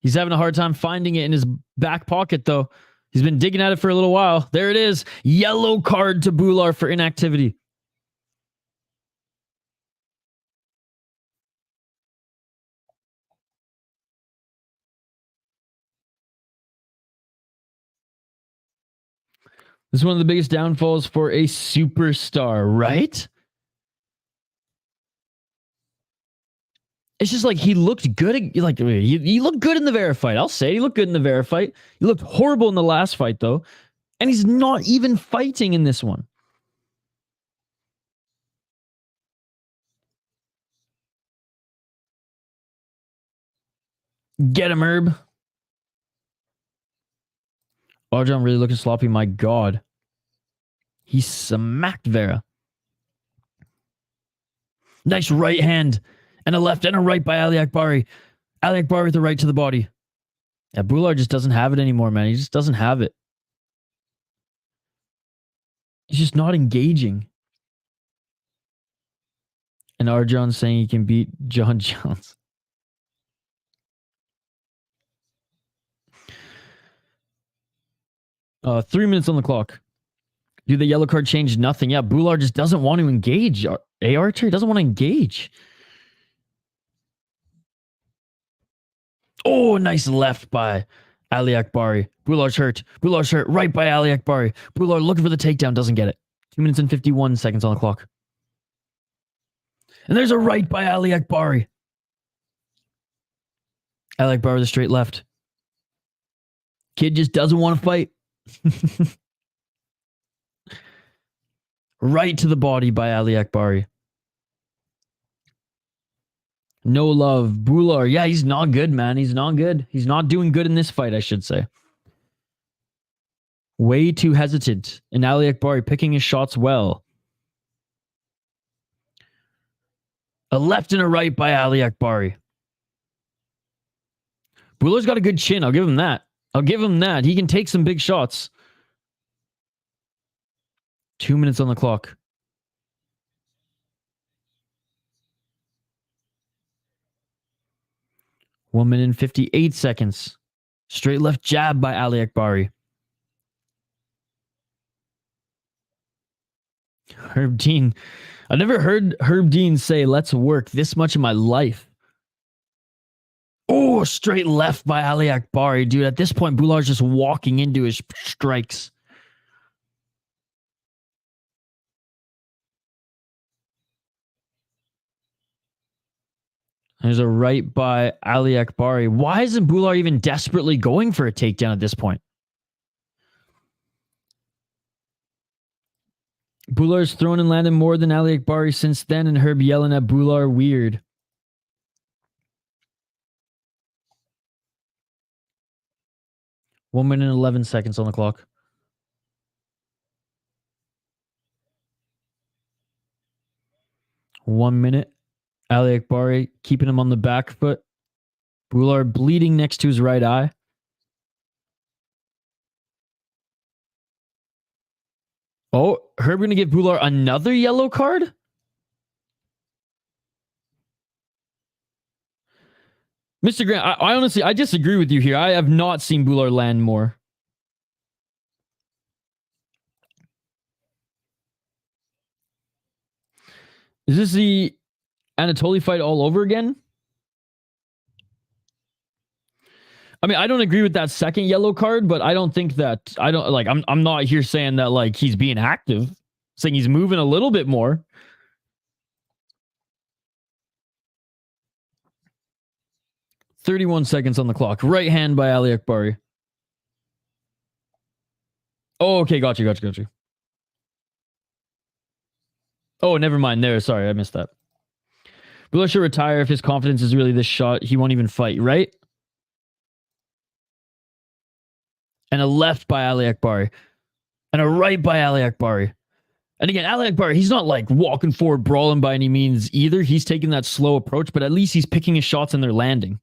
He's having a hard time finding it in his back pocket, though. He's been digging at it for a little while. There it is. Yellow card to Bhullar for inactivity. This is one of the biggest downfalls for a superstar, right? It's just like he looked good. Like he looked good in the Vera fight. I'll say he looked good in the Vera fight. He looked horrible in the last fight, though. And he's not even fighting in this one. Get him, Herb. Arjan really looking sloppy. My God. He smacked Vera. Nice right hand. And a left and a right by Aliakbari. Aliakbari with the right to the body. Yeah, Bhullar just doesn't have it anymore, man. He just doesn't have it. He's just not engaging. And Arjan saying he can beat John Jones. Three minutes on the clock. Do the yellow card change? Nothing. Yeah, Bhullar just doesn't want to engage. Archer doesn't want to engage. Oh, nice left by Aliakbari. Bhullar's hurt. Bhullar's hurt. Right by Aliakbari. Bhullar looking for the takedown. Doesn't get it. 2 minutes and 51 seconds on the clock. And there's a right by Aliakbari. Aliakbari with a straight left. Kid just doesn't want to fight. Right to the body by Aliakbari. No love. Bhullar. Yeah, he's not good, man. He's not good. He's not doing good in this fight, I should say. Way too hesitant. And Aliakbari picking his shots well. A left and a right by Aliakbari. Bhullar's got a good chin. I'll give him that. I'll give him that. He can take some big shots. 2 minutes on the clock. One minute and 58 seconds. Straight left jab by Aliakbari. Herb Dean. I never heard Herb Dean say, let's work this much in my life. Oh, straight left by Aliakbari. Dude, at this point, Bhullar's just walking into his strikes. There's a right by Aliakbari. Why isn't Bhullar even desperately going for a takedown at this point? Bhullar's thrown and landed more than Aliakbari since then, and Herb yelling at Bhullar weird. 1 minute and 11 seconds on the clock. One minute. Aliakbari keeping him on the back foot. Bhullar bleeding next to his right eye. Oh, Herb going to give Bhullar another yellow card? Mr. Grant, I honestly, I disagree with you here. I have not seen Bhullar land more. Is this the Anatoly fight all over again? I mean, I don't agree with that second yellow card, but I don't think that I'm not here saying that like he's being active, saying he's moving a little bit more. $31 on the clock. Right hand by Aliakbari. Oh, okay, got you. Oh, never mind there. Sorry, I missed that. Bhullar should retire if his confidence is really this shot. He won't even fight, right? And a left by Aliakbari. And a right by Aliakbari. And again, Aliakbari, he's not like walking forward, brawling by any means either. He's taking that slow approach, but at least he's picking his shots and they're landing.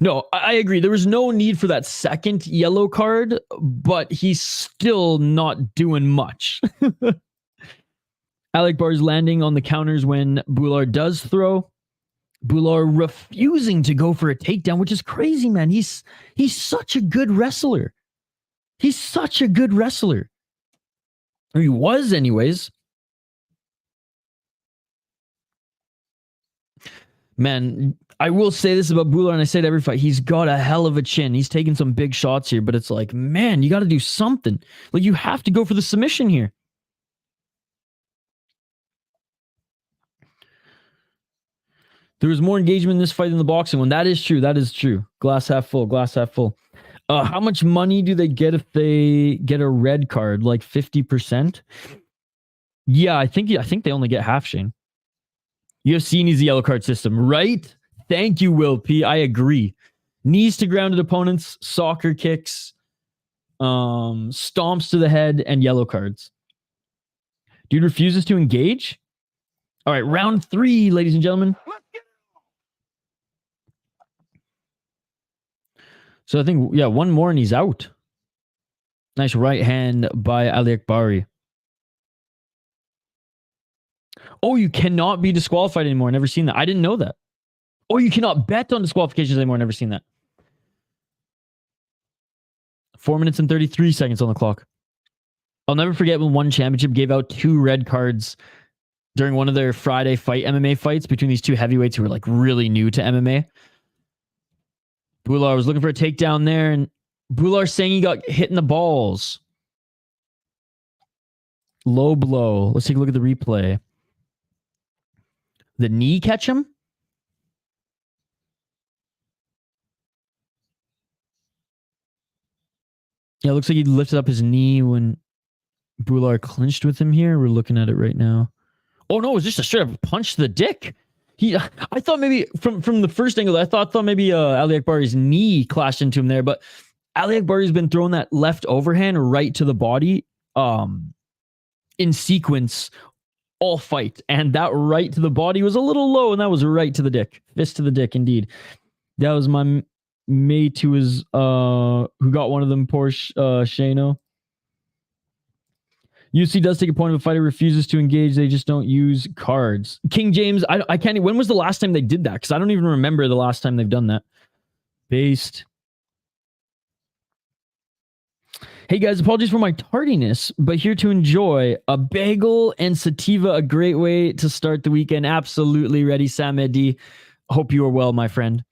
No, I agree. There was no need for that second yellow card, but he's still not doing much. Aliakbari's landing on the counters when Bhullar does throw. Bhullar refusing to go for a takedown, which is crazy, man. He's such a good wrestler. He's such a good wrestler. Or he was anyways. Man, I will say this about Bhullar, and I say it every fight. He's got a hell of a chin. He's taking some big shots here, but it's like, man, you got to do something. Like, you have to go for the submission here. There was more engagement in this fight than the boxing one. That is true. That is true. Glass half full. Glass half full. How much money do they get if they get a red card? Like 50%? Yeah, I think they only get half, Shane. UFC needs the yellow card system, right? Thank you, Will P. I agree. Knees to grounded opponents, soccer kicks, stomps to the head, and yellow cards. Dude refuses to engage? All right, round 3, ladies and gentlemen. So I think, yeah, one more and he's out. Nice right hand by Aliakbari. Oh, you cannot be disqualified anymore. Never seen that. I didn't know that. Oh, you cannot bet on disqualifications anymore. Never seen that. 4 minutes and 33 seconds on the clock. I'll never forget when One Championship gave out 2 red cards during one of their Friday fight MMA fights between these 2 heavyweights who were like really new to MMA. Bhullar was looking for a takedown there, and Bhullar saying he got hit in the balls. Low blow. Let's take a look at the replay. The knee catch him? Yeah, it looks like he lifted up his knee when Bhullar clinched with him here. We're looking at it right now. Oh no, it was just a straight up punch to the dick. I thought maybe from the first angle, I thought maybe Aliakbari's knee clashed into him there, but Aliakbari's been throwing that left overhand right to the body in sequence all fight, and that right to the body was a little low, and that was right to the dick. Fist to the dick, indeed. That was my mate who was who got one of them, poor Shano. UFC does take a point if a fighter refuses to engage. They just don't use cards. King James, I can't. When was the last time they did that? Because I don't even remember the last time they've done that. Based. Hey guys, apologies for my tardiness, but here to enjoy a bagel and sativa, a great way to start the weekend. Absolutely ready, Sam Mehdi. Hope you are well, my friend.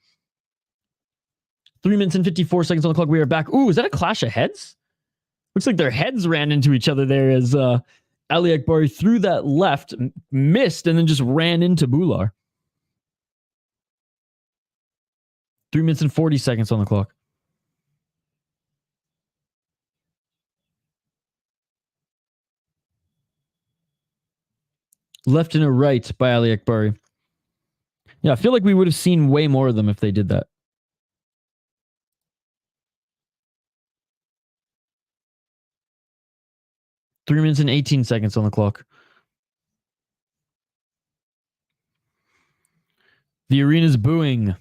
3 minutes and 54 seconds on the clock. We are back. Ooh, is that a clash of heads? Looks like their heads ran into each other there as Aliakbari threw that left, missed, and then just ran into Bhullar. 3 minutes and 40 seconds on the clock. Left and a right by Aliakbari. Yeah, I feel like we would have seen way more of them if they did that. Three minutes and 18 seconds on the clock. The arena's booing.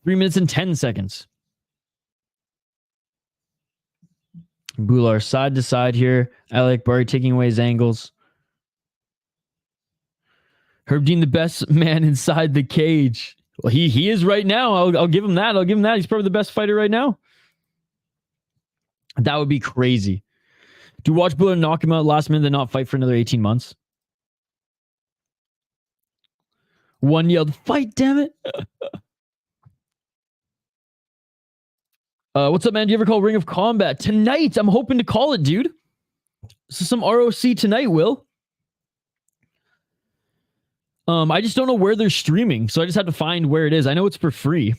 3 minutes and 10 seconds. Bhullar side to side here. Aliakbari taking away his angles. Herb Dean, the best man inside the cage. Well, he is right now. I'll give him that. I'll give him that. He's probably the best fighter right now. That would be crazy. To watch Bhullar knock him out last minute and not fight for another 18 months. One yelled, "Fight, damn it." What's up, man? Do you ever call Ring of Combat? Tonight, I'm hoping to call it, dude. So some ROC tonight, Will. I just don't know where they're streaming, so I just have to find where it is. I know it's for free.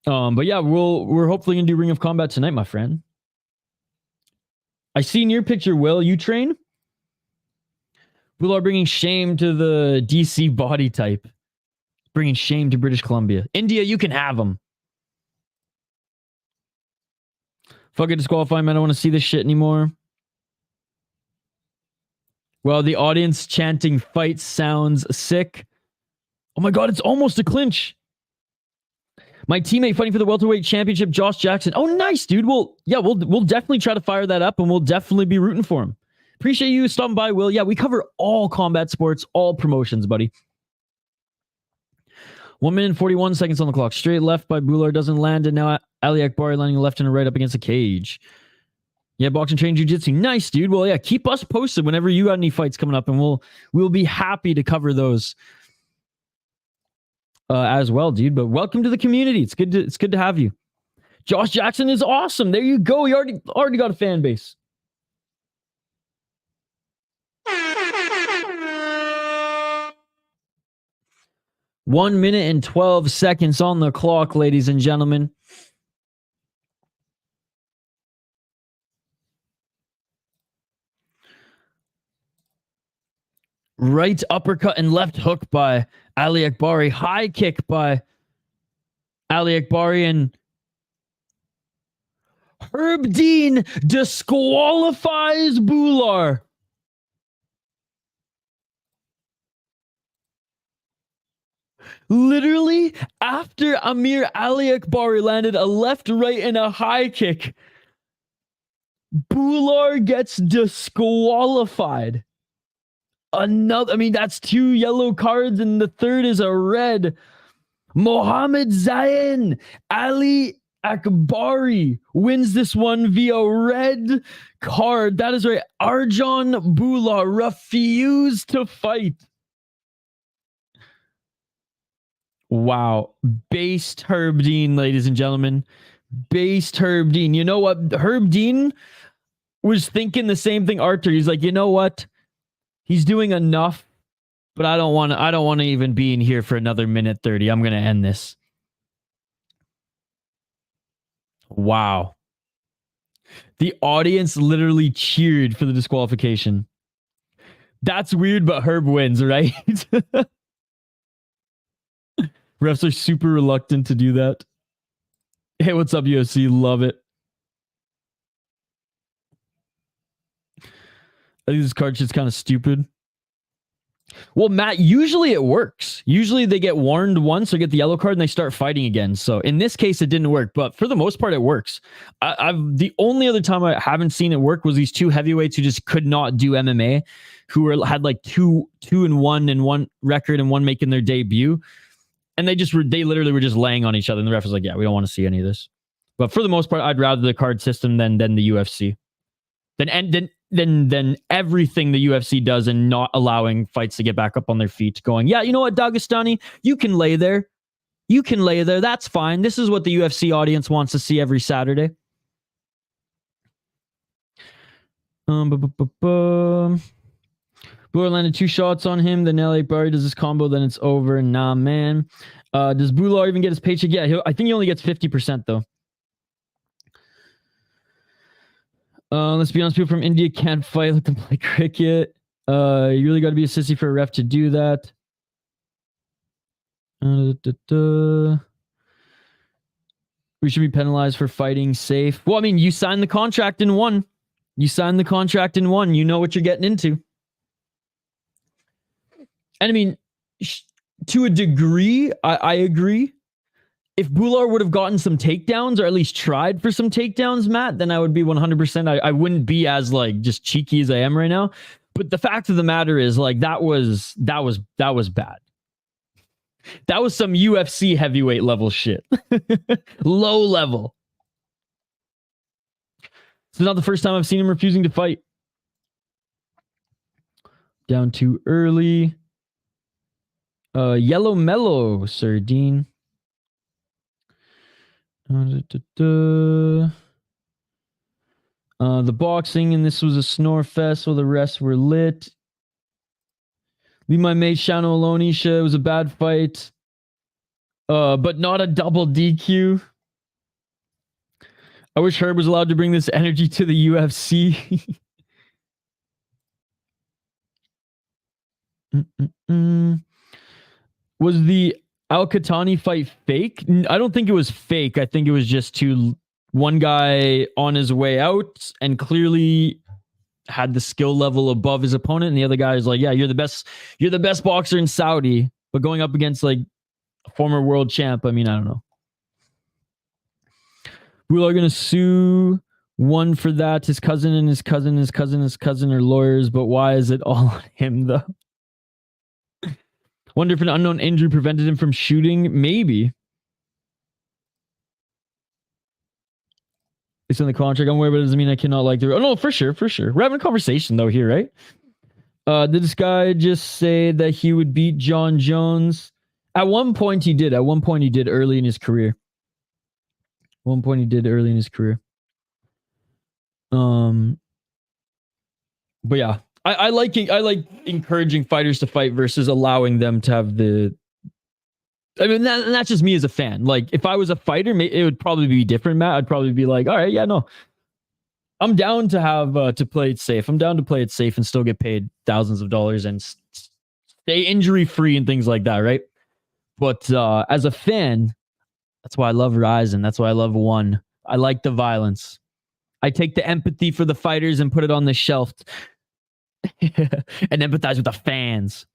But yeah, we're hopefully gonna do Ring of Combat tonight, my friend. I see in your picture, Will, you train? Bhullar bringing shame to the DC body type. Bringing shame to British Columbia. India, you can have them. Fuck it, disqualify, man. I don't want to see this shit anymore. Well, the audience chanting fight sounds sick. Oh my god, it's almost a clinch. My teammate fighting for the welterweight championship, Josh Jackson. Oh, nice, dude. Well, yeah, we'll definitely try to fire that up, and we'll definitely be rooting for him. Appreciate you stopping by, Will. Yeah, we cover all combat sports, all promotions, buddy. 1 minute and 41 seconds on the clock. Straight left by Bhullar doesn't land, and now Aliakbari landing a left and a right up against the cage. Yeah, boxing train jiu-jitsu. Nice, dude. Well, yeah, keep us posted whenever you got any fights coming up, and we'll be happy to cover those as well, dude. But welcome to the community. It's good to have you. Josh Jackson is awesome. There you go. You already got a fan base. One minute and 12 seconds on the clock, ladies and gentlemen. Right uppercut and left hook by Aliakbari. High kick by Aliakbari, and Herb Dean disqualifies Bhullar. Literally, after Amir Aliakbari landed a left, right, and a high kick, Bhullar gets disqualified. That's 2 yellow cards, and the third is a red. Mohammed Zain Aliakbari wins this one via red card. That is right. Arjan Bhullar refused to fight. Wow. Based Herb Dean, ladies and gentlemen. Based Herb Dean. You know what? Herb Dean was thinking the same thing Arthur. He's like, you know what? He's doing enough, but I don't want to even be in here for another minute 30. I'm going to end this. Wow. The audience literally cheered for the disqualification. That's weird, but Herb wins, right? Refs are super reluctant to do that. Hey, what's up, UFC? Love it. I think this card shit's kind of stupid. Well, Matt, usually it works. Usually they get warned once or get the yellow card and they start fighting again. So in this case, it didn't work. But for the most part, it works. The only other time I haven't seen it work was these 2 heavyweights who just could not do MMA, who had like 2-1 and 1 record and 1 making their debut. And they literally were just laying on each other. And the ref was like, yeah, we don't want to see any of this. But for the most part, I'd rather the card system than the UFC. Than everything the UFC does and not allowing fights to get back up on their feet, going, yeah, you know what, Dagestani, you can lay there. You can lay there. That's fine. This is what the UFC audience wants to see every Saturday. Bhullar landed 2 shots on him. Then Aliakbari does this combo. Then it's over. Nah, man. Does Bhullar even get his paycheck? Yeah, I think he only gets 50% though. Let's be honest, people from India can't fight. Let them play cricket. You really got to be a sissy for a ref to do that. We should be penalized for fighting safe. Well, I mean, you signed the contract and won. You signed the contract and won. You know what you're getting into. And I mean, to a degree, I agree. If Bhullar would have gotten some takedowns or at least tried for some takedowns, Matt, then I would be 100%. I wouldn't be as like just cheeky as I am right now. But the fact of the matter is, like, that was bad. That was some UFC heavyweight level shit. Low level. It's not the first time I've seen him refusing to fight. Down too early. Yellow Mellow, Sir Dean. The boxing, and this was a snore fest, so the rest were lit. Leave my mate Shano Alonisha. It was a bad fight. But not a double DQ. I wish Herb was allowed to bring this energy to the UFC. Was the Al-Katani fight fake? I don't think it was fake. I think it was just one guy on his way out and clearly had the skill level above his opponent, and the other guy is like, yeah, you're the best boxer in Saudi, but going up against like a former world champ, I mean, I don't know. Bhullar gonna sue one for that. His cousin and his cousin are lawyers, but why is it all on him though? Wonder if an unknown injury prevented him from shooting. Maybe. It's in the contract. I'm aware, but it doesn't mean I cannot like the... Oh, no, for sure. We're having a conversation, though, here, right? Did this guy just say that he would beat John Jones? At one point, he did. Early in his career. But yeah. I like encouraging fighters to fight versus allowing them to have the... I mean, that's just me as a fan. Like, if I was a fighter, it would probably be different, Matt. I'd probably be like, all right, yeah, no. I'm down to have to play it safe. I'm down to play it safe and still get paid thousands of dollars and stay injury-free and things like that, right? But as a fan, that's why I love Ryzen. That's why I love One. I like the violence. I take the empathy for the fighters and put it on the shelf and empathize with the fans.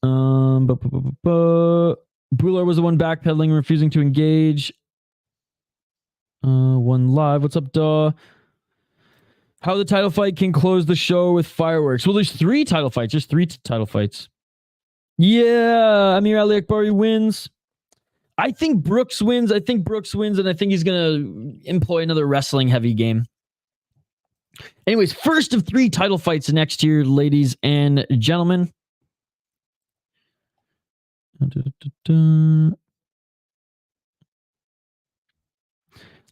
Bhullar was the one backpedaling, refusing to engage. One live. What's up, duh? How the title fight can close the show with fireworks. Well, there's 3 title fights. There's 3 title fights. Yeah, Amir Aliakbari wins. I think Brooks wins. And I think he's going to employ another wrestling heavy game. Anyways, first of 3 title fights next year, ladies and gentlemen.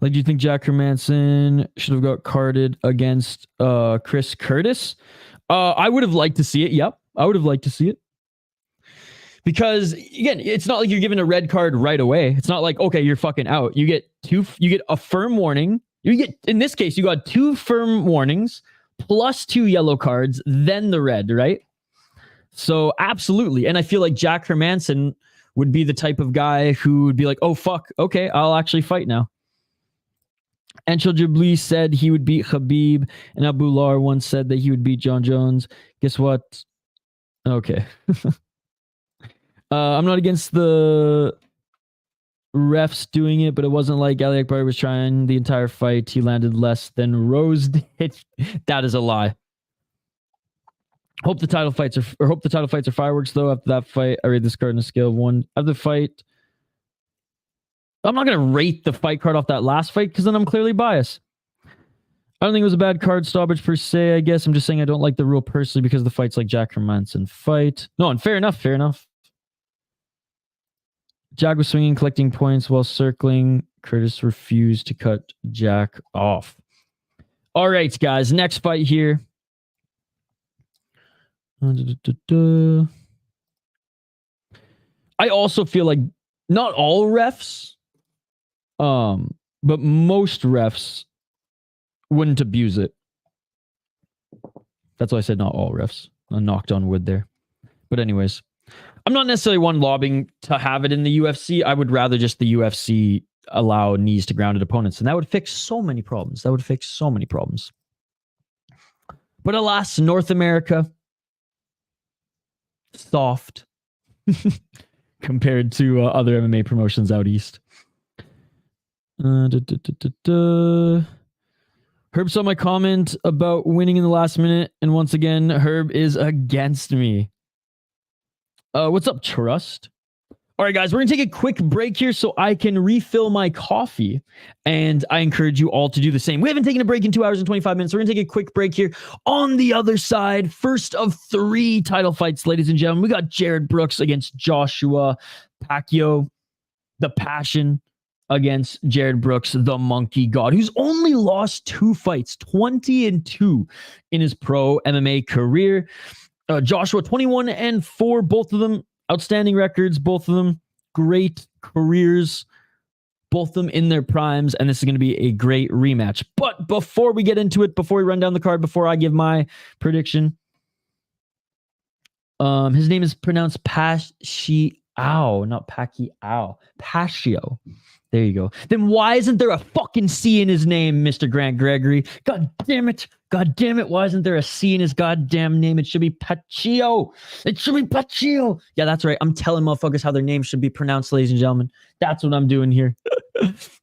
Like, do you think Jack Hermanson should have got carded against Chris Curtis? I would have liked to see it. Yep, I would have liked to see it. Because again, it's not like you're given a red card right away. It's not like, okay, you're fucking out. You get a firm warning. In this case, you got 2 firm warnings plus 2 yellow cards, then the red, right? So absolutely. And I feel like Jack Hermanson would be the type of guy who would be like, oh, fuck. Okay, I'll actually fight now. Anshul Jabli said he would beat Khabib, and Bhullar once said that he would beat John Jones. Guess what? Okay. I'm not against the refs doing it, but it wasn't like Aliakbari was trying the entire fight. He landed less than Rose did. That is a lie. Hope the title fights are fireworks though. After that fight, I rate this card on a scale of 1. After the fight, I'm not gonna rate the fight card off that last fight because then I'm clearly biased. I don't think it was a bad card stoppage per se. I guess I'm just saying I don't like the rule personally because the fight's like Jack Hermanson fight. No, and fair enough. Jack was swinging, collecting points while circling. Curtis refused to cut Jack off. All right, guys. Next fight here. I also feel like not all refs, but most refs wouldn't abuse it. That's why I said not all refs. I knocked on wood there. But anyways, I'm not necessarily one lobbying to have it in the UFC. I would rather just the UFC allow knees to grounded opponents, and that would fix so many problems. But alas, North America, soft compared to other MMA promotions out east. Herb saw my comment about winning in the last minute, and once again, Herb is against me. What's up, Trust? All right, guys, we're going to take a quick break here so I can refill my coffee, and I encourage you all to do the same. We haven't taken a break in 2 hours and 25 minutes. We're going to take a quick break here. On the other side, first of 3 title fights, ladies and gentlemen, we got Jared Brooks against Joshua Pacio, the Passion, against Jared Brooks, the Monkey God, who's only lost 2 fights, 20-2 in his pro MMA career. Joshua, 21-4, both of them outstanding records, both of them great careers, both of them in their primes, and this is going to be a great rematch. But before we get into it, before we run down the card, before I give my prediction, his name is pronounced Pacio, not Pacquiao, Pacio. There you go. Then why isn't there a fucking C in his name, Mr. Grant Gregory? God damn it. God damn it. Why isn't there a C in his goddamn name? It should be Pacio. It should be Pacio. Yeah, that's right. I'm telling motherfuckers how their names should be pronounced, ladies and gentlemen. That's what I'm doing here.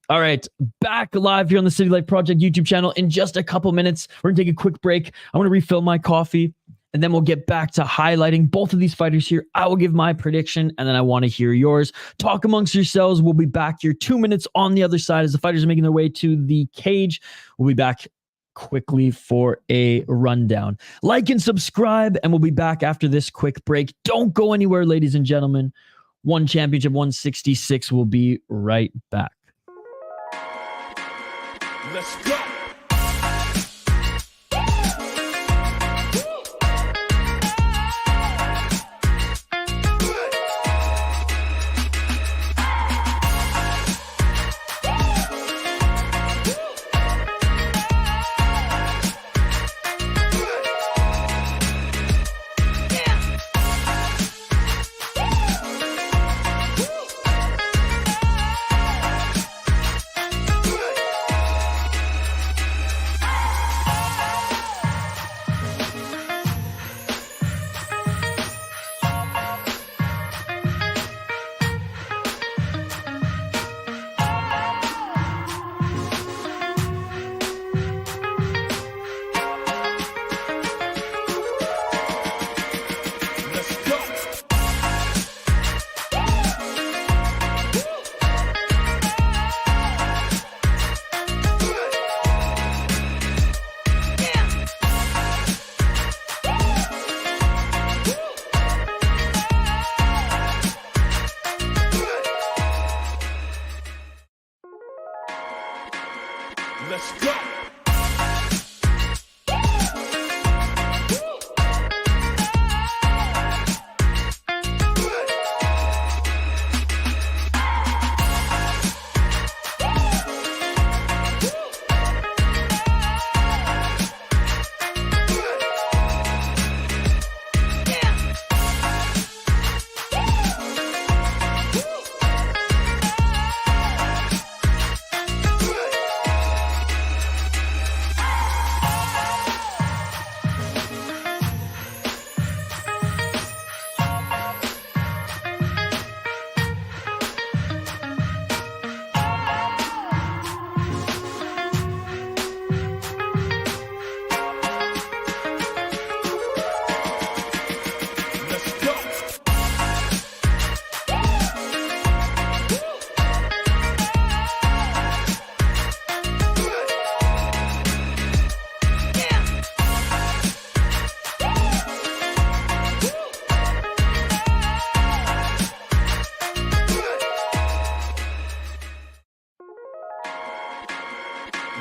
All right. Back live here on the City Life Project YouTube channel in just a couple minutes. We're going to take a quick break. I want to refill my coffee, and then we'll get back to highlighting both of these fighters here. I will give my prediction, and then I want to hear yours. Talk amongst yourselves. We'll be back here 2 minutes on the other side as the fighters are making their way to the cage. We'll be back quickly for a rundown. Like and subscribe, and we'll be back after this quick break. Don't go anywhere, ladies and gentlemen. One Championship 166 will be right back. Let's go. Let's go.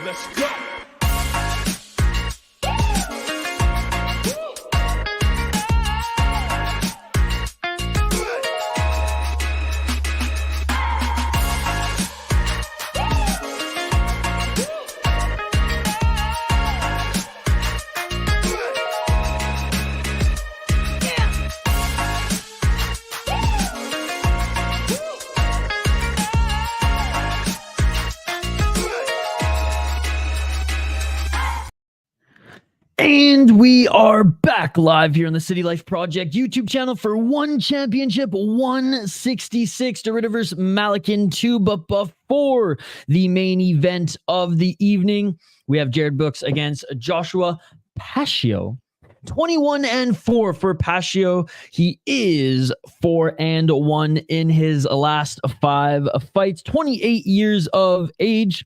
Let's go. And we are back live here on the City Life Project YouTube channel for One Championship 166, Zuhayr vs. Malykhin 2. But before the main event of the evening, we have Jared Brooks against Joshua Pacio, 21-4 for Pacio. He is 4-1 in his last 5 fights. 28 years of age.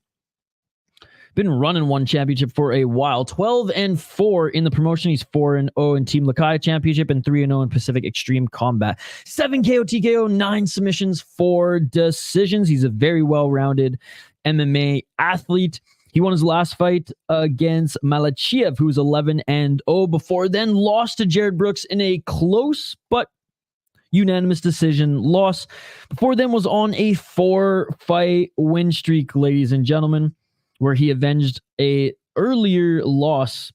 Been running one championship for a while. 12-4 in the promotion. He's 4-0 in Team Lakai Championship and 3-0 in Pacific Extreme Combat. 7 KO TKO, 9 submissions, 4 decisions. He's a very well-rounded MMA athlete. He won his last fight against Malykhin, who's 11-0. Before then, lost to Jared Brooks in a close but unanimous decision loss. Before then was on a 4-fight win streak, ladies and gentlemen, where he avenged a earlier loss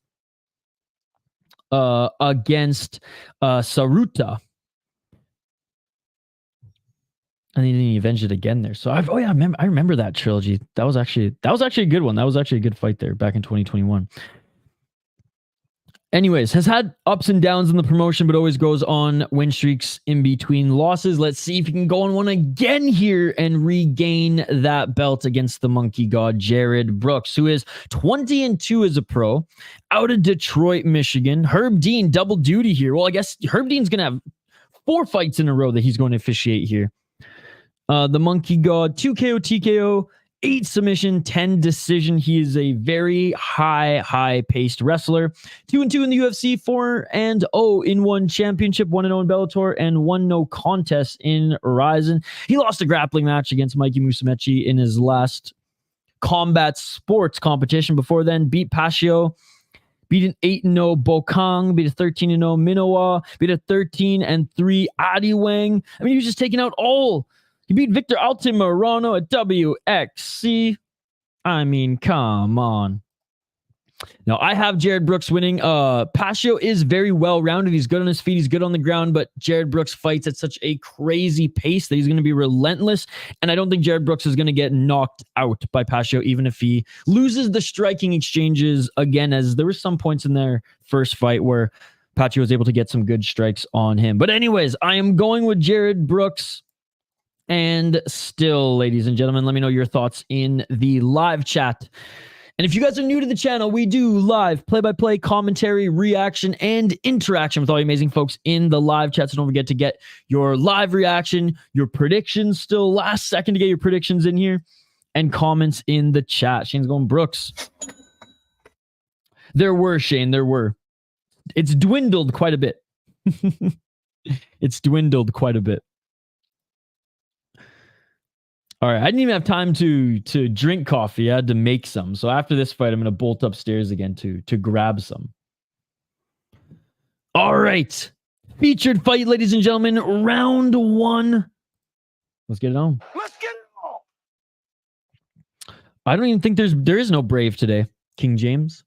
against Saruta. And then he avenged it again there. So I remember that trilogy. That was actually a good one. That was actually a good fight there back in 2021. Anyways, has had ups and downs in the promotion, but always goes on win streaks in between losses. Let's see if he can go on one again here and regain that belt against the monkey god, Jared Brooks, who is 20-2 as a pro, out of Detroit, Michigan. Herb Dean, double duty here. Well, I guess Herb Dean's going to have 4 fights in a row that he's going to officiate here. The monkey god, 2 KO TKO, 8 submission, 10 decision. He is a very high-paced wrestler. 2-2 in the UFC, 4-0 in one championship, 1-0 in Bellator, and 1 no contest in Ryzen. He lost a grappling match against Mikey Musumeci in his last combat sports competition. Before then, beat Pacio, beat an 8-0 Bokang, beat a 13-0 Minowa, beat a 13-3 Adi Wang. I mean, he was just taking out all. He beat Victor Altamirano at WXC. I mean, come on. Now, I have Jared Brooks winning. Pacio is very well-rounded. He's good on his feet. He's good on the ground, but Jared Brooks fights at such a crazy pace that he's going to be relentless, and I don't think Jared Brooks is going to get knocked out by Pacio, even if he loses the striking exchanges again, as there were some points in their first fight where Pacio was able to get some good strikes on him. But anyways, I am going with Jared Brooks. And still, ladies and gentlemen, let me know your thoughts in the live chat. And if you guys are new to the channel, we do live play-by-play commentary, reaction, and interaction with all you amazing folks in the live chat. So don't forget to get your live reaction, your predictions, still last second to get your predictions in here, and comments in the chat. Shane's going Brooks. There were, Shane, there were. It's dwindled quite a bit. It's dwindled quite a bit. All right, I didn't even have time to drink coffee. I had to make some. So after this fight, I'm going to bolt upstairs again to grab some. All right. Featured fight, ladies and gentlemen. Round 1. Let's get it on. Let's get it on. I don't even think there is no Brave today, King James.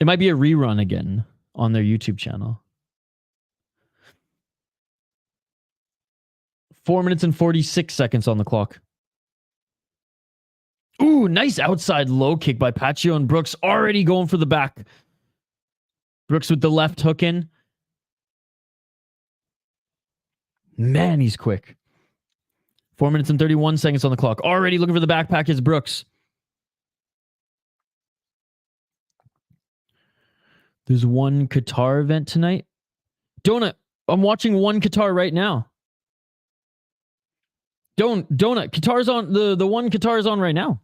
It might be a rerun again on their YouTube channel. 4 minutes and 46 seconds on the clock. Ooh, nice outside low kick by Pacio, and Brooks already going for the back. Brooks with the left hook in. Man, he's quick. 4 minutes and 31 seconds on the clock. Already looking for the backpack is Brooks. There's one Qatar event tonight. Donut, I'm watching one Qatar right now. Donut, Qatar's on, the one Qatar is on right now.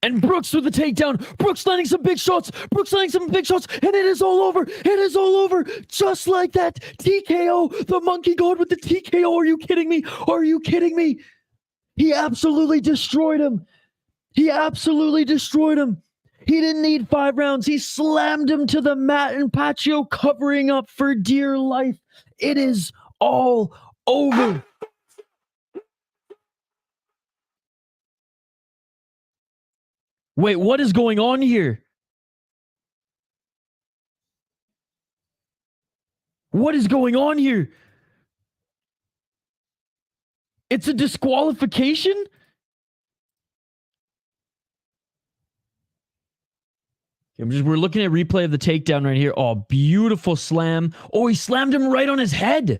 And Brooks with the takedown. Brooks landing some big shots. Brooks landing some big shots. And it is all over. It is all over. Just like that. TKO. The monkey god with the TKO. Are you kidding me? Are you kidding me? He absolutely destroyed him. He absolutely destroyed him. He didn't need 5 rounds. He slammed him to the mat, and Pacio covering up for dear life. It is all over. Wait, what is going on here? What is going on here? It's a disqualification? We're looking at replay of the takedown right here. Oh, beautiful slam. Oh, he slammed him right on his head.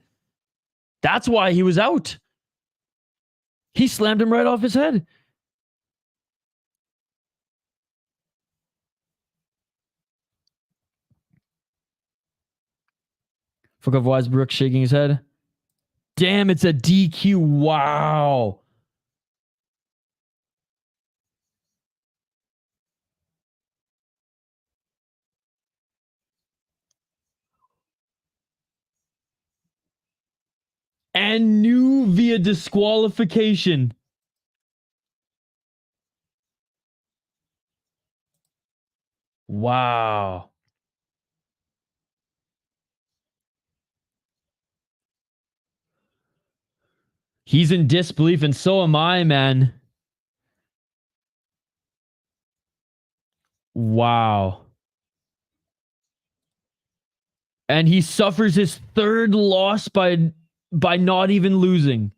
That's why he was out. He slammed him right off his head. Fuck off, Weisbrook shaking his head. Damn, it's a DQ. Wow. And new via disqualification. Wow. He's in disbelief, and so am I, man. Wow. And he suffers his third loss by not even losing.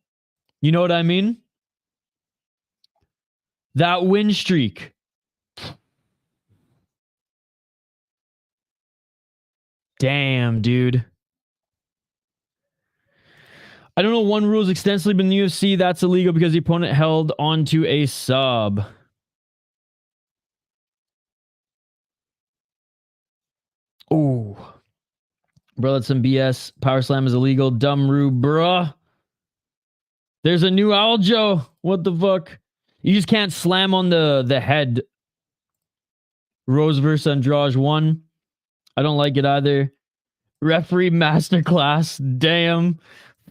You know what I mean? That win streak. Damn, dude. I don't know, one rule is extensively been in the UFC. That's illegal because the opponent held onto a sub. Oh. Bro, that's some BS. Power slam is illegal. Dumb Rube, bruh. There's a new Aljo. What the fuck? You just can't slam on the head. Rose versus Andrade 1. I don't like it either. Referee masterclass. Damn.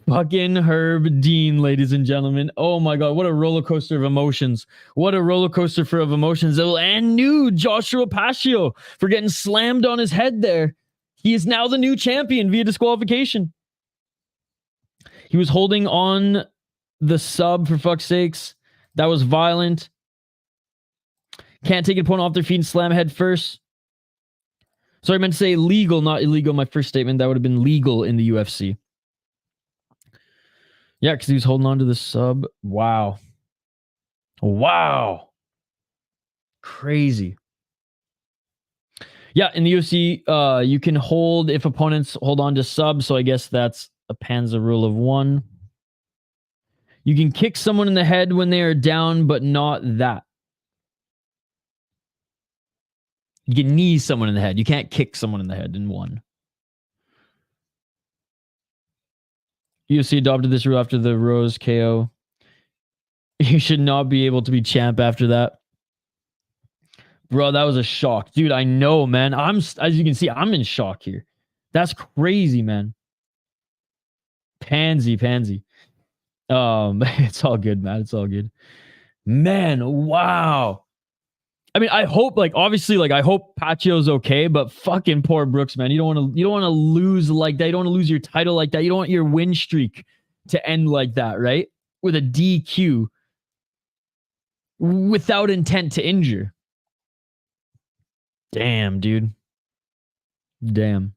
Fucking Herb Dean, ladies and gentlemen. Oh my god, what a roller coaster of emotions. What a roller coaster of emotions. And new Joshua Pacio for getting slammed on his head there. He is now the new champion via disqualification. He was holding on the sub, for fuck's sakes. That was violent. Can't take an opponent off their feet and slam head first. Sorry, I meant to say legal, not illegal. My first statement, that would have been legal in the UFC. Yeah, because he was holding on to the sub. Wow. Wow. Crazy. Yeah, in the UFC, you can hold if opponents hold on to sub, so I guess that's a Panzer rule of 1. You can kick someone in the head when they are down, but not that. You can knee someone in the head. You can't kick someone in the head in 1. UFC adopted this rule after the Rose KO. You should not be able to be champ after that. Bro, that was a shock. Dude, I know, man. As you can see, I'm in shock here. That's crazy, man. Pansy. It's all good, man. It's all good. Man, wow. I mean, I hope, obviously, I hope Pacio's okay, but fucking poor Brooks, man. You don't want to lose like that. You don't want to lose your title like that. You don't want your win streak to end like that, right? With a DQ without intent to injure. Damn, dude. Damn.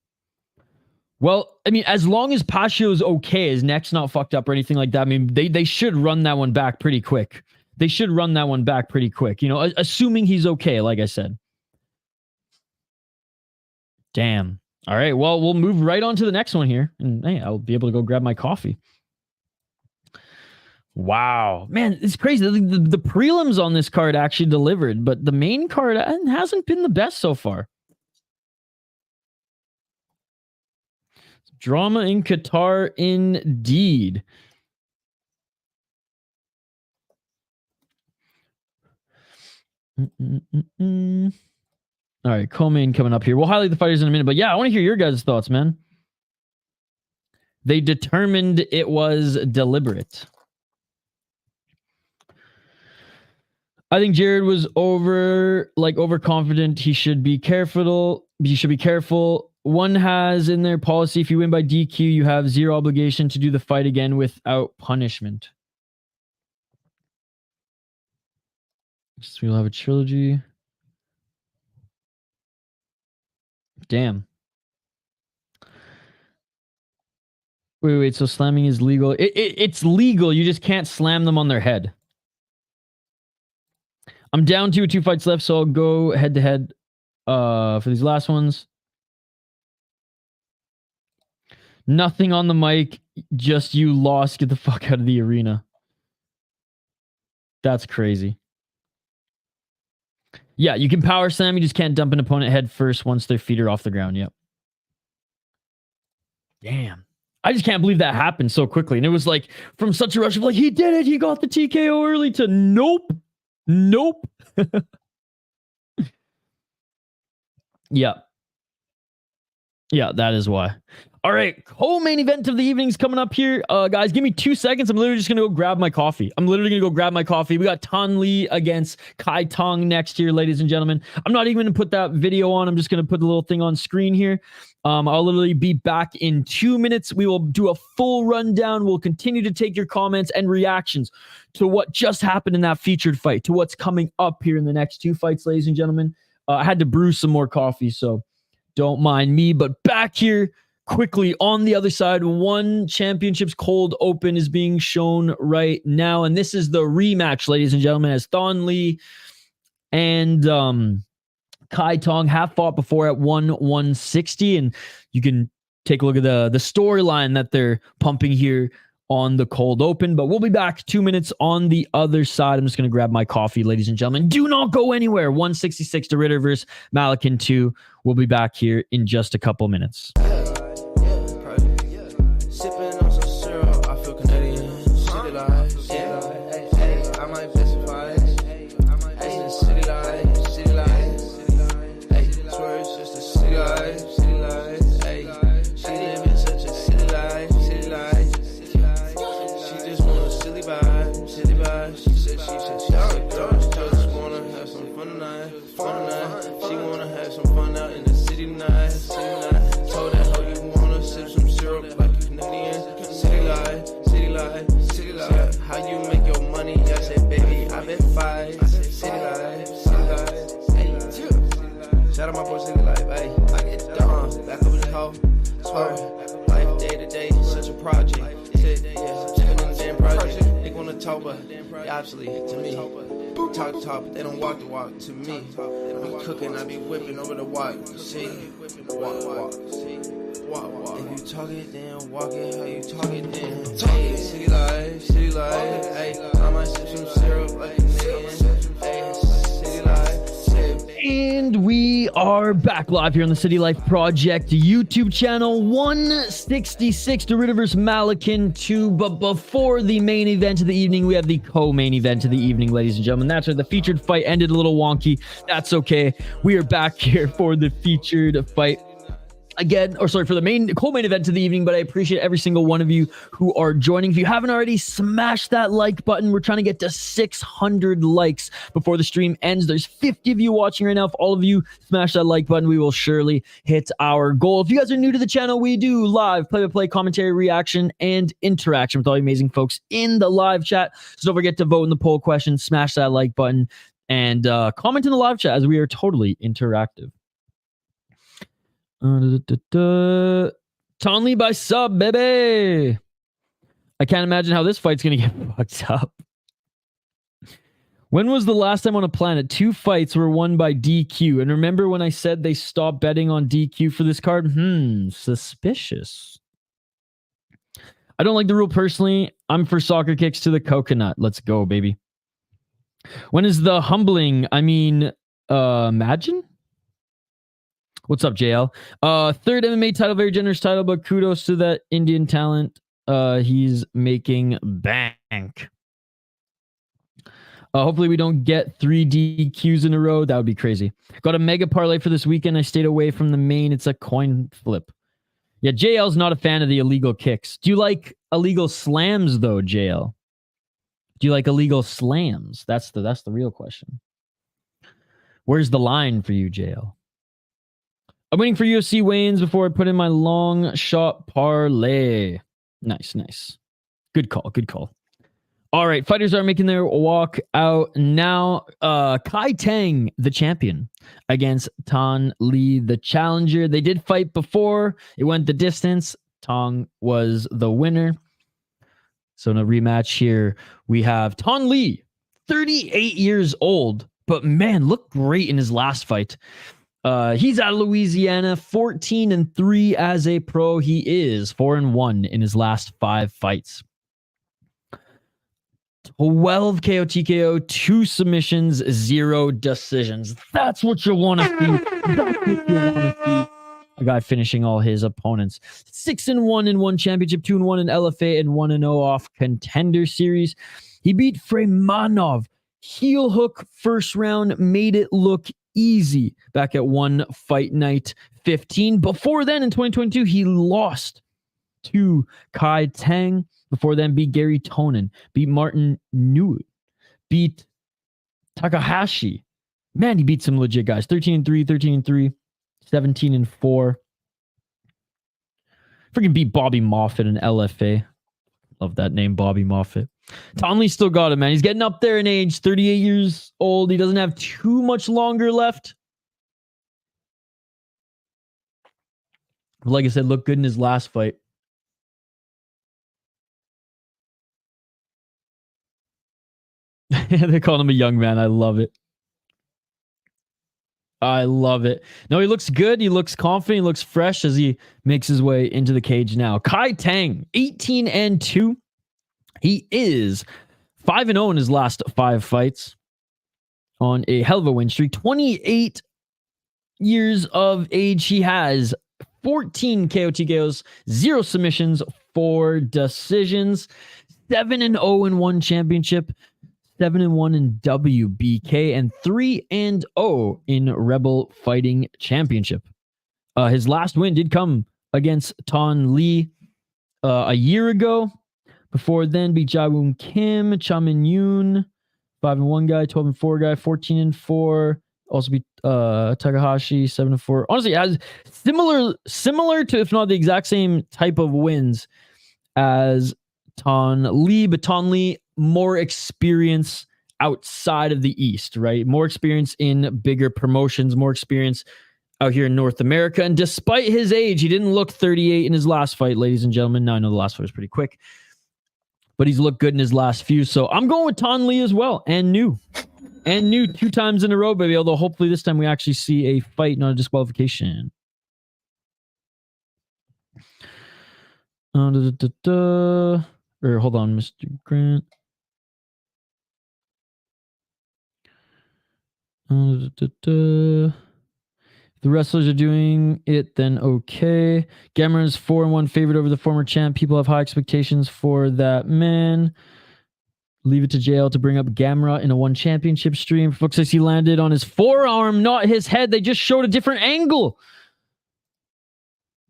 Well, I mean, as long as Pacio's okay, his neck's not fucked up or anything like that, I mean, they should run that one back pretty quick. They should run that one back pretty quick, assuming he's okay, like I said. Damn. All right, well, we'll move right on to the next one here. And hey, I'll be able to go grab my coffee. Wow. Man, it's crazy. The prelims on this card actually delivered, but the main card hasn't been the best so far. Drama in Qatar indeed. All right, co-main coming up here. We'll highlight the fighters in a minute, but yeah, I want to hear your guys' thoughts, man. They determined it was deliberate. I think Jared was overconfident. He should be careful. One has in their policy, if you win by DQ, you have zero obligation to do the fight again without punishment. So we'll have a trilogy. Damn. Wait. So slamming is legal. It's legal. You just can't slam them on their head. I'm down to 2 fights left, so I'll go head to head for these last ones. Nothing on the mic. Just you lost. Get the fuck out of the arena. That's crazy. Yeah, you can power slam. You just can't dump an opponent head first once their feet are off the ground. Yep. Damn. I just can't believe that happened so quickly. And it was like from such a rush of like, he did it. He got the TKO early to nope. Nope. Yeah. Yeah, that is why. All right, co-main event of the evening's coming up here. Guys, give me 2 seconds. I'm literally just going to go grab my coffee. We got Thanh Le against Kai Tong next here, ladies and gentlemen. I'm not even going to put that video on. I'm just going to put the little thing on screen here. I'll literally be back in 2 minutes. We will do a full rundown. We'll continue to take your comments and reactions to what just happened in that featured fight, to what's coming up here in the next 2 fights, ladies and gentlemen. I had to brew some more coffee, so don't mind me. But back here, quickly, on the other side, one championship's cold open is being shown right now. And this is the rematch, ladies and gentlemen, as Thanh Le and Kai Tong have fought before at 160. And you can take a look at the storyline that they're pumping here on the cold open. But we'll be back 2 minutes on the other side. I'm just going to grab my coffee, ladies and gentlemen. Do not go anywhere. 166 to Ritter versus Malykhin 2. We'll be back here in just a couple minutes. Sipping on some syrup, I feel Canadian. City life, I might specify. City life, swear it's just a city life. She live in such a city life. She just want a silly vibe. She said she just wanna have some fun tonight. She wanna have some fun out in the city tonight. Told that hoe you wanna sip some syrup like you Canadian. City life. How you make your money? I said, baby, I bet 5. City life. Shout out my boy City life. Hey, I get done. Back up in the hoe. Swear, life day to day, such a project. Spinning the damn project. They wanna talk, but obviously to me. Talk the talk, but they don't walk the walk to me. I be cooking, I be whipping over the walk. See, walk. If you talk it, then walk it. How you talk it, then talk it. City life. Hey, I might sip some syrup like a nigga. Hey, city life. And we are back live here on the City Life Project YouTube channel. 166 to Ritter versus Malykhin 2. But before the main event of the evening, we have the co-main event of the evening, ladies and gentlemen. That's where the featured fight ended a little wonky. That's okay. We are back here for the featured fight. Again, or sorry, for the co-main event of the evening, but I appreciate every single one of you who are joining. If you haven't already, smash that like button. We're trying to get to 600 likes before the stream ends. There's 50 of you watching right now. If all of you smash that like button, we will surely hit our goal. If you guys are new to the channel, we do live play-by-play commentary, reaction, and interaction with all the amazing folks in the live chat. So don't forget to vote in the poll question, smash that like button, and comment in the live chat as we are totally interactive. Thanh Le by sub, baby. I can't imagine how this fight's gonna get fucked up. When was the last time on a planet 2 fights were won by DQ? And remember when I said they stopped betting on DQ for this card? Suspicious. I don't like the rule personally. I'm for soccer kicks to the coconut. Let's go, baby. When is the humbling? Imagine? What's up, JL? Third MMA title, very generous title, but kudos to that Indian talent. He's making bank. Hopefully we don't get 3 DQs in a row. That would be crazy. Got a mega parlay for this weekend. I stayed away from the main. It's a coin flip. Yeah, JL's not a fan of the illegal kicks. Do you like illegal slams, though, JL? Do you like illegal slams? That's the real question. Where's the line for you, JL? I'm waiting for UFC weigh-ins before I put in my long shot parlay. Nice. Good call. All right, fighters are making their walk out now. Kai Tang, the champion, against Thanh Le, the challenger. They did fight before. It went the distance. Tang was the winner. So in a rematch here, we have Thanh Le, 38 years old, but man, looked great in his last fight. He's out of Louisiana, 14-3 as a pro. He is 4-1 in his last 5 fights. 12 KO TKO, 2 submissions, 0 decisions. That's what you want to see. That's what you want to see. A guy finishing all his opponents. 6-1 in one championship, 2-1 in LFA, and 1-0 off Contender Series. He beat Fremanov. Heel hook first round, made it look easy back at One Fight Night 15. Before then, in 2022, he lost to Kai Tang. Before then, beat Gary Tonin, beat Martin Nguyen, beat Takahashi. Man, he beat some legit guys. 13-3, 13-3, 17-4. Freaking beat Bobby Moffitt in LFA. Love that name, Bobby Moffitt. Tonley still got it, man. He's getting up there in age, 38 years old. He doesn't have too much longer left. Like I said, looked good in his last fight. They call him a young man. I love it. I love it. No, he looks good. He looks confident. He looks fresh as he makes his way into the cage now. Kai Tang, 18-2. He is 5-0 in his last 5 fights on a hell of a win streak. 28 years of age. He has 14 KO TKOs, 0 submissions, 4 decisions, 7-0 in one championship, 7-1 in WBK, and 3-0 in Rebel Fighting Championship. His last win did come against Ton Lee a year ago. Before then, beat Jawoon Kim, Chamin Yoon, 5-1 guy, 12-4 guy, 14-4. Also beat Takahashi, 7-4. Honestly, has similar to, if not the exact same type of wins as Ton Lee, but Ton Lee more experience outside of the East, right? More experience in bigger promotions, more experience out here in North America. And despite his age, he didn't look 38 in his last fight, ladies and gentlemen. Now, I know the last fight was pretty quick, but he's looked good in his last few. So I'm going with Ton Lee as well. And new 2 times in a row, baby. Although hopefully this time we actually see a fight, not a disqualification. Or hold on, Mr. Grant. If the wrestlers are doing it, then okay. Gamera's 4-1 favorite over the former champ. People have high expectations for that man. Leave it to JL to bring up Gamera in a one championship stream. Looks like he landed on his forearm, not his head. They just showed a different angle.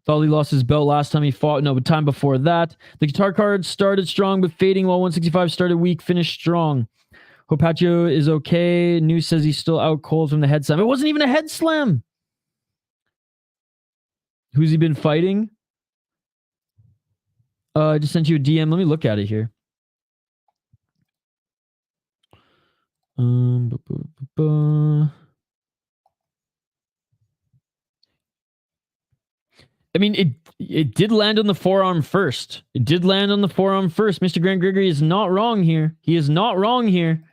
Thought he lost his belt last time he fought. No, but time before that. The Qatar card started strong, but fading while 165 started weak, finished strong. Hope Pacio is okay. News says he's still out cold from the head slam. It wasn't even a head slam. Who's he been fighting? I just sent you a DM. Let me look at it here. I mean, it did land on the forearm first. It did land on the forearm first. Mr. Grant Gregory is not wrong here. He is not wrong here.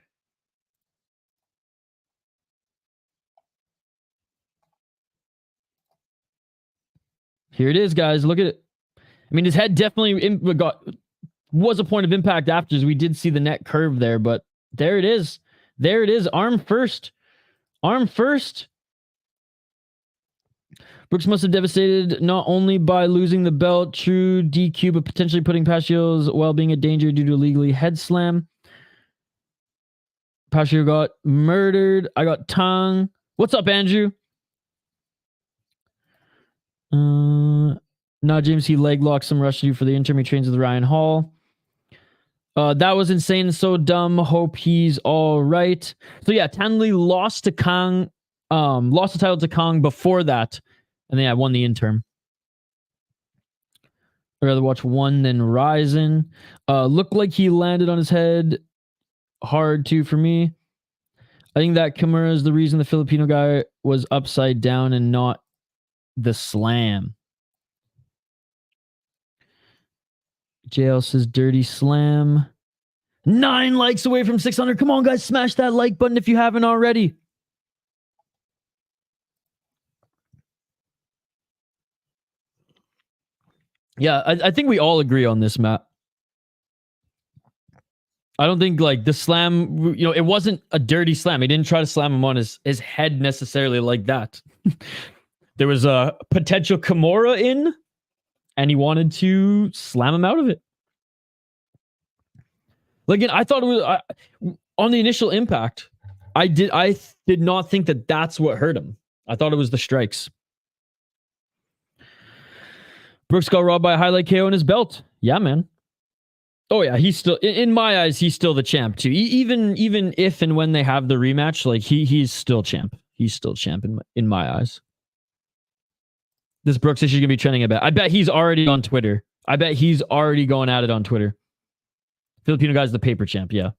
Here it is, guys. Look at it. I mean, his head definitely was a point of impact after. We did see the neck curve there, but there it is. There it is. Arm first. Arm first. Brooks must have devastated not only by losing the belt, true DQ, but potentially putting Pacio's well-being in danger due to a legally head slam. Pacio got murdered. I got Tang. What's up, Andrew? Now James, he leg locked some rush to do for the interim. He trains with Ryan Hall. That was insane and so dumb. Hope he's all right. So yeah, Tanley lost to Kang, lost the title to Kang before that. And then I won the interim. I'd rather watch one than Ryzen. Looked like he landed on his head hard too for me. I think that Kimura is the reason the Filipino guy was upside down and not the slam. JL says dirty slam. 9 likes away from 600. Come on, guys, smash that like button if you haven't already. Yeah, I think we all agree on this, Matt. I don't think like the slam, it wasn't a dirty slam. He didn't try to slam him on his head necessarily like that. There was a potential Kimura in, and he wanted to slam him out of it. Like, I thought it was on the initial impact. I did not think that that's what hurt him. I thought it was the strikes. Brooks got robbed by a highlight KO in his belt. Yeah, man. Oh yeah, he's still, in my eyes, he's still the champ too. Even if and when they have the rematch, like he's still champ. He's still champ in my eyes. This Brooks issue is gonna be trending a bit. I bet he's already on Twitter. I bet he's already going at it on Twitter. Filipino guy's the paper champ, yeah.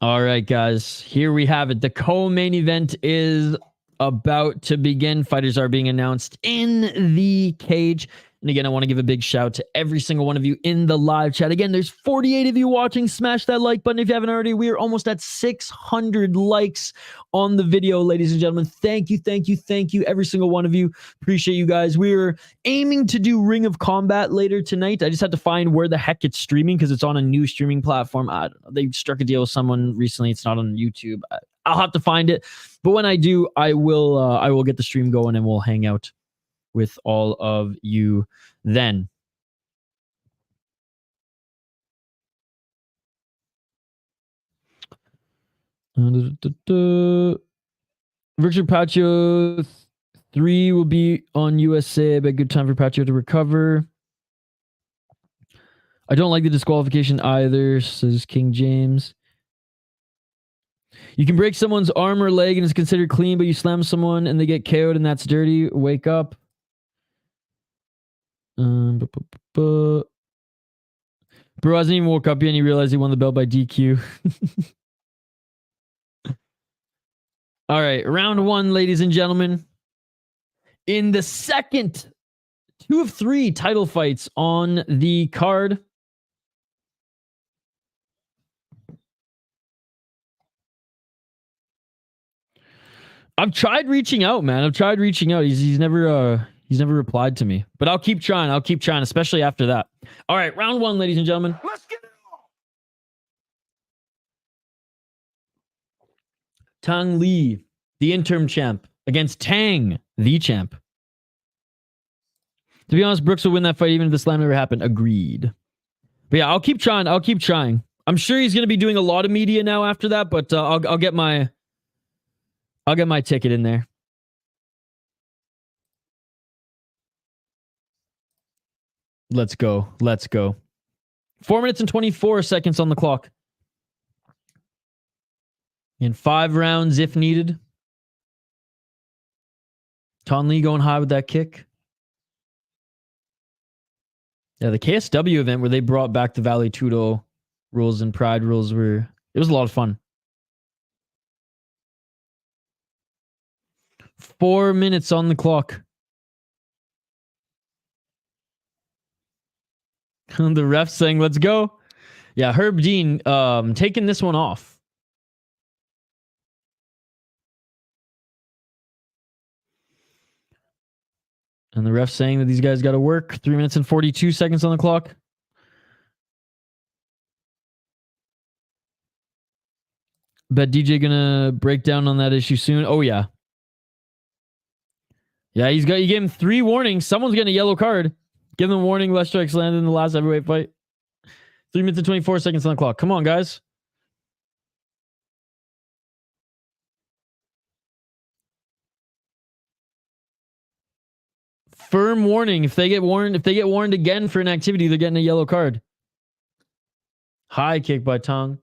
All right, guys. Here we have it. The co-main event is about to begin. Fighters are being announced in the cage. And again, I want to give a big shout to every single one of you in the live chat. Again, there's 48 of you watching. Smash that like button if you haven't already. We are almost at 600 likes on the video, ladies and gentlemen. Thank you, thank you, thank you, every single one of you. Appreciate you guys. We're aiming to do Ring of Combat later tonight. I just had to find where the heck it's streaming because it's on a new streaming platform. I don't know. They struck a deal with someone recently. It's not on YouTube. I'll have to find it. But when I do, I will get the stream going and we'll hang out with all of you then. Richard Pacio 3 will be on USA, but good time for Pacio to recover. I don't like the disqualification either, says King James. You can break someone's arm or leg and it's considered clean, but you slam someone and they get KO'd and that's dirty. Wake up. Bro hasn't even woke up yet and he realized he won the belt by DQ. All right, round one, ladies and gentlemen. In the second 2 of 3 title fights on the card. I've tried reaching out, man. I've tried reaching out. He's never replied to me. But I'll keep trying. I'll keep trying, especially after that. All right, round one, ladies and gentlemen. Let's get it on. Tang Lee, the interim champ, against Tang, the champ. To be honest, Brooks will win that fight even if the slam never happened. Agreed. But yeah, I'll keep trying. I'll keep trying. I'm sure he's going to be doing a lot of media now after that, but I'll get my ticket in there. Let's go. Let's go. 4 minutes and 24 seconds on the clock. In 5 rounds if needed. Ton Lee going high with that kick. Yeah, the KSW event where they brought back the Vale Tudo rules and Pride rules it was a lot of fun. 4 minutes on the clock. The ref saying, let's go. Yeah, Herb Dean taking this one off. And the ref saying that these guys got to work. 3 minutes and 42 seconds on the clock. Bet DJ gonna break down on that issue soon. Oh yeah. Yeah, you gave him 3 warnings. Someone's getting a yellow card. Give them a warning. Less strikes landed in the last heavyweight fight. 3 minutes and 24 seconds on the clock. Come on, guys. Firm warning. If they get warned again for an activity, they're getting a yellow card. High kick by Tang.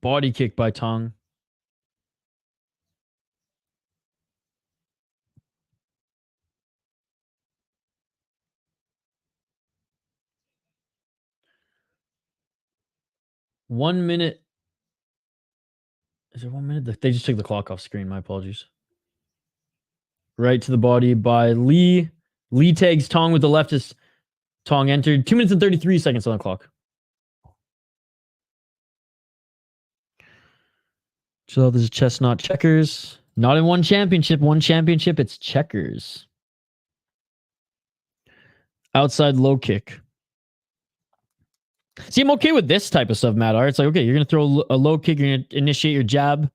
Body kick by Tang. One minute. Is there 1 minute? They just took the clock off screen. My apologies. Right to the body by Lee. Lee tags Tong with the leftist. Tong entered. 2 minutes and 33 seconds on the clock. So this is chestnut checkers. Not in one championship. One championship, it's checkers. Outside low kick. See, I'm okay with this type of stuff, Matt. It's like, okay, you're going to throw a low kick, you're going to initiate your jab.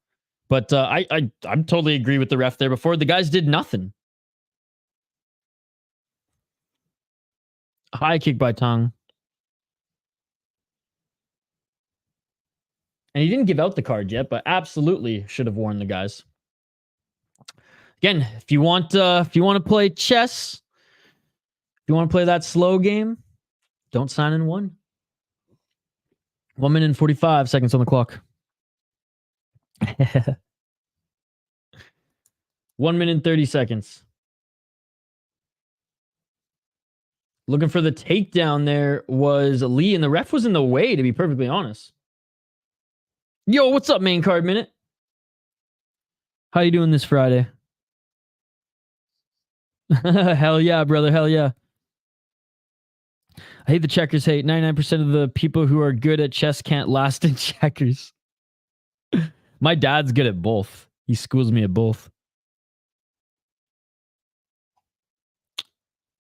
But I'm totally agree with the ref there before. The guys did nothing. High kick by Tang. And he didn't give out the card yet, but absolutely should have warned the guys. Again, if you want to play chess, if you want to play that slow game, don't sign in one. 1 minute and 45 seconds on the clock. 1 minute and 30 seconds. Looking for the takedown there was Lee, and the ref was in the way, to be perfectly honest. Yo, what's up, main card minute? How you doing this Friday? Hell yeah, brother. Hell yeah. I hate the checkers hate. 99% of the people who are good at chess can't last in checkers. My dad's good at both. He schools me at both.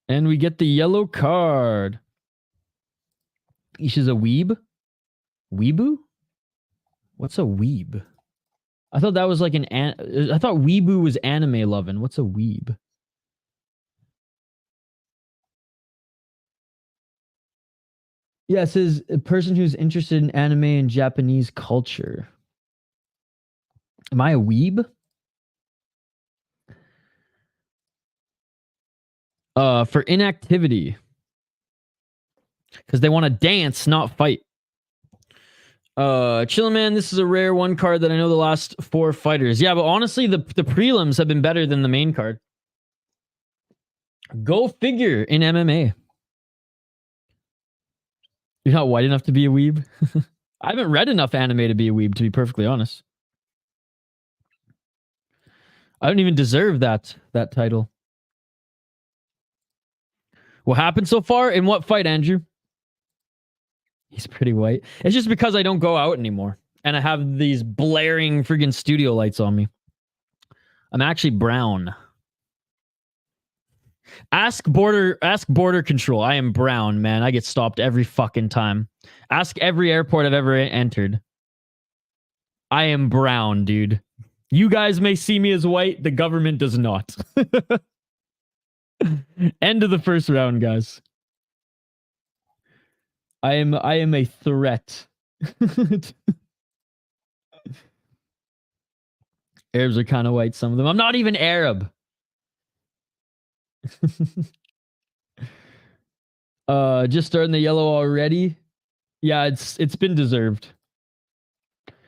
And we get the yellow card. Isha's a weeb? Weeboo? What's a weeb? I thought that was like I thought weeboo was anime loving. What's a weeb? Yeah, it says a person who's interested in anime and Japanese culture. Am I a weeb? For inactivity. Because they want to dance, not fight. Chillin' man, this is a rare one card that I know the last 4 fighters. Yeah, but honestly, the prelims have been better than the main card. Go figure in MMA. You're not white enough to be a weeb? I haven't read enough anime to be a weeb, to be perfectly honest. I don't even deserve that title. What happened so far? In what fight, Andrew? He's pretty white. It's just because I don't go out anymore. And I have these blaring friggin' studio lights on me. I'm actually brown. Ask border control. I am brown, man. I get stopped every fucking time. Ask every airport I've ever entered. I am brown, dude. You guys may see me as white. The government does not. End of the first round, guys. I am a threat. Arabs are kind of white, some of them. I'm not even Arab. Just starting the yellow already. Yeah, it's been deserved.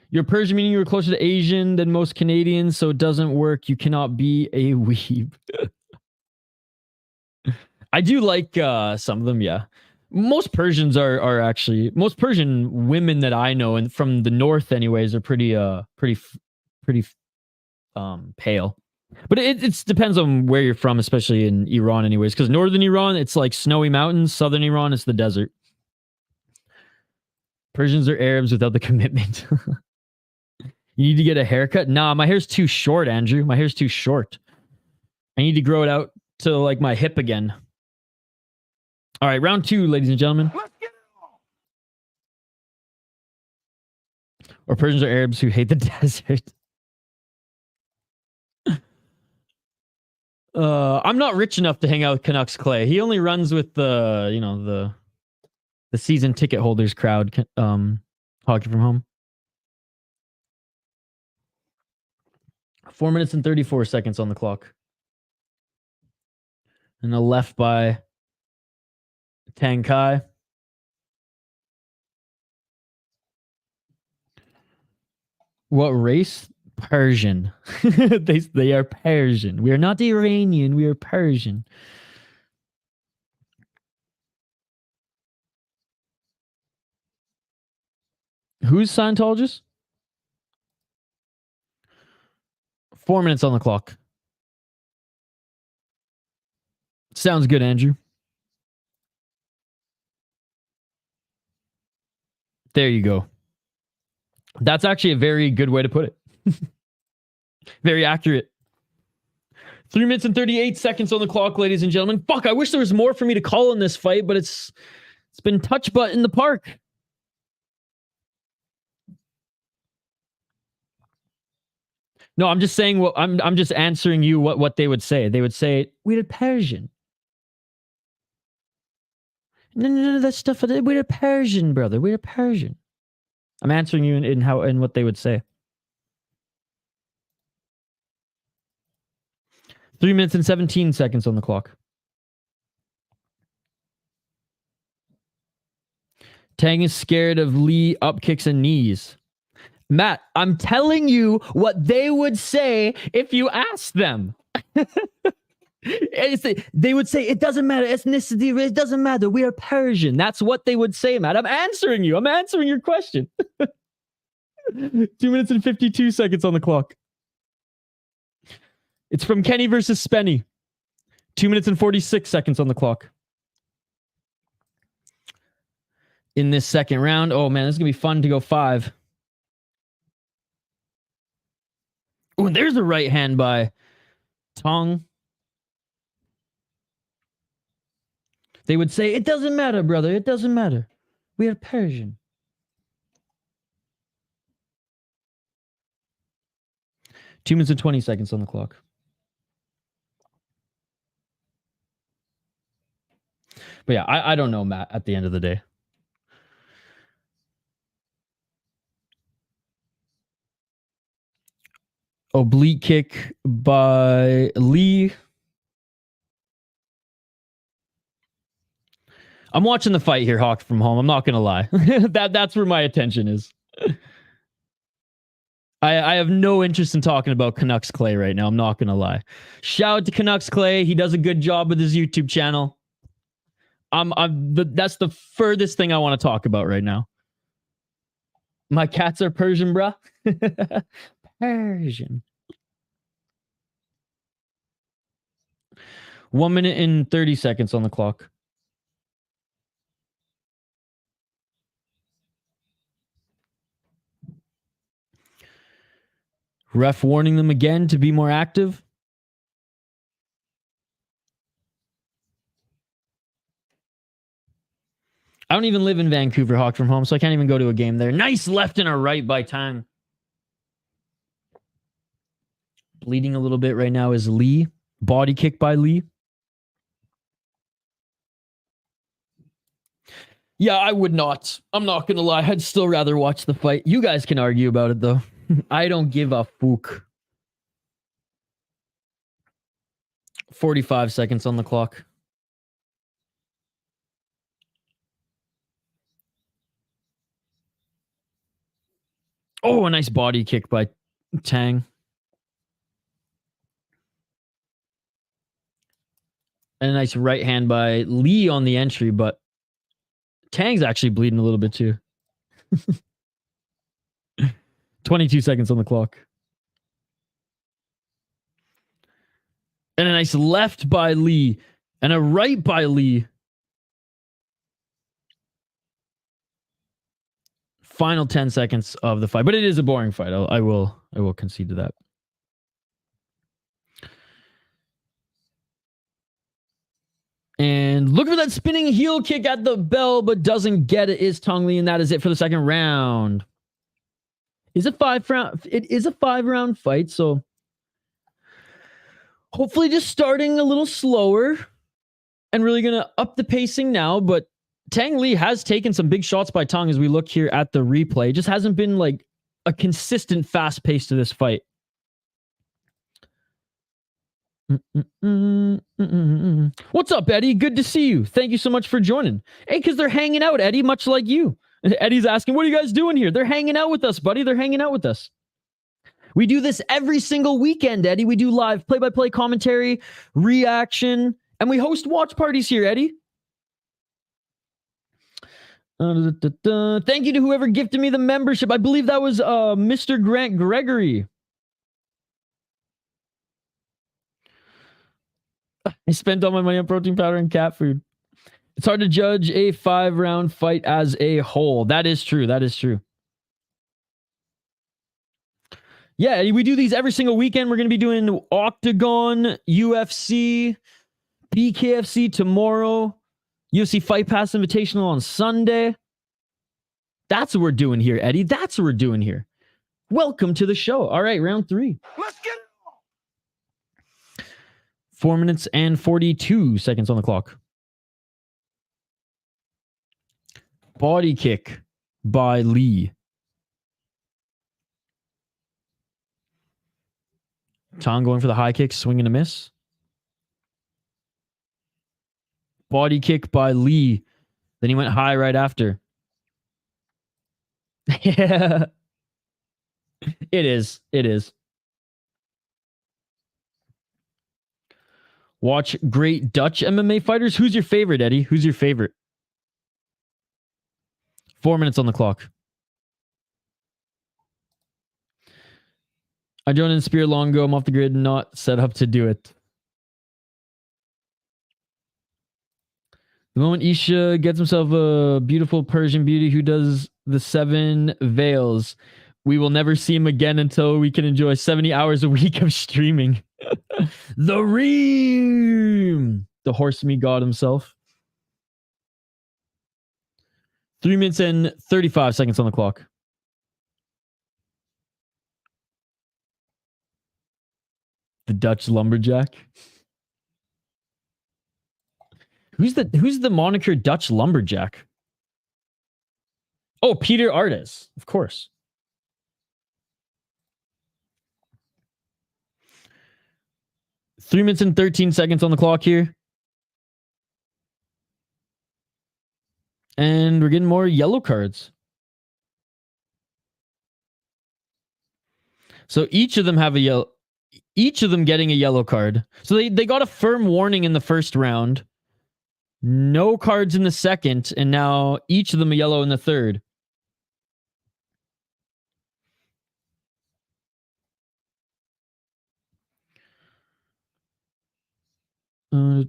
You're Persian, meaning you're closer to Asian than most Canadians, so it doesn't work. You cannot be a weeb. I do like some of them, yeah. Most Persians are actually, most Persian women that I know, and from the north anyways, are pretty pale. But it depends on where you're from, especially in Iran anyways, because northern Iran, it's like snowy mountains. Southern Iran, it's the desert. Persians are Arabs without the commitment. You need to get a haircut? Nah, my hair's too short, Andrew. My hair's too short. I need to grow it out to like my hip again. All right, round 2, ladies and gentlemen. Let's get it on. Or Persians are Arabs who hate the desert. I'm not rich enough to hang out with Canucks Clay. He only runs with the, you know, the season ticket holders crowd, hockey from home. 4 minutes and 34 seconds on the clock. And a left by Tang Kai. What race? Persian. They are Persian. We are not Iranian. We are Persian. Who's Scientologist? 4 minutes on the clock. Sounds good, Andrew. There you go. That's actually a very good way to put it. Very accurate. 3 minutes and 38 seconds on the clock, ladies and gentlemen. Fuck, I wish there was more for me to call in this fight, but it's been touch butt in the park. No, I'm just saying what I'm just answering you what they would say. They would say, we're Persian. No, that stuff. We're Persian, brother. We're Persian. I'm answering you in what they would say. 3 minutes and 17 seconds on the clock. Tang is scared of Lee up kicks and knees. Matt, I'm telling you what they would say if you asked them. They would say, it doesn't matter, ethnicity, it doesn't matter, we are Persian. That's what they would say, Matt. I'm answering you. I'm answering your question. 2 minutes and 52 seconds on the clock. It's from Kenny versus Spenny. 2 minutes and 46 seconds on the clock. In this second round. Oh, man, this is going to be fun to go 5. Oh, and there's a right hand by Tang. They would say, it doesn't matter, brother. It doesn't matter. We are Persian. Two minutes and 20 seconds on the clock. But yeah, I don't know, Matt, at the end of the day. Oblique kick by Lee. I'm watching the fight here, Hawk from home. I'm not going to lie. That's where my attention is. I have no interest in talking about Canucks Clay right now. I'm not going to lie. Shout out to Canucks Clay. He does a good job with his YouTube channel. That's the furthest thing I want to talk about right now. My cats are Persian, bruh. Persian. 1 minute and 30 seconds on the clock. Ref warning them again to be more active. I don't even live in Vancouver, Hawk from home, so I can't even go to a game there. Nice left and a right by Thanh. Bleeding a little bit right now is Lee. Body kick by Lee. Yeah, I would not. I'm not going to lie. I'd still rather watch the fight. You guys can argue about it, though. I don't give a fuck. 45 seconds on the clock. Oh, a nice body kick by Thanh. And a nice right hand by Lee on the entry, but Tang's actually bleeding a little bit too. 22 seconds on the clock. And a nice left by Lee. And a right by Lee. Final 10 seconds of the fight. But it is a boring fight. I will concede to that. And look for that spinning heel kick at the bell, but doesn't get it, is Tong Lee, and that is it for the second round. It is a 5-round fight, so hopefully just starting a little slower and really gonna up the pacing now, but Tang Lee has taken some big shots by Tong as we look here at the replay. It just hasn't been like a consistent fast pace to this fight. What's up, Eddie? Good to see you. Thank you so much for joining. Hey, because they're hanging out, Eddie, much like you. Eddie's asking, what are you guys doing here? They're hanging out with us, buddy. They're hanging out with us. We do this every single weekend, Eddie. We do live play-by-play commentary, reaction, and we host watch parties here, Eddie. Thank you to whoever gifted me the membership. I believe that was Mr. Grant Gregory. I spent all my money on protein powder and cat food. It's hard to judge a 5-round fight as a whole. That is true. That is true. Yeah, we do these every single weekend. We're going to be doing Octagon, UFC, BKFC tomorrow, UFC Fight Pass Invitational on Sunday. That's what we're doing here, Eddie. That's what we're doing here. Welcome to the show. All right, round 3. Let's get it. 4 minutes and 42 seconds on the clock. Body kick by Lee. Tang going for the high kick, swing and a miss. Body kick by Lee. Then he went high right after. Yeah. It is. It is. Watch great Dutch MMA fighters. Who's your favorite, Eddie? Who's your favorite? 4 minutes on the clock. I joined in Spear long ago. I'm off the grid, not set up to do it. The moment Isha gets himself a beautiful Persian beauty who does the 7 veils, we will never see him again until we can enjoy 70 hours a week of streaming. The Reem! The horse me god himself. 3 minutes and 35 seconds on the clock. The Dutch lumberjack. Who's the moniker Dutch lumberjack? Oh, Peter Artes, of course. Three minutes and 13 seconds on the clock here. And we're getting more yellow cards. So each of them have a yellow. Each of them getting a yellow card. So they got a firm warning in the first round. No cards in the second. And now each of them a yellow in the third. All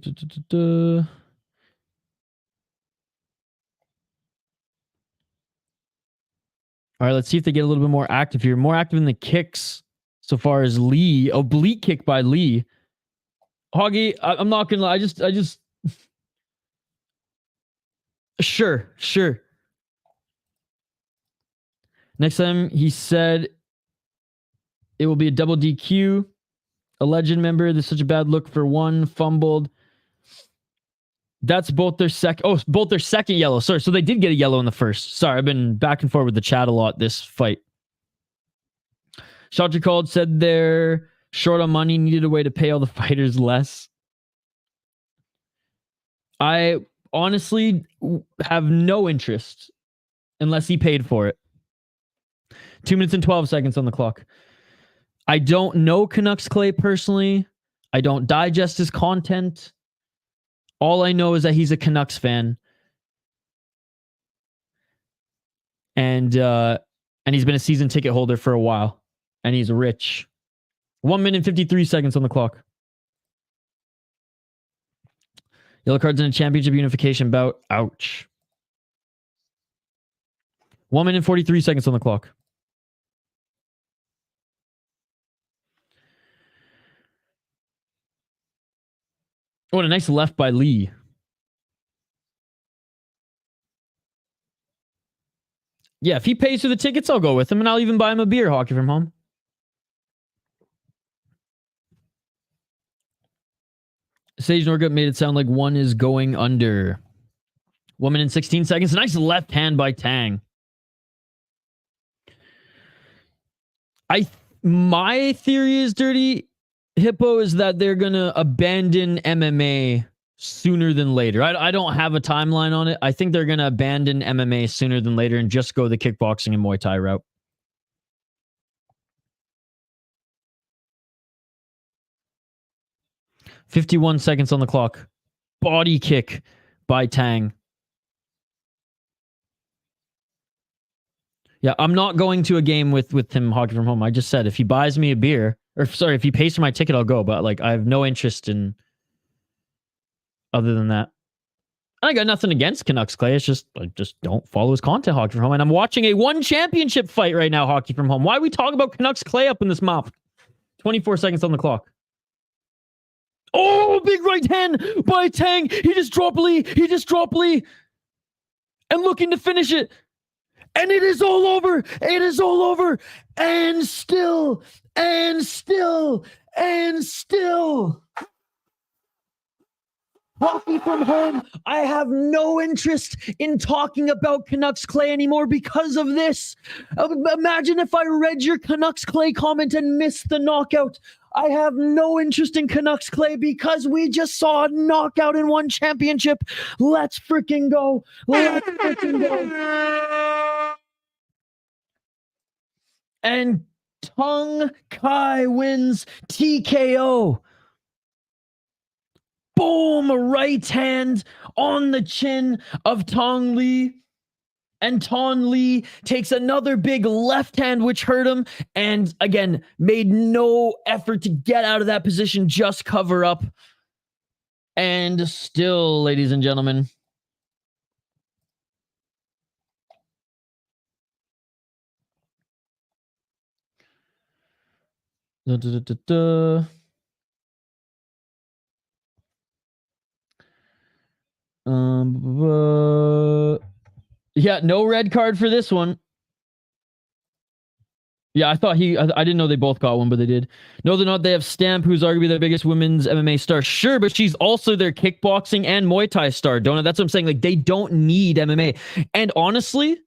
right, let's see if they get a little bit more active here. More active in the kicks so far as Lee. Oblique kick by Lee. Hoggy, I'm not gonna lie. I just Sure. Next time he said it will be a double DQ. A legend member. There's such a bad look for one. Fumbled. That's both their both their second yellow. Sorry, so they did get a yellow in the first. Sorry, I've been back and forth with the chat a lot this fight. Shot called, said they're short on money, needed a way to pay all the fighters less. I honestly have no interest unless he paid for it. 2 minutes and 12 seconds on the clock. I don't know Canucks Clay personally. I don't digest his content. All I know is that he's a Canucks fan. And he's been a season ticket holder for a while. And he's rich. 1 minute and 53 seconds on the clock. Yellow cards in a championship unification bout. Ouch. 1 minute and 43 seconds on the clock. Oh, a nice left by Lee. Yeah, if he pays for the tickets, I'll go with him, and I'll even buy him a beer, Hockey from Home. Sage Norgut made it sound like one is going under. 1 minute and 16 seconds. Nice left hand by Tang. My theory is, Dirty Hippo, is that they're going to abandon MMA sooner than later. I don't have a timeline on it. I think they're going to abandon MMA sooner than later and just go the kickboxing and Muay Thai route. .51 seconds on the clock. Body kick by Tang. Yeah, I'm not going to a game with him Hockey from Home. I just said if he buys me a beer, or sorry, if he pays for my ticket, I'll go. But like, I have no interest in other than that. I got nothing against Canucks Clay. It's just I just don't follow his content, Hockey from Home. And I'm watching a one championship fight right now, Hockey from Home. Why are we talking about Canucks Clay up in this mouth? 24 seconds on the clock. Oh, big right hand by Tang. He just dropped Lee. And looking to finish it. And it is all over. It is all over. And still. Hockey from Home. I have no interest in talking about Canucks Clay anymore because of this. Imagine if I read your Canucks Clay comment and missed the knockout. I have no interest in Canucks Clay because we just saw a knockout in one championship. Let's freaking go. And Tang Kai wins TKO. Boom, a right hand on the chin of Tong Lee. And Tong Lee takes another big left hand, which hurt him. And again, made no effort to get out of that position, just cover up. And still, ladies and gentlemen, yeah, no red card for this one. Yeah, I didn't know they both got one, but they did. No, they're not. They have Stamp, who's arguably their biggest women's MMA star. Sure, but she's also their kickboxing and Muay Thai star, don't it? That's what I'm saying. Like, they don't need MMA. And honestly,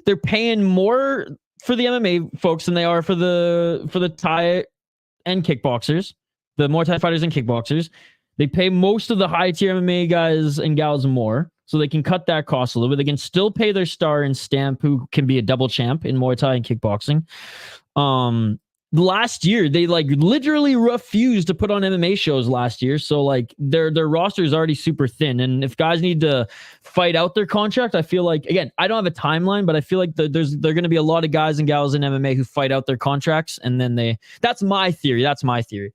they're paying more for the MMA folks than they are for the Thai and kickboxers, the Muay Thai fighters and kickboxers. They pay most of the high tier MMA guys and gals more, so they can cut that cost a little bit. They can still pay their star in Stamp, who can be a double champ in Muay Thai and kickboxing. Last year, they like literally refused to put on MMA shows last year. So like their roster is already super thin. And if guys need to fight out their contract, I feel like, again, I don't have a timeline, but I feel like there's going to be a lot of guys and gals in MMA who fight out their contracts. And then that's my theory.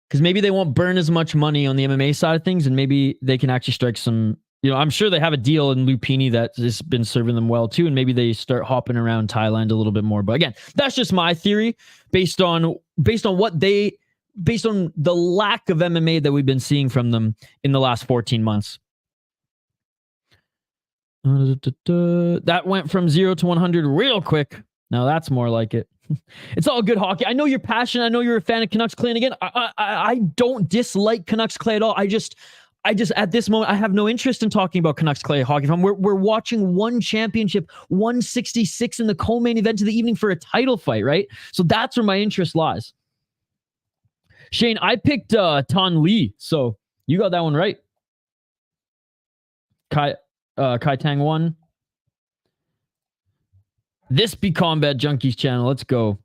Because maybe they won't burn as much money on the MMA side of things, and maybe they can actually strike some, I'm sure they have a deal in Lupini that has been serving them well too, and maybe they start hopping around Thailand a little bit more. But again, that's just my theory based on the lack of MMA that we've been seeing from them in the last 14 months. That went from 0 to 100 real quick. Now that's more like it. It's all good, Hockey. I know you're passionate. I know you're a fan of Canucks Clay. And again, I don't dislike Canucks Clay at all. I just at this moment, I have no interest in talking about Canucks Clay Hockey. We're watching one championship, 166 in the co-main event of the evening for a title fight, right? So that's where my interest lies. Shane, I picked Tan Lee, so you got that one right. Kai Tang won. This be Combat Junkies channel. Let's go.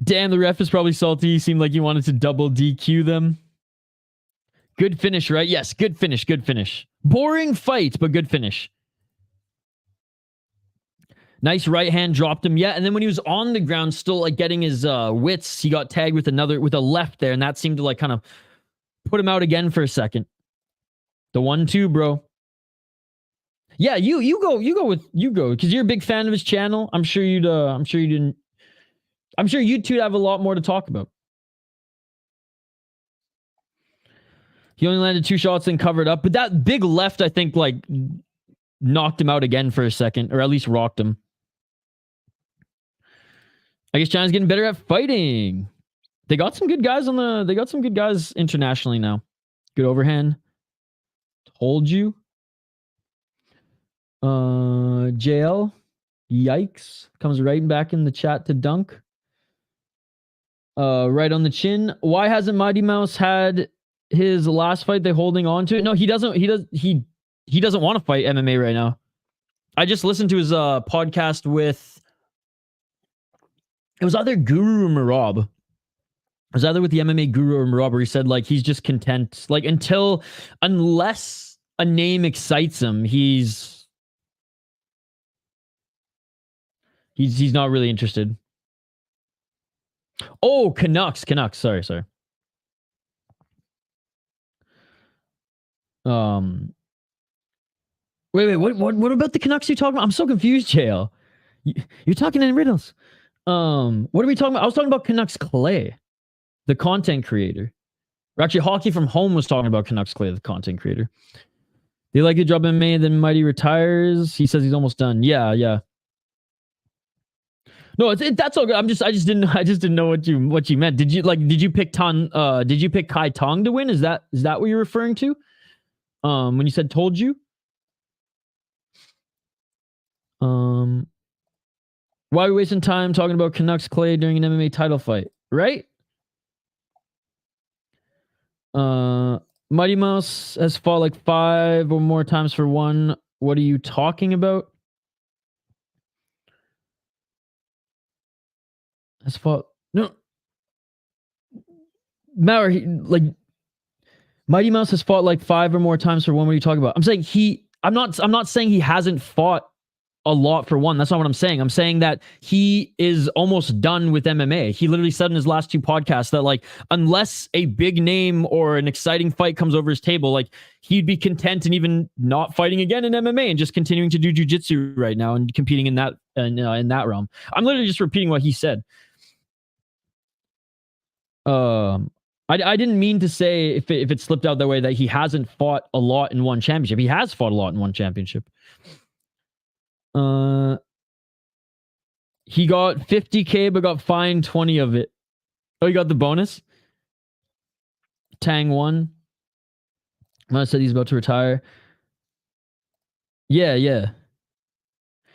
Damn, the ref is probably salty. He seemed like he wanted to double DQ them. Good finish, right? Yes, good finish. Boring fight, but good finish. Nice right hand, dropped him. Yeah, and then when he was on the ground, still like getting his wits, he got tagged with a left there, and that seemed to like kind of put him out again for a second. The 1-2, bro. Yeah, you go because you're a big fan of his channel. I'm sure you'd two have a lot more to talk about. He only landed 2 shots and covered up, but that big left, I think, like knocked him out again for a second, or at least rocked him. I guess China's getting better at fighting. They got some good guys internationally now. Good overhand. Told you. JL, yikes, comes right back in the chat to dunk. Right on the chin. Why hasn't Mighty Mouse had his last fight? They holding on to it? No, he doesn't want to fight MMA right now. I just listened to his podcast with, it was either Guru or Marab. It was either with the MMA Guru or Marab, where he said like he's just content, like unless a name excites him, he's not really interested. Oh, Canucks. Sorry. Wait, what about the Canucks you're talking about? I'm so confused, JL. You're talking in riddles. What are we talking about? I was talking about Canucks Clay, the content creator. Or actually, Hockey from Home was talking about Canucks Clay, the content creator. They like to drop MMA and then Mighty retires. He says he's almost done. Yeah. No, that's all good. I just didn't know what you meant. Did you pick Kai Tong to win? Is that what you're referring to? When you said told you? Why are we wasting time talking about Canucks Clay during an MMA title fight? Right? Mighty Mouse has fought like 5 or more times for one. What are you talking about? Has fought no. Mauer, like Mighty Mouse has fought like 5 or more times for one. What are you talking about? I'm saying I'm not saying he hasn't fought a lot for one. That's not what I'm saying. I'm saying that he is almost done with MMA. He literally said in his last 2 podcasts that like unless a big name or an exciting fight comes over his table, like he'd be content and even not fighting again in MMA and just continuing to do jiu-jitsu right now and competing in that realm. I'm literally just repeating what he said. I didn't mean to say if it slipped out that way that he hasn't fought a lot in one championship. He has fought a lot in one championship. He got 50K but got fined 20 of it. Oh, he got the bonus? Tang won. I said he's about to retire. Yeah.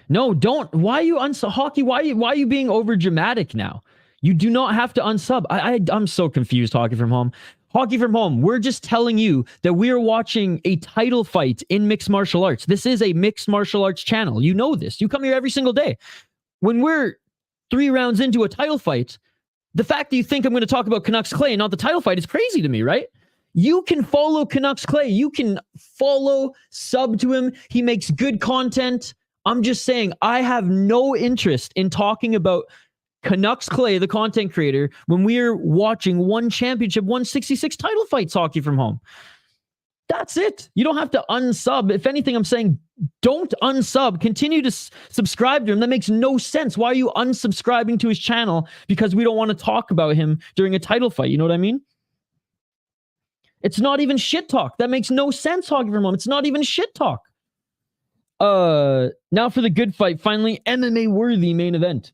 No, don't. Why are you Hockey? Why are you being over dramatic now? You do not have to unsub. I'm so confused, Hockey from Home. Hockey from Home, we're just telling you that we are watching a title fight in mixed martial arts. This is a mixed martial arts channel. You know this. You come here every single day. When we're 3 rounds into a title fight, the fact that you think I'm going to talk about Canucks Clay and not the title fight is crazy to me, right? You can follow Canucks Clay. You can sub to him. He makes good content. I'm just saying, I have no interest in talking about Canucks Clay, the content creator, when we're watching one championship, 166 title fights, Hockey from Home. That's it. You don't have to unsub. If anything, I'm saying don't unsub. Continue to subscribe to him. That makes no sense. Why are you unsubscribing to his channel? Because we don't want to talk about him during a title fight. You know what I mean? It's not even shit talk. That makes no sense, Hockey from Home. It's not even shit talk. Now for the good fight. Finally, MMA worthy main event.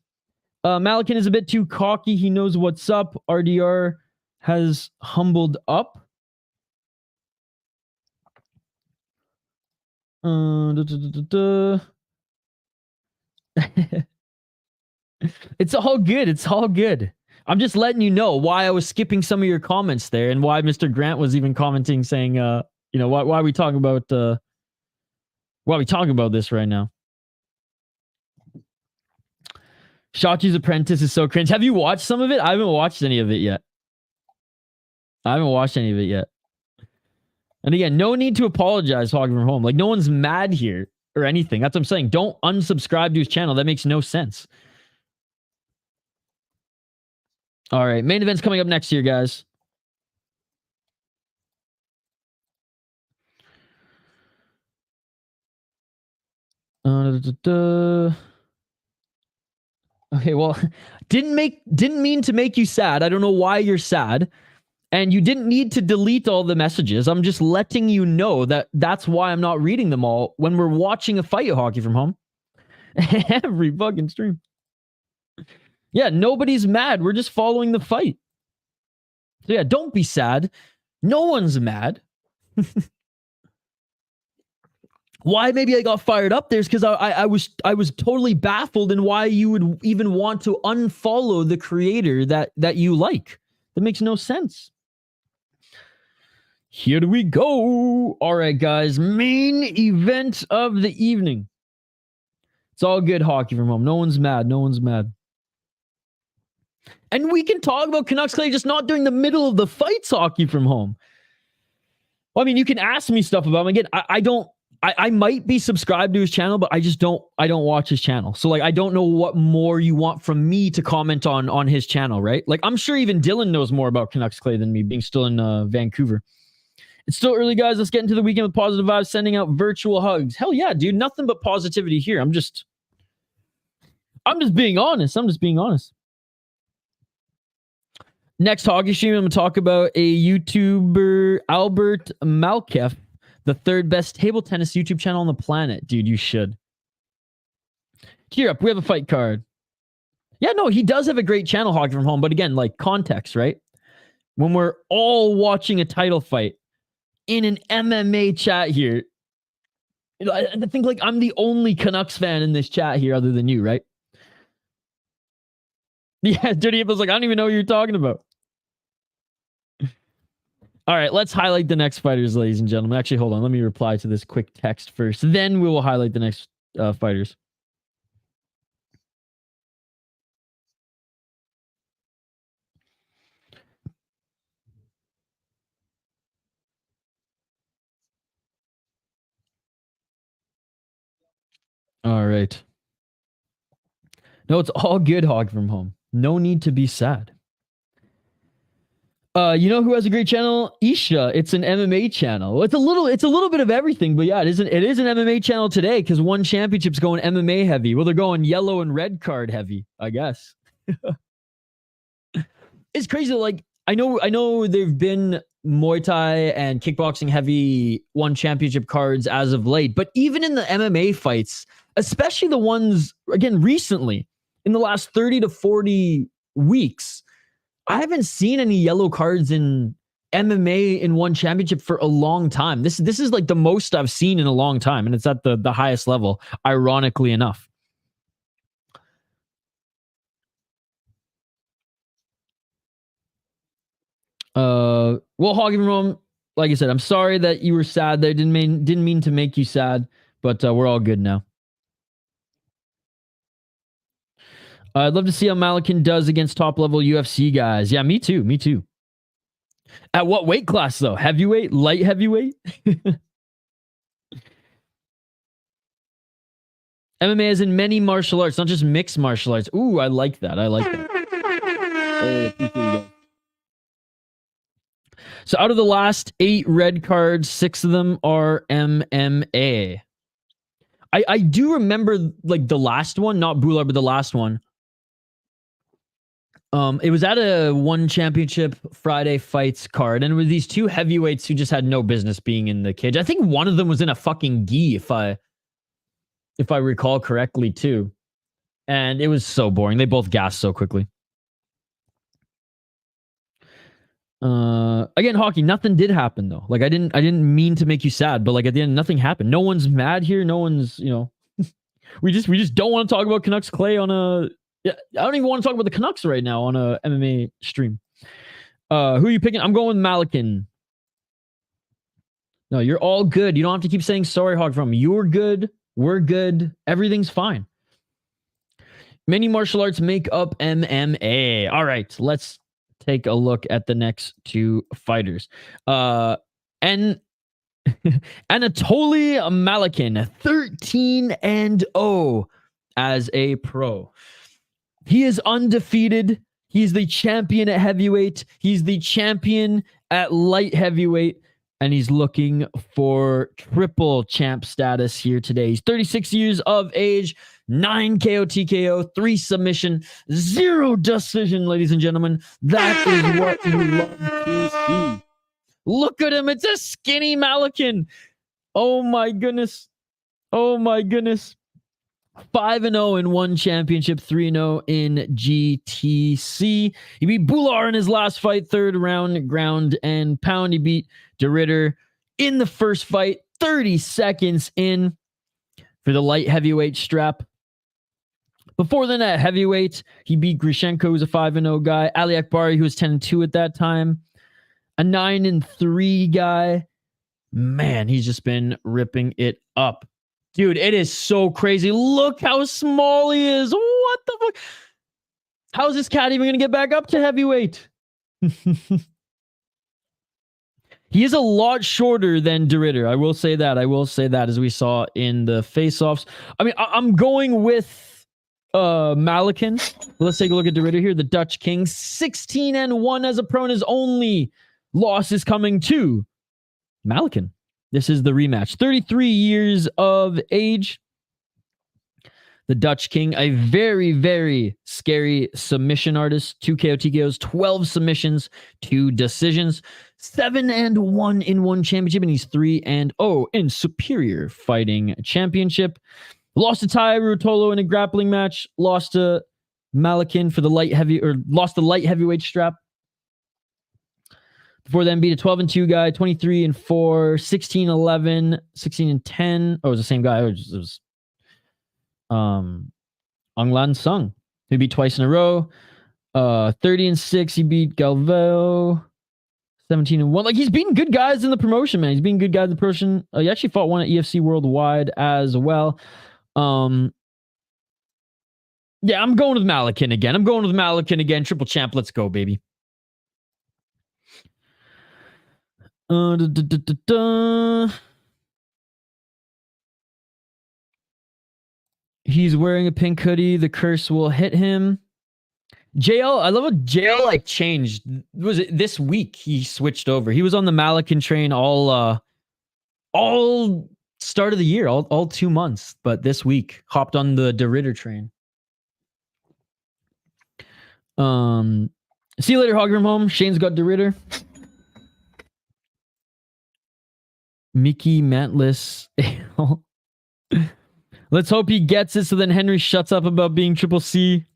Malykhin is a bit too cocky. He knows what's up. RDR has humbled up. It's all good. It's all good. I'm just letting you know why I was skipping some of your comments there and why Mr. Grant was even commenting saying, why are we talking about this right now? Shachi's Apprentice is so cringe. Have you watched some of it? I haven't watched any of it yet. And again, no need to apologize, Hockey from Home. Like, no one's mad here or anything. That's what I'm saying. Don't unsubscribe to his channel. That makes no sense. All right. Main event's coming up next year, guys. Okay, well, didn't mean to make you sad. I don't know why you're sad. And you didn't need to delete all the messages. I'm just letting you know that that's why I'm not reading them all when we're watching a fight, Hockey from Home. Every fucking stream. Yeah, nobody's mad. We're just following the fight. So yeah, don't be sad. No one's mad. Why maybe I got fired up there is because I was totally baffled in why you would even want to unfollow the creator that you like. That makes no sense. Here we go. All right, guys. Main event of the evening. It's all good, Hockey from Home. No one's mad. No one's mad. And we can talk about Canucks Clay just not during the middle of the fights, Hockey from Home. Well, I mean, you can ask me stuff about him. Again, I might be subscribed to his channel, but I don't watch his channel. So like, I don't know what more you want from me to comment on his channel, right? Like, I'm sure even Dylan knows more about Canucks Clay than me, being still in Vancouver. It's still early, guys. Let's get into the weekend with positive vibes, sending out virtual hugs. Hell yeah, dude. Nothing but positivity here. I'm just being honest. Next hockey stream, I'm going to talk about a YouTuber, Albert Malykhin, the third best table tennis YouTube channel on the planet. Dude, you should. Cheer up. We have a fight card. Yeah, no, he does have a great channel, Hockey from Home. But again, like context, right? When we're all watching a title fight in an MMA chat here, you know, I think like I'm the only Canucks fan in this chat here other than you, right? Yeah, Dirty April's like, I don't even know what you're talking about. All right, let's highlight the next fighters, ladies and gentlemen. Actually, hold on. Let me reply to this quick text first. Then we will highlight the next fighters. All right. No, it's all good, Hog from Home. No need to be sad. You know who has a great channel? Isha. It's an MMA channel. It's a little bit of everything, but yeah, it is an MMA channel today because one championship's going MMA heavy. Well, they're going yellow and red card heavy, I guess. It's crazy. Like I know there've been Muay Thai and kickboxing heavy one championship cards as of late, but even in the MMA fights, especially the ones again recently in the last 30 to 40 weeks, I haven't seen any yellow cards in MMA in one championship for a long time. This is like the most I've seen in a long time, and it's at the highest level, ironically enough. Well, Hoggy Room, like I said, I'm sorry that you were sad there. Didn't mean to make you sad, but we're all good now. I'd love to see how Malykhin does against top-level UFC guys. Yeah, me too. At what weight class, though? Heavyweight? Light heavyweight? MMA is in many martial arts, not just mixed martial arts. Ooh, I like that. So out of the last 8 red cards, 6 of them are MMA. I do remember, like, the last one, not Bhullar, but the last one. It was at a one championship Friday fights card, and it was these 2 heavyweights who just had no business being in the cage. I think one of them was in a fucking gi, if I recall correctly, too. And it was so boring. They both gassed so quickly. Again, Hockey, nothing did happen though. Like I didn't mean to make you sad, but like at the end, nothing happened. No one's mad here. No one's, you know, we just don't want to talk about Canucks Clay on a. Yeah, I don't even want to talk about the Canucks right now on a MMA stream. Who are you picking? I'm going with Malykhin. No, you're all good. You don't have to keep saying sorry, Hog from. You're good. We're good. Everything's fine. Many martial arts make up MMA. All right, let's take a look at the next 2 fighters. And Anatoly Malykhin, 13-0 as a pro. He is undefeated. He's the champion at heavyweight. He's the champion at light heavyweight. And he's looking for triple champ status here today. He's 36 years of age, 9 KO TKO, 3 submission, 0 decision, ladies and gentlemen. That is what you love to see. Look at him. It's a skinny Malykhin. Oh my goodness. 5-0 in one championship, 3-0 in GTC. He beat Bhullar in his last fight, 3rd round, ground and pound. He beat DeRitter in the first fight, 30 seconds in for the light heavyweight strap. Before then, at heavyweight, he beat Grushenko, who's a 5-0 guy. Aliakbari, who was 10-2 at that time. A 9-3 guy. Man, he's just been ripping it up. Dude, it is so crazy. Look how small he is. What the fuck? How is this cat even going to get back up to heavyweight? He is a lot shorter than DeRitter. I will say that. As we saw in the face-offs. I mean, I'm going with Malykhin. Let's take a look at DeRitter here. The Dutch King. 16-1 as a pro, and his only loss is coming to Malykhin. This is the rematch. 33 years of age. The Dutch King, a very, very scary submission artist. 2 KO TKOs, 12 submissions, 2 decisions, 7-1 in one championship, and he's 3-0 in Superior Fighting Championship. Lost to Tai Ruotolo in a grappling match. Lost to Malykhin for the lost the light heavyweight strap. Before then, beat a 12-2 guy, 23-4, 16-11, 16-10. Oh, it was the same guy. It was Onglan Sung, who beat twice in a row. 30-6, he beat Galvao. 17-1. Like, he's beating good guys in the promotion, man. He's beating good guys in the promotion. He actually fought one at EFC Worldwide as well. Yeah, I'm going with Malykhin again. Triple champ. Let's go, baby. He's wearing a pink hoodie. The curse will hit him. JL, I love how JL like changed. Was it this week he switched over? He was on the Malykhin train all start of the year, all 2 months, but this week hopped on the De Ridder train. See you later, Hog from home. Shane's got De Ridder. Mickey Mantless. Let's hope he gets it so then Henry shuts up about being Triple C.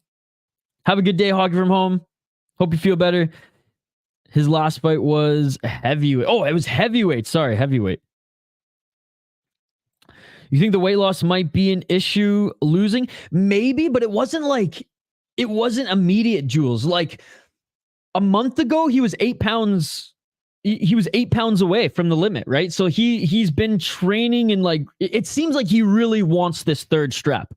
Have a good day, Hog from home. Hope you feel better. His last fight was heavyweight. Oh, it was heavyweight. Sorry, heavyweight. You think the weight loss might be an issue losing? Maybe, but it wasn't immediate, Jules. Like a month ago, he was 8 pounds. He was 8 pounds away from the limit, right? So he's been training and like it seems like he really wants this third strap.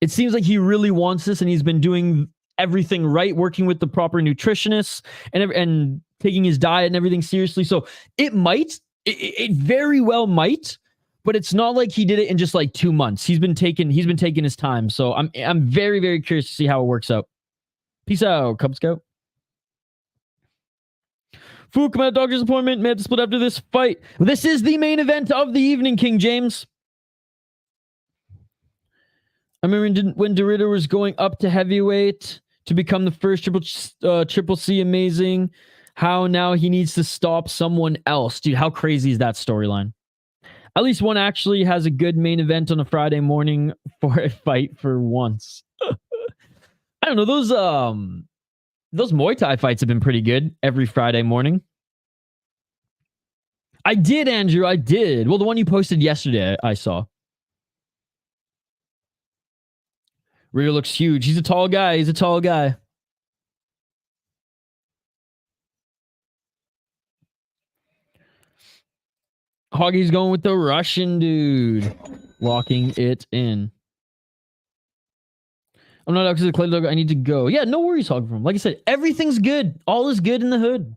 It seems like he really wants this, and he's been doing everything right, working with the proper nutritionists and taking his diet and everything seriously. So it very well might, but it's not like he did it in just like 2 months. He's been taking his time. So I'm very, very curious to see how it works out. Peace out, Cub Scout. Fu, come out, doctor's appointment. May have to split after this fight. This is the main event of the evening, King James. I remember when De Ridder was going up to heavyweight to become the first Triple C. Amazing. How now he needs to stop someone else. Dude, how crazy is that storyline? At least one actually has a good main event on a Friday morning for a fight for once. I don't know. Those Muay Thai fights have been pretty good every Friday morning. I did, Andrew. I did. Well, the one you posted yesterday, I saw. Rear looks huge. He's a tall guy. Hoggy's going with the Russian dude. Locking it in. I'm not out because of the clay dog. I need to go. Yeah, no worries, Hog from. Like I said, everything's good. All is good in the hood.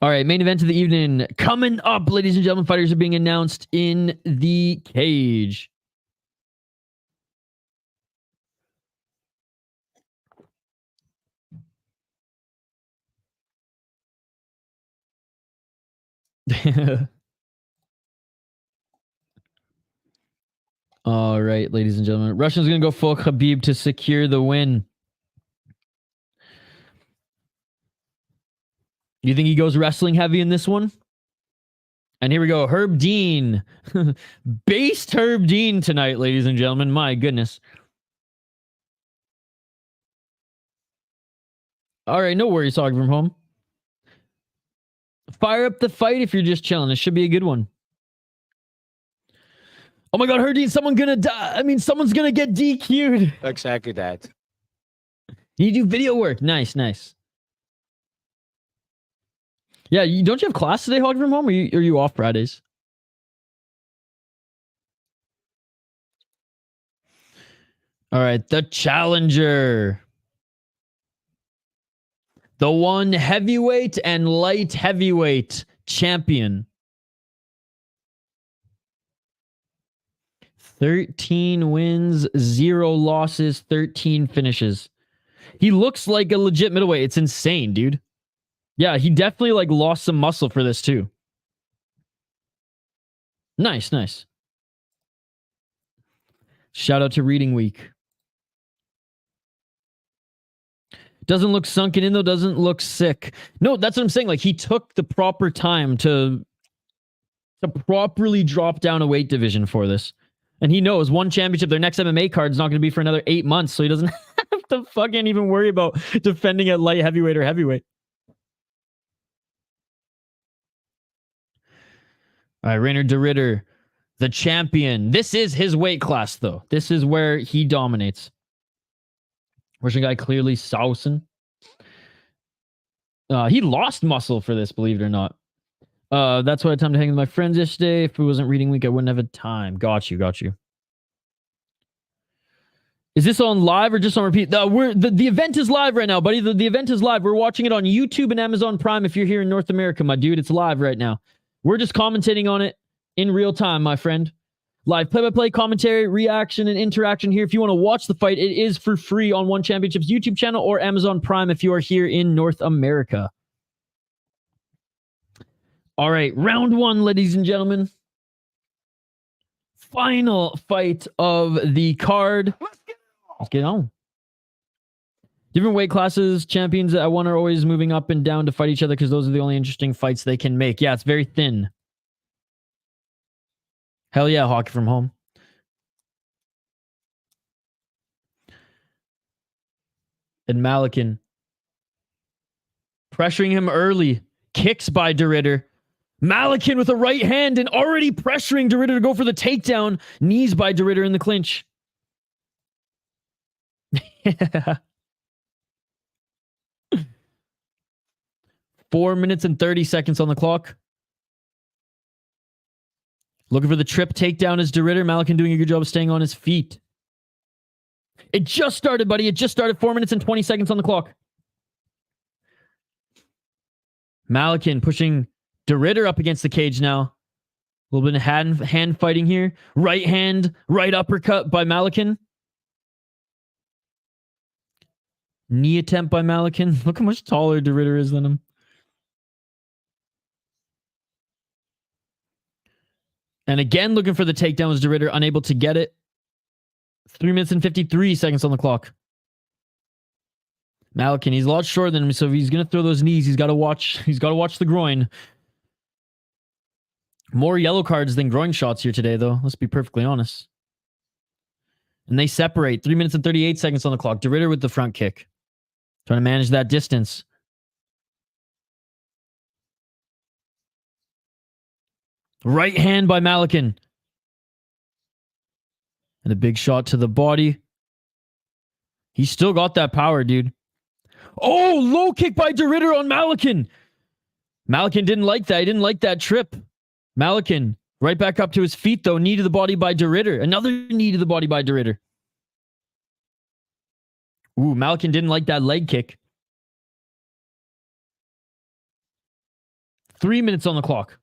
All right, main event of the evening. Coming up, ladies and gentlemen, fighters are being announced in the cage. All right, ladies and gentlemen. Russian's going to go full Khabib to secure the win. You think he goes wrestling heavy in this one? And here we go. Herb Dean. Based Herb Dean tonight, ladies and gentlemen. My goodness. All right, no worries, Hog from home. Fire up the fight if you're just chilling. It should be a good one. Oh my God, Herb Dean, someone's gonna die. I mean, someone's gonna get DQ'd. Exactly that. You do video work. Nice. Yeah, don't you have class today, Hog from home, or are you off Fridays? All right, the challenger. The one heavyweight and light heavyweight champion. 13 wins, 0 losses, 13 finishes. He looks like a legit middleweight. It's insane, dude. Yeah, he definitely like lost some muscle for this too. Nice, nice. Shout out to Reading Week. Doesn't look sunken in though, doesn't look sick. No, that's what I'm saying. Like he took the proper time to properly drop down a weight division for this. And he knows one championship, their next MMA card is not going to be for another 8 months, so he doesn't have to fucking even worry about defending at light heavyweight or heavyweight. All right, Reinier de Ridder, the champion. This is his weight class, though. This is where he dominates. Russian guy clearly Sousa. He lost muscle for this, believe it or not. That's why I had time to hang with my friends yesterday. If it wasn't Reading Week, I wouldn't have had time. Got you, got you. Is this on live or just on repeat? The event is live right now, buddy. The event is live. We're watching it on YouTube and Amazon Prime if you're here in North America, my dude. It's live right now. We're just commentating on it in real time, my friend. Live play-by-play commentary, reaction, and interaction here. If you want to watch the fight, it is for free on One Championship's YouTube channel or Amazon Prime if you are here in North America. All right, round one, ladies and gentlemen. Final fight of the card. Let's get on. Different weight classes, champions at one are always moving up and down to fight each other because those are the only interesting fights they can make. Yeah, it's very thin. Hell yeah, hockey from home. And Malykhin pressuring him early. Kicks by de Ridder. Malykhin with a right hand and already pressuring de Ridder to go for the takedown. Knees by de Ridder in the clinch. 4 minutes and 30 seconds on the clock. Looking for the trip takedown is de Ridder. Malykhin doing a good job of staying on his feet. It just started, buddy. It just started. 4 minutes and 20 seconds on the clock. Malykhin pushing de Ridder up against the cage now. A little bit of hand fighting here. Right hand, right uppercut by Malykhin. Knee attempt by Malykhin. Look how much taller de Ridder is than him. And again, looking for the takedown was de Ridder, unable to get it. 3 minutes and 53 seconds on the clock. Malykhin, he's a lot shorter than him, so if he's going to throw those knees, he's got to watch the groin. More yellow cards than groin shots here today, though. Let's be perfectly honest. And they separate. 3 minutes and 38 seconds on the clock. De Ridder with the front kick. Trying to manage that distance. Right hand by Malykhin. And a big shot to the body. He's still got that power, dude. Oh, low kick by de Ridder on Malykhin. Malykhin didn't like that. He didn't like that trip. Malykhin right back up to his feet, though. Knee to the body by de Ridder. Another knee to the body by de Ridder. Ooh, Malykhin didn't like that leg kick. 3 minutes on the clock.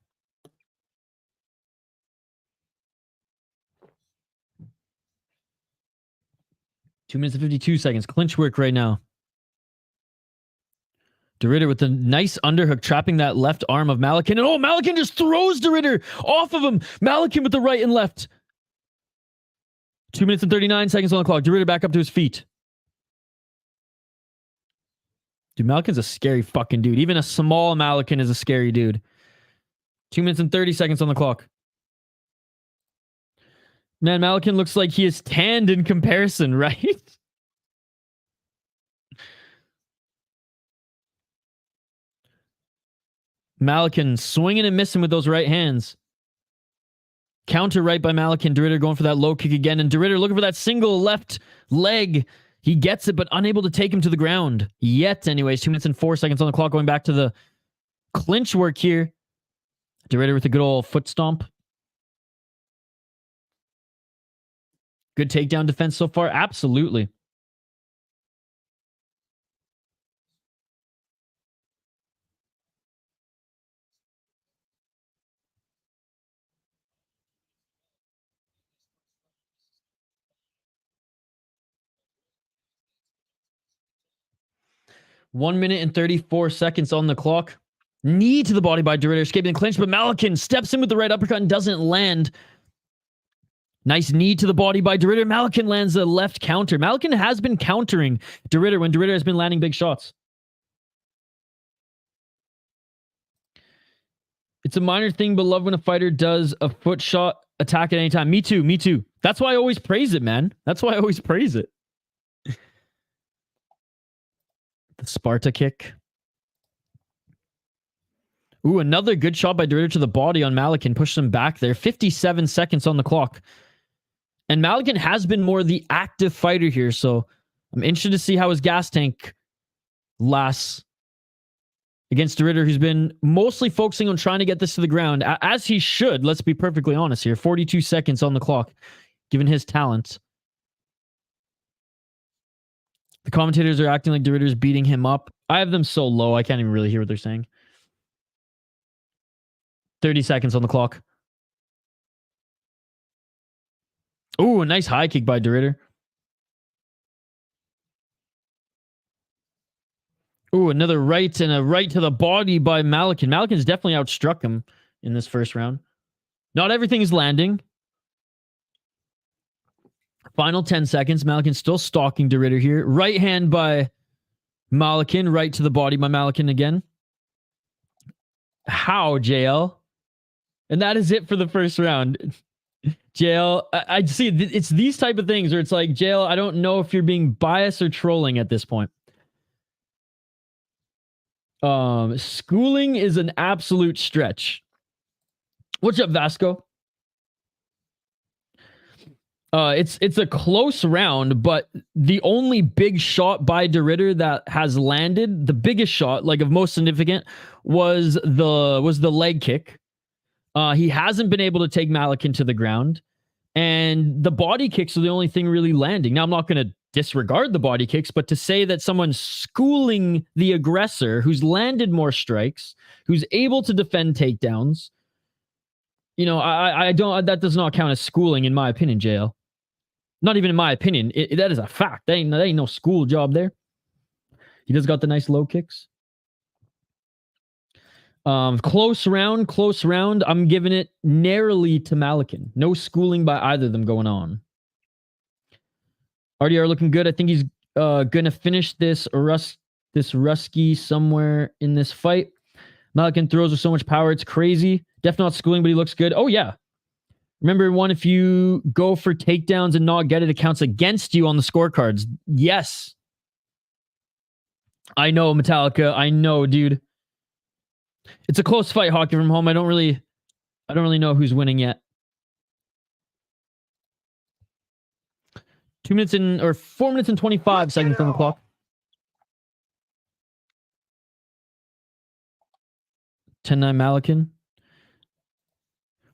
2 minutes and 52 seconds. Clinch work right now. De Ridder with a nice underhook, trapping that left arm of Malykhin. And oh, Malykhin just throws de Ridder off of him. Malykhin with the right and left. 2 minutes and 39 seconds on the clock. De Ridder back up to his feet. Dude, Malykhin's a scary fucking dude. Even a small Malykhin is a scary dude. 2 minutes and 30 seconds on the clock. Man, Malykhin looks like he is tanned in comparison, right? Malykhin swinging and missing with those right hands. Counter right by Malykhin. De Ridder going for that low kick again. And de Ridder looking for that single left leg. He gets it, but unable to take him to the ground. Yet, anyways, 2 minutes and 4 seconds on the clock. Going back to the clinch work here. De Ridder with a good old foot stomp. Good takedown defense so far. Absolutely. 1 minute and 34 seconds on the clock. Knee to the body by de Ridder, escaping the clinch, but Malykhin steps in with the right uppercut and doesn't land. Nice knee to the body by de Ridder. Malykhin lands a left counter. Malykhin has been countering de Ridder when de Ridder has been landing big shots. It's a minor thing, but love when a fighter does a foot shot attack at any time. Me too, me too. That's why I always praise it, man. That's why I always praise it. The Sparta kick. Ooh, another good shot by de Ridder to the body on Malykhin. Pushed him back there. 57 seconds on the clock. And Malykhin has been more the active fighter here, so I'm interested to see how his gas tank lasts against de Ridder, who's been mostly focusing on trying to get this to the ground, as he should. Let's be perfectly honest here. 42 seconds on the clock, given his talent. The commentators are acting like de Ridder's beating him up. I have them so low, I can't even really hear what they're saying. 30 seconds on the clock. Ooh, a nice high kick by de Ridder. Ooh, another right and a right to the body by Malykhin. Malykhin's definitely outstruck him in this first round. Not everything is landing. Final 10 seconds. Malykhin still stalking de Ridder here. Right hand by Malykhin. Right to the body by Malykhin again. How, JL? And that is it for the first round. JL, I see it's these type of things where it's like, JL, I don't know if you're being biased or trolling at this point. Schooling is an absolute stretch. What's up, Vasco? It's a close round, but the only big shot by de Ridder that has landed, the biggest shot, like of most significant, was the leg kick. He hasn't been able to take Malykhin to the ground, and the body kicks are the only thing really landing. Now, I'm not going to disregard the body kicks, but to say that someone's schooling the aggressor who's landed more strikes, who's able to defend takedowns, you know, I don't, that does not count as schooling in my opinion, JL. Not even in my opinion. That is a fact. That ain't no school job there. He just got the nice low kicks. Close round. I'm giving it narrowly to Malykhin. No schooling by either of them going on. RDR looking good. I think he's gonna finish this Rusky somewhere in this fight. Malykhin throws with so much power, it's crazy. Definitely not schooling, but he looks good. Oh yeah. Remember one, if you go for takedowns and not get it, it counts against you on the scorecards. Yes. I know, Metallica. I know, dude. It's a close fight, Hockey from Home. I don't really know who's winning yet. 4 minutes and 25 seconds on the clock. 10-9 Malykhin.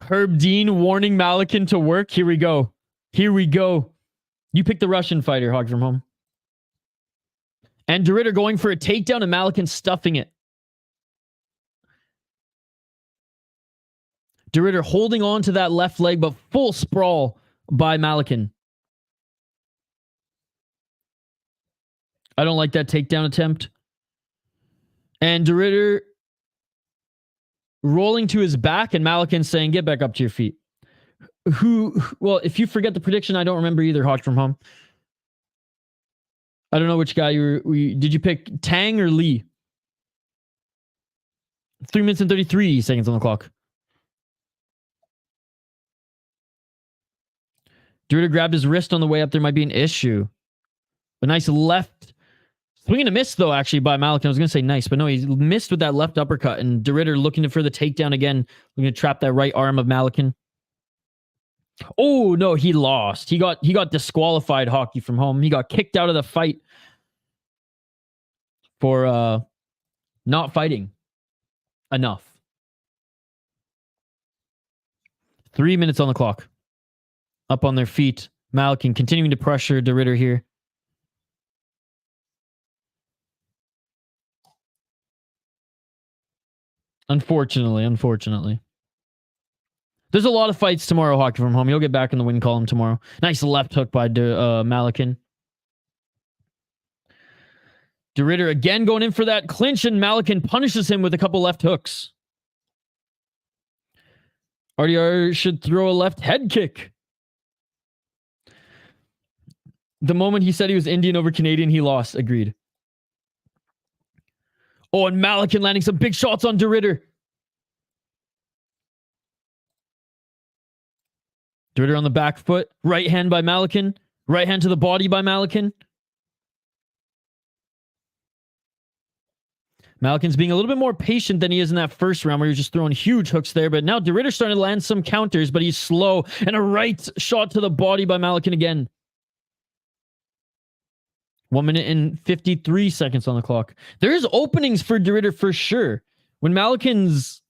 Herb Dean warning Malykhin to work. Here we go. You pick the Russian fighter, Hockey from Home. And de Ridder going for a takedown and Malykhin stuffing it. De Ridder holding on to that left leg, but full sprawl by Malykhin. I don't like that takedown attempt. And de Ridder rolling to his back and Malykhin saying, get back up to your feet. Well, if you forget the prediction, I don't remember either, Hawk from Home. I don't know which guy did you pick Tang or Lee? 3 minutes and 33 seconds on the clock. de Ridder grabbed his wrist on the way up. There might be an issue. A nice left. Swing and a miss, though, actually, by Malykhin. I was going to say nice, but no, he missed with that left uppercut. And de Ridder looking for the takedown again. Looking to trap that right arm of Malykhin. Oh, no, he lost. He got disqualified, Hockey from Home. He got kicked out of the fight for not fighting enough. 3 minutes on the clock. Up on their feet. Malykhin continuing to pressure de Ridder here. Unfortunately. There's a lot of fights tomorrow, Hockey from Home. You'll get back in the win column tomorrow. Nice left hook by Malykhin. DeRitter again going in for that clinch, and Malykhin punishes him with a couple left hooks. RDR should throw a left head kick. The moment he said he was Indian over Canadian, he lost. Agreed. Oh, and Malykhin landing some big shots on DeRitter. DeRitter on the back foot. Right hand by Malykhin. Right hand to the body by Malykhin. Malykhin's being a little bit more patient than he is in that first round where he was just throwing huge hooks there. But now DeRitter's starting to land some counters, but he's slow. And a right shot to the body by Malykhin again. 1 minute and 53 seconds on the clock. There is openings for DeRitter for sure. When Malykhin's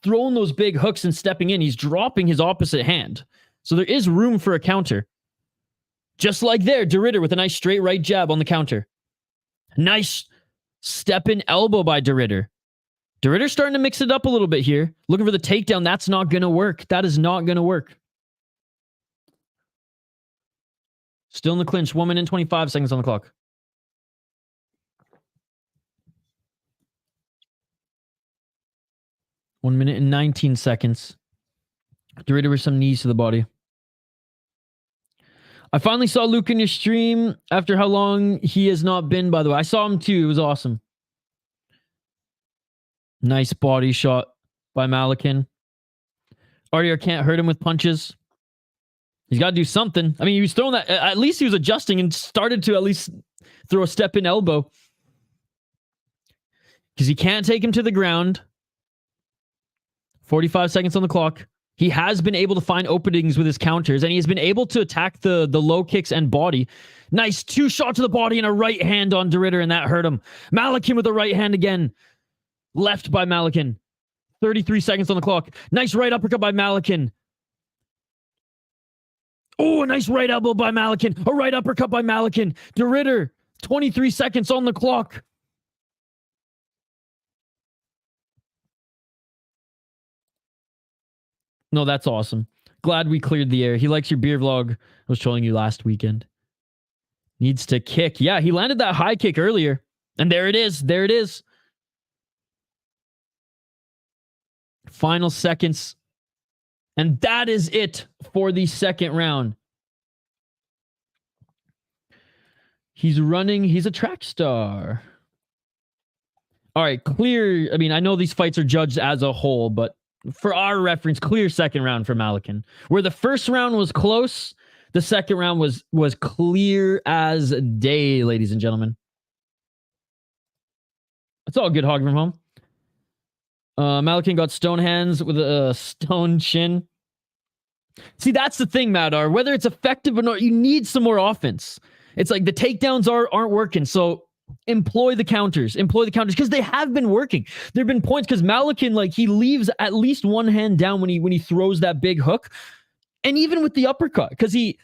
throwing those big hooks and stepping in, he's dropping his opposite hand. So there is room for a counter. Just like there, DeRitter with a nice straight right jab on the counter. Nice step in elbow by DeRitter. DeRitter's starting to mix it up a little bit here. Looking for the takedown. That's not going to work. That is not going to work. Still in the clinch. 1 minute and 25 seconds on the clock. One minute and 19 seconds. DeRitter with some knees to the body. I finally saw Luke in your stream after how long he has not been, by the way. I saw him too. It was awesome. Nice body shot by Malykhin. RDR can't hurt him with punches. He's got to do something. I mean, he was throwing that. At least he was adjusting and started to at least throw a step in elbow. Because he can't take him to the ground. 45 seconds on the clock. He has been able to find openings with his counters, and he has been able to attack the low kicks and body. Nice 2 shot to the body and a right hand on DeRitter, and that hurt him. Malykhin with the right hand again. Left by Malykhin. 33 seconds on the clock. Nice right uppercut by Malykhin. Oh, a nice right elbow by Malykhin. A right uppercut by Malykhin. DeRitter, 23 seconds on the clock. No, that's awesome. Glad we cleared the air. He likes your beer vlog. I was trolling you last weekend. Needs to kick. Yeah, he landed that high kick earlier. And there it is. There it is. Final seconds. And that is it for the second round. He's running. He's a track star. All right, clear. I mean, I know these fights are judged as a whole, but for our reference, clear second round for Malykhin. Where the first round was close, the second round was clear as day, ladies and gentlemen. It's all good, Hog from home. Malykhin got stone hands with a stone chin. See, that's the thing, Madar. Whether it's effective or not, you need some more offense. It's like the takedowns aren't working, so employ the counters because they have been working. There have been points because Malykhin, like, he leaves at least one hand down when he throws that big hook, and even with the uppercut, because he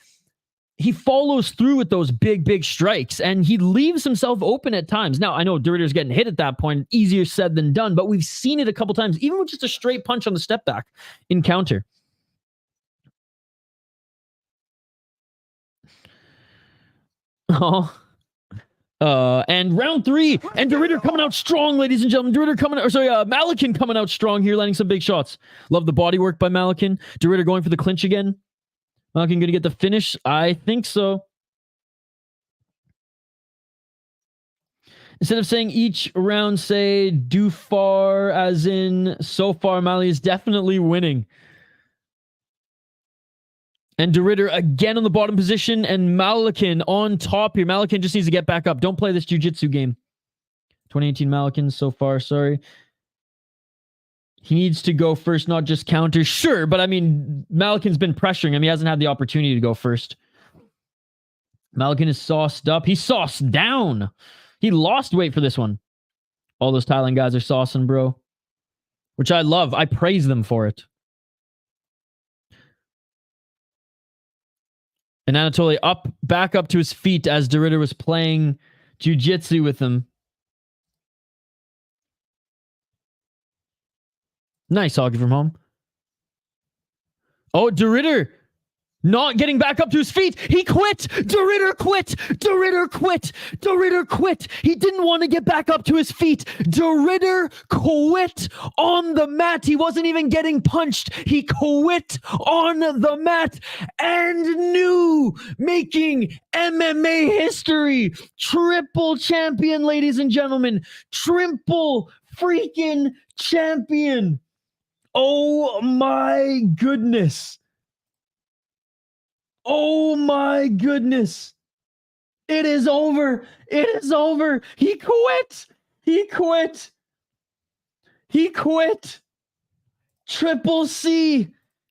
follows through with those big strikes, and he leaves himself open at times. Now, I know DeRitter's getting hit at that point, easier said than done, but we've seen it a couple times, even with just a straight punch on the step back in counter. Oh. And round 3, and DeRitter coming out strong, ladies and gentlemen. Malykhin coming out strong here, landing some big shots. Love the body work by Malykhin. DeRitter going for the clinch again. Malykhin gonna get the finish? I think so. Instead of saying each round, say do far, as in so far, Mali is definitely winning. And DeRitter again on the bottom position, and Malykhin on top here. Malykhin just needs to get back up. Don't play this jiu-jitsu game. 2018 Malykhin so far, sorry. He needs to go first, not just counter. Sure, but I mean, Malykhin's been pressuring him. He hasn't had the opportunity to go first. Malykhin is sauced up. He's sauced down. He lost weight for this one. All those Thailand guys are saucing, bro. Which I love. I praise them for it. And Anatoly back up to his feet as DeRitter was playing jiu-jitsu with him. Nice hockey from home. Oh, DeRitter Not getting back up to his feet. He quit. DeRitter quit. DeRitter quit. DeRitter quit. He didn't want to get back up to his feet. DeRitter quit on the mat. He wasn't even getting punched. He quit on the mat and new, making MMA history. Triple champion, ladies and gentlemen. Triple freaking champion. Oh my goodness. Oh my goodness. It is over. It is over. He quit. He quit. He quit. Triple C.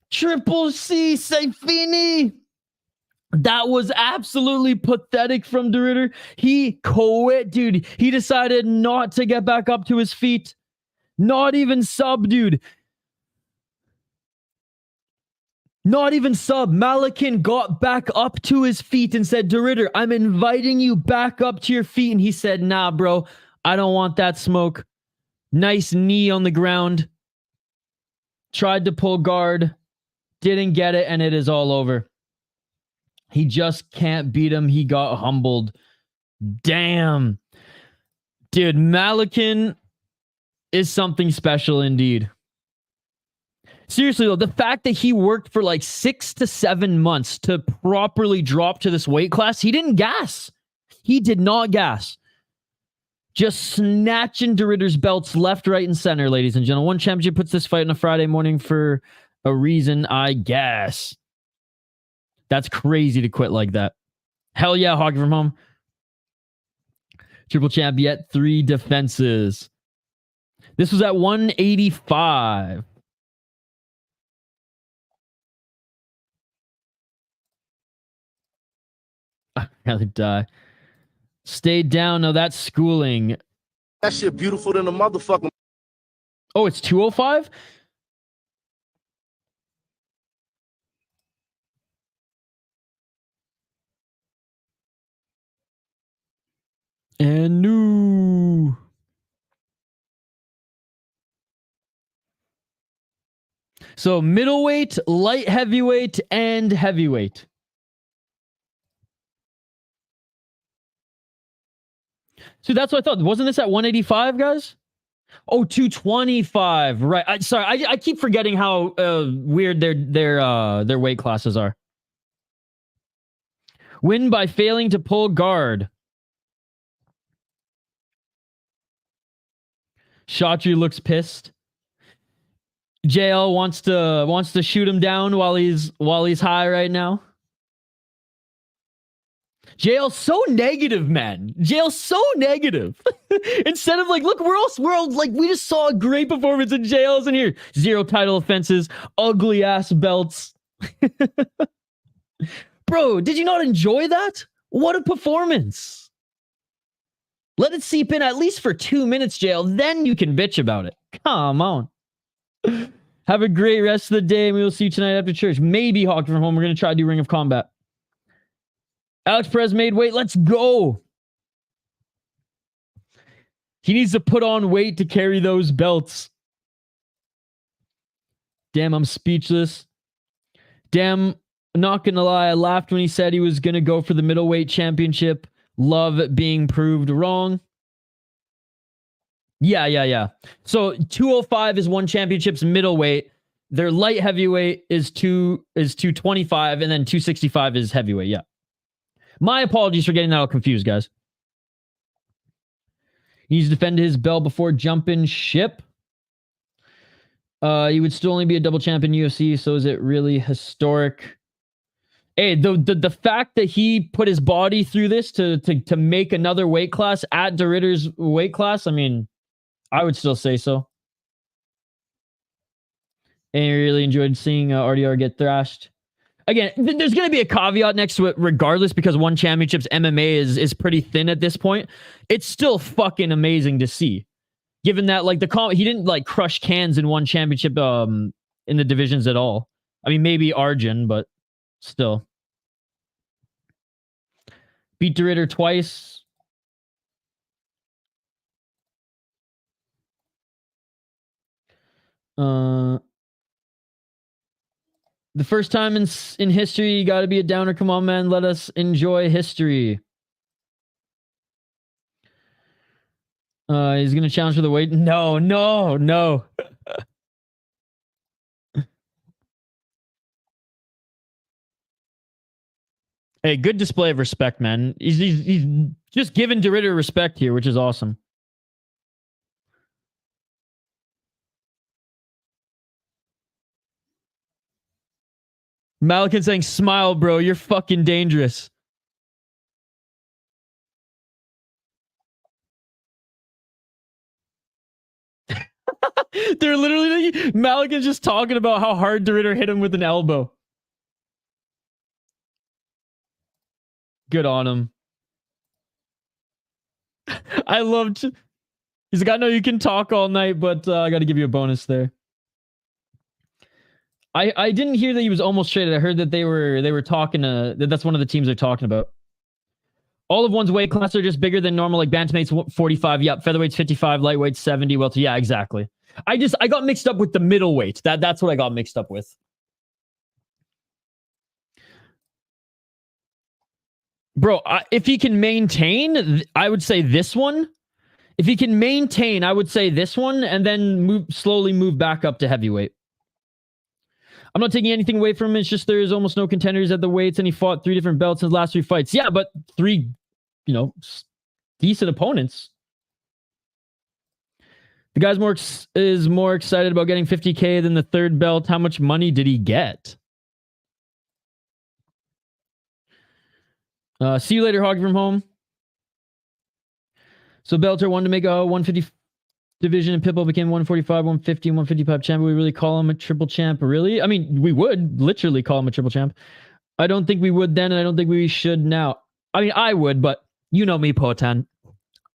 Triple C. C'est fini. That was absolutely pathetic from DeRitter. He quit, dude. He decided not to get back up to his feet. Not even sub, dude. Not even sub. Malykhin got back up to his feet and said, DeRitter, I'm inviting you back up to your feet. And he said, nah, bro, I don't want that smoke. Nice knee on the ground. Tried to pull guard. Didn't get it, and it is all over. He just can't beat him. He got humbled. Damn. Dude, Malykhin is something special indeed. Seriously, though, the fact that he worked for like 6 to 7 months to properly drop to this weight class, he didn't gas. He did not gas. Just snatching DeRitter's belts left, right, and center, ladies and gentlemen. One championship puts this fight on a Friday morning for a reason, I guess. That's crazy to quit like that. Hell yeah, Hockey from Home. Triple champ yet 3 defenses. This was at 185. I'd rather die. Stayed down. No, that's schooling. That shit beautiful than a motherfucker. Oh, it's 205? And new. So middleweight, light heavyweight, and heavyweight. So that's what I thought. Wasn't this at 185, guys? Oh, 225. Right. I keep forgetting how weird their weight classes are. Win by failing to pull guard. Chaudhry looks pissed. JL wants to shoot him down while he's high right now. JL's so negative, man. JL's so negative. Instead of like, look, we're all like, we just saw a great performance in JL's in here. 0 title offenses, ugly ass belts. Bro, did you not enjoy that? What a performance. Let it seep in at least for 2 minutes, JL. Then you can bitch about it. Come on. Have a great rest of the day, and we will see you tonight after church. Maybe Hockey from Home. We're going to try to do Ring of Combat. Alex Perez made weight. Let's go. He needs to put on weight to carry those belts. Damn, I'm speechless. Damn, not going to lie. I laughed when he said he was going to go for the middleweight championship. Love being proved wrong. Yeah. So 205 is one championship's middleweight. Their light heavyweight is 225, and then 265 is heavyweight. Yeah. My apologies for getting that all confused, guys. He needs to defend his belt before jumping ship. He would still only be a double champ in UFC, so is it really historic? Hey, the fact that he put his body through this to make another weight class at DeRitter's weight class, I mean, I would still say so. And I really enjoyed seeing RDR get thrashed. Again, there's going to be a caveat next to it regardless, because one championship's MMA is pretty thin at this point. It's still fucking amazing to see. Given that, like, he didn't, like, crush cans in one championship in the divisions at all. I mean, maybe Arjan, but still. Beat DeRitter twice. The first time in history, you got to be a downer. Come on, man. Let us enjoy history. He's going to challenge for the weight. No, no, no. Hey, good display of respect, man. He's just giving De Ridder respect here, which is awesome. Malykhin saying, smile, bro. You're fucking dangerous. They're literally... Malykhin's just talking about how hard De Ridder hit him with an elbow. Good on him. I loved... He's like, I know you can talk all night, but I got to give you a bonus there. I didn't hear that he was almost traded. I heard that they were talking that's one of the teams they're talking about. All of one's weight class are just bigger than normal, like bantamweight's 45, yep, featherweight's 55, lightweight's 70, welter, yeah, exactly. I got mixed up with the middleweight. That's what I got mixed up with. Bro, if he can maintain, I would say this one. If he can maintain, I would say this one, and then slowly move back up to heavyweight. I'm not taking anything away from him. It's just there's almost no contenders at the weights, and he fought 3 different belts in his last 3 fights. Yeah, but 3, decent opponents. The guy's more excited about getting 50K than the 3rd belt. How much money did he get? See you later, Hoggy from home. So Bellator wanted to make a 150 division, and Pitbull became 145, 150, and 155 champ. We really call him a triple champ, really? I mean, we would literally call him a triple champ. I don't think we would then, and I don't think we should now. I mean, I would, but you know me, Potan.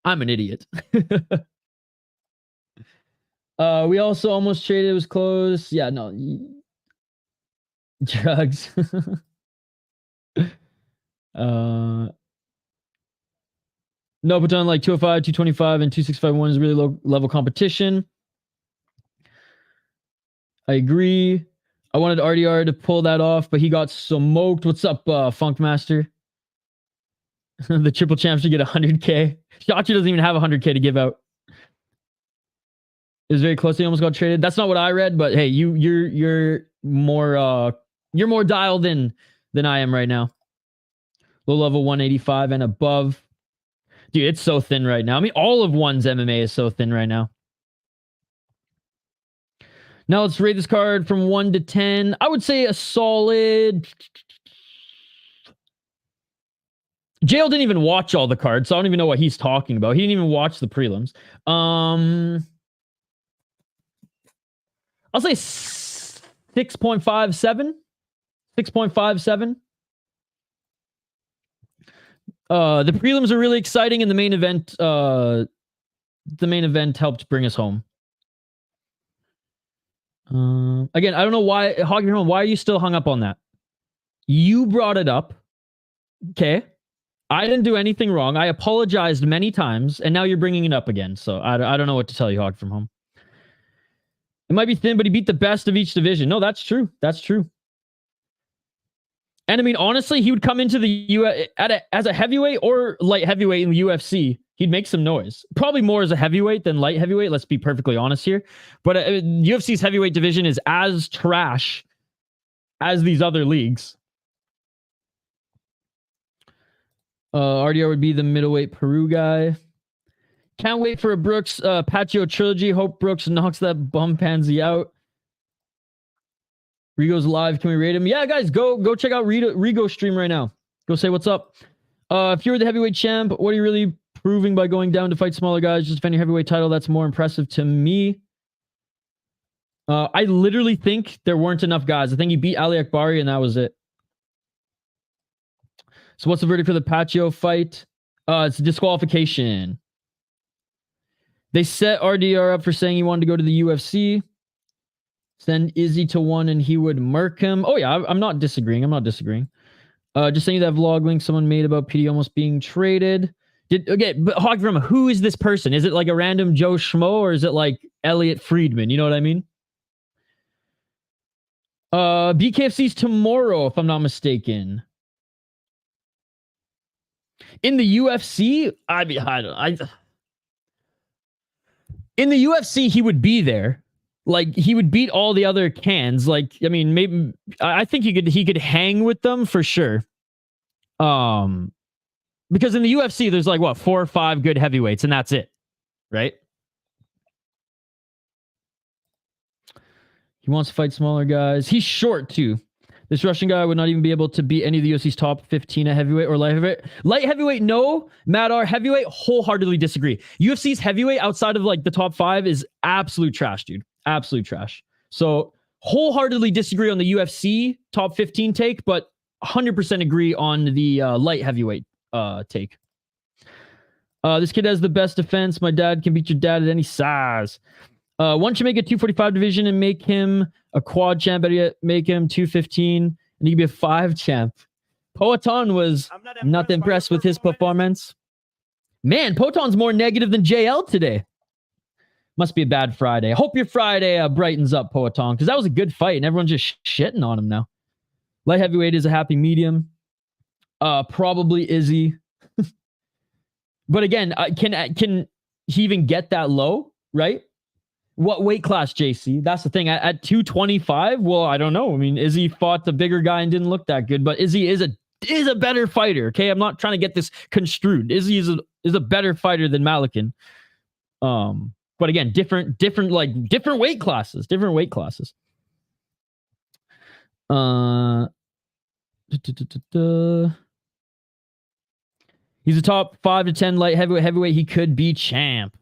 I'm an idiot. We also almost traded. It was close. Yeah, no. Drugs. No, but on like 205, 225, and 2651 is really low level competition. I agree. I wanted RDR to pull that off, but he got smoked. What's up, Funkmaster? The triple champ should get 100K. Shotzi doesn't even have 100K to give out. It was very close. He almost got traded. That's not what I read, but hey, you're more dialed in than I am right now. Low level 185 and above. Dude, it's so thin right now. I mean, all of one's MMA is so thin right now. Now let's rate this card from 1 to 10. I would say a solid... JL didn't even watch all the cards, so I don't even know what he's talking about. He didn't even watch the prelims. I'll say 6.57. 6.57. The prelims are really exciting, and the main event helped bring us home. Again, I don't know why, Hoggy, why are you still hung up on that? You brought it up. Okay. I didn't do anything wrong. I apologized many times, and now you're bringing it up again. So I don't know what to tell you, Hog from home. It might be thin, but he beat the best of each division. No, that's true. That's true. And I mean, honestly, he would come into the as a heavyweight or light heavyweight in the UFC. He'd make some noise. Probably more as a heavyweight than light heavyweight. Let's be perfectly honest here. But UFC's heavyweight division is as trash as these other leagues. RDR would be the middleweight Peru guy. Can't wait for a Brooks Pacio trilogy. Hope Brooks knocks that bum pansy out. Rigo's live. Can we rate him? Yeah, guys, go check out Rigo's stream right now. Go say what's up. If you were the heavyweight champ, what are you really proving by going down to fight smaller guys? Just defend your heavyweight title. That's more impressive to me. I literally think there weren't enough guys. I think he beat Aliakbari and that was it. So what's the verdict for the Pacio fight? It's a disqualification. They set RDR up for saying he wanted to go to the UFC. Send Izzy to 1 and he would murk him. Oh yeah, I'm not disagreeing. I'm not disagreeing. Just saying that vlog link someone made about PD almost being traded. Okay, but Hog from who is this person? Is it like a random Joe Schmo or is it like Elliot Friedman? You know what I mean? BKFC's tomorrow, if I'm not mistaken. In the UFC, in the UFC, he would be there. Like, he would beat all the other cans. Like, I mean, maybe I think he could hang with them for sure. Because in the UFC, there's like 4 or 5 good heavyweights, and that's it, right? He wants to fight smaller guys. He's short too. This Russian guy would not even be able to beat any of the UFC's top 15 at heavyweight or light heavyweight. Light heavyweight, no. Madar, heavyweight, wholeheartedly disagree. UFC's heavyweight outside of like the top 5 is absolute trash, dude. Absolute trash. So wholeheartedly disagree on the UFC top 15 take, but 100% agree on the light heavyweight take. This kid has the best defense. My dad can beat your dad at any size. Why don't you make a 245 division and make him a quad champ, make him 215, and he can be a 5 champ. Poatan was not impressed with his performance. Man, Poaton's more negative than JL today. Must be a bad Friday. I hope your Friday brightens up, Poatan, because that was a good fight, and everyone's just shitting on him now. Light heavyweight is a happy medium. Probably Izzy. But again, can he even get that low, right? What weight class, JC? That's the thing. At 225, well, I don't know. I mean, Izzy fought the bigger guy and didn't look that good, but Izzy is a better fighter. Okay, I'm not trying to get this construed. Izzy is a better fighter than Malykhin. But again, different weight classes. Different weight classes. He's a top 5 to 10 light heavyweight. He could be champ.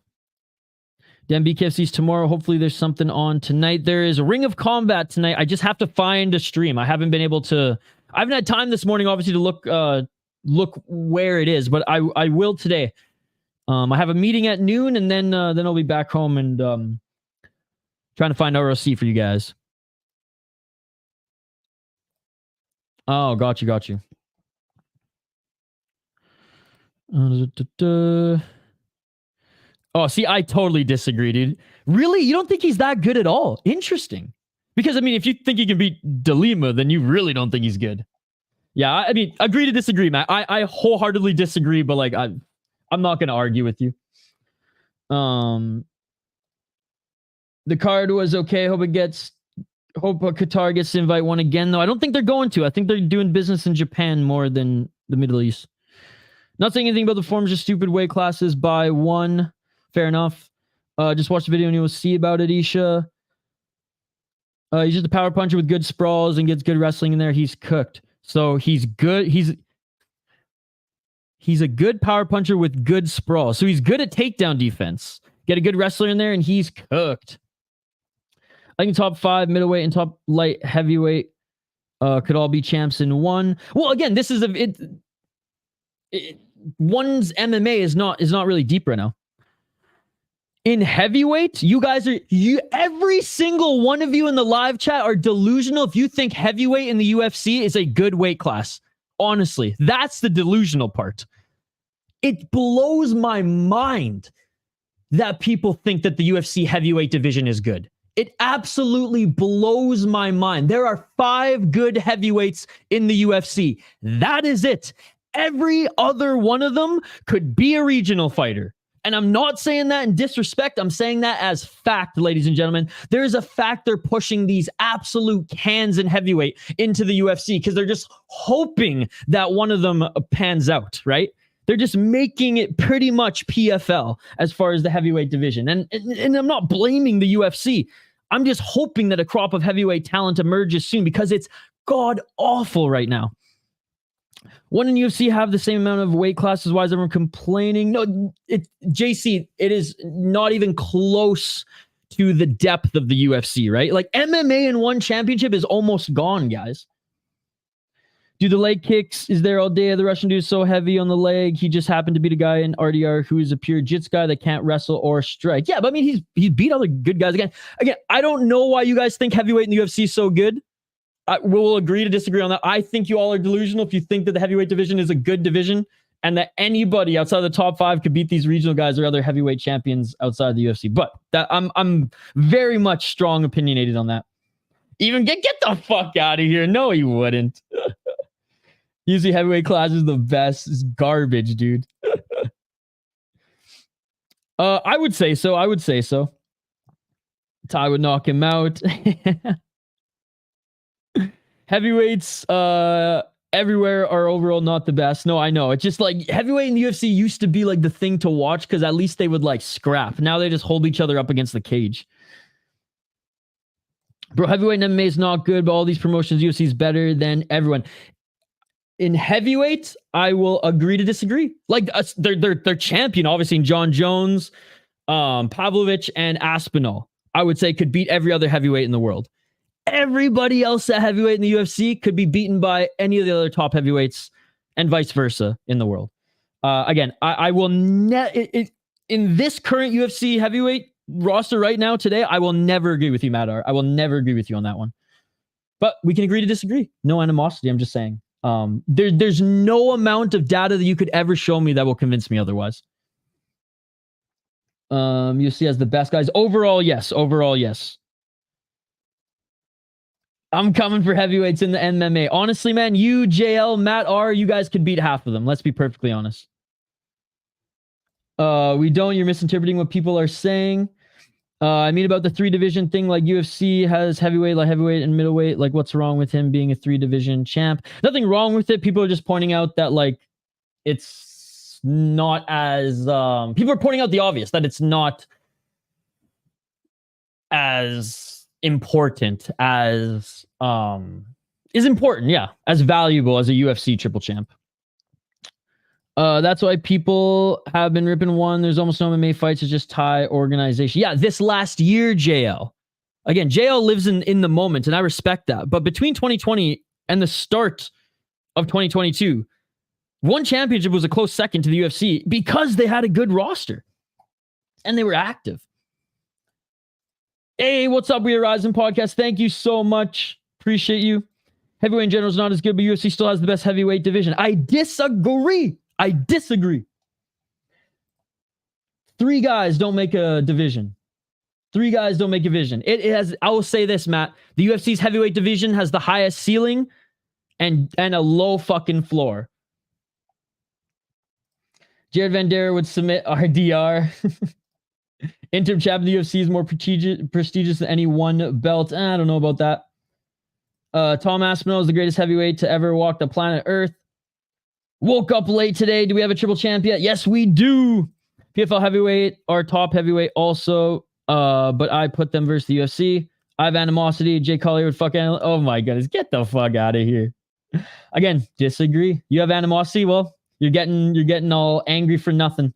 Damn, BKFC's tomorrow. Hopefully there's something on tonight. There is a Ring of Combat tonight. I just have to find a stream. I haven't been able to... I haven't had time this morning, obviously, to look where it is, but I will today. I have a meeting at noon, and then I'll be back home and trying to find ROC for you guys. Oh, got you. Oh, see, I totally disagree, dude. Really? You don't think he's that good at all? Interesting. Because, I mean, if you think he can beat Delima, then you really don't think he's good. Yeah, I mean, agree to disagree, Matt. I wholeheartedly disagree, but, like, I'm not going to argue with you. The card was okay. Hope Qatar gets to invite one again, though. I don't think they're going to. I think they're doing business in Japan more than the Middle East. Not saying anything about the forms, just stupid weight classes by one. Fair enough. Just watch the video and you'll see about it, Isha. He's just a power puncher with good sprawls and gets good wrestling in there. He's cooked. So he's good. He's a good power puncher with good sprawl. So he's good at takedown defense. Get a good wrestler in there and he's cooked. I think top 5 middleweight and top light heavyweight could all be champs in one. Well, again, this is one's MMA is not really deep right now. In heavyweight, every single one of you in the live chat are delusional if you think heavyweight in the UFC is a good weight class. Honestly, that's the delusional part. It blows my mind that people think that the UFC heavyweight division is good. It absolutely blows my mind. There are 5 good heavyweights in the UFC. That is it. Every other one of them could be a regional fighter. And I'm not saying that in disrespect. I'm saying that as fact, ladies and gentlemen. There is a fact they're pushing these absolute cans in heavyweight into the UFC because they're just hoping that one of them pans out, right? They're just making it pretty much PFL as far as the heavyweight division. And I'm not blaming the UFC. I'm just hoping that a crop of heavyweight talent emerges soon because it's god awful right now. One in UFC have the same amount of weight classes. Why is everyone complaining? No, JC, it is not even close to the depth of the UFC, right? Like MMA in one championship is almost gone, guys. Do the leg kicks is there all day? The Russian dude is so heavy on the leg. He just happened to beat a guy in RDR who is a pure jits guy that can't wrestle or strike. Yeah, but I mean, he's beat other good guys again. Again, I don't know why you guys think heavyweight in the UFC is so good. We'll agree to disagree on that. I think you all are delusional if you think that the heavyweight division is a good division and that anybody outside of the top 5 could beat these regional guys or other heavyweight champions outside of the UFC. But that I'm very much strong opinionated on that. Even get the fuck out of here. No, he wouldn't. Usually heavyweight class is the best. It's garbage, dude. I would say so. Ty would knock him out. Heavyweights everywhere are overall not the best. No, I know. It's just like heavyweight in the UFC used to be like the thing to watch because at least they would like scrap. Now they just hold each other up against the cage. Bro, heavyweight and MMA is not good, but all these promotions, UFC is better than everyone. In heavyweight, I will agree to disagree. Like they're champion, obviously, in John Jones, Pavlovich, and Aspinall. I would say could beat every other heavyweight in the world. Everybody else at heavyweight in the UFC could be beaten by any of the other top heavyweights, and vice versa in the world. Again, I will in this current UFC heavyweight roster right now today, I will never agree with you, Madar. I will never agree with you on that one. But we can agree to disagree. No animosity. I'm just saying. There's no amount of data that you could ever show me that will convince me otherwise. UFC has the best guys. Overall, yes. I'm coming for heavyweights in the MMA. Honestly, man, you, JL, Matt R, you guys could beat half of them. Let's be perfectly honest. We don't. You're misinterpreting what people are saying. I mean about the 3-division thing, like UFC has heavyweight, light heavyweight, and middleweight. Like, what's wrong with him being a 3-division champ? Nothing wrong with it. People are just pointing out that, like, it's not as... people are pointing out the obvious, that it's not as important as... is important, yeah. As valuable as a UFC triple champ. That's why people have been ripping one. There's almost no MMA fights. It's just Thai organization. Yeah, this last year, JL. Again, JL lives in the moment, and I respect that. But between 2020 and the start of 2022, one championship was a close second to the UFC because they had a good roster. And they were active. Hey, what's up, We Are Rising podcast? Thank you so much. Appreciate you. Heavyweight in general is not as good, but UFC still has the best heavyweight division. I disagree. 3 guys don't make a division. 3 guys don't make a division. It has, I will say this, Matt. The UFC's heavyweight division has the highest ceiling and a low fucking floor. Jared Van Der would submit RDR. Interim champ of the UFC is more prestigious than any one belt. I don't know about that. Tom Aspinall is the greatest heavyweight to ever walk the planet Earth. Woke up late today. Do we have a triple champ yet? Yes, we do. PFL heavyweight, our top heavyweight also. But I put them versus the UFC. I have animosity. Jay Collier would fuck. Oh my goodness. Get the fuck out of here. Again, disagree. You have animosity? Well, you're getting all angry for nothing.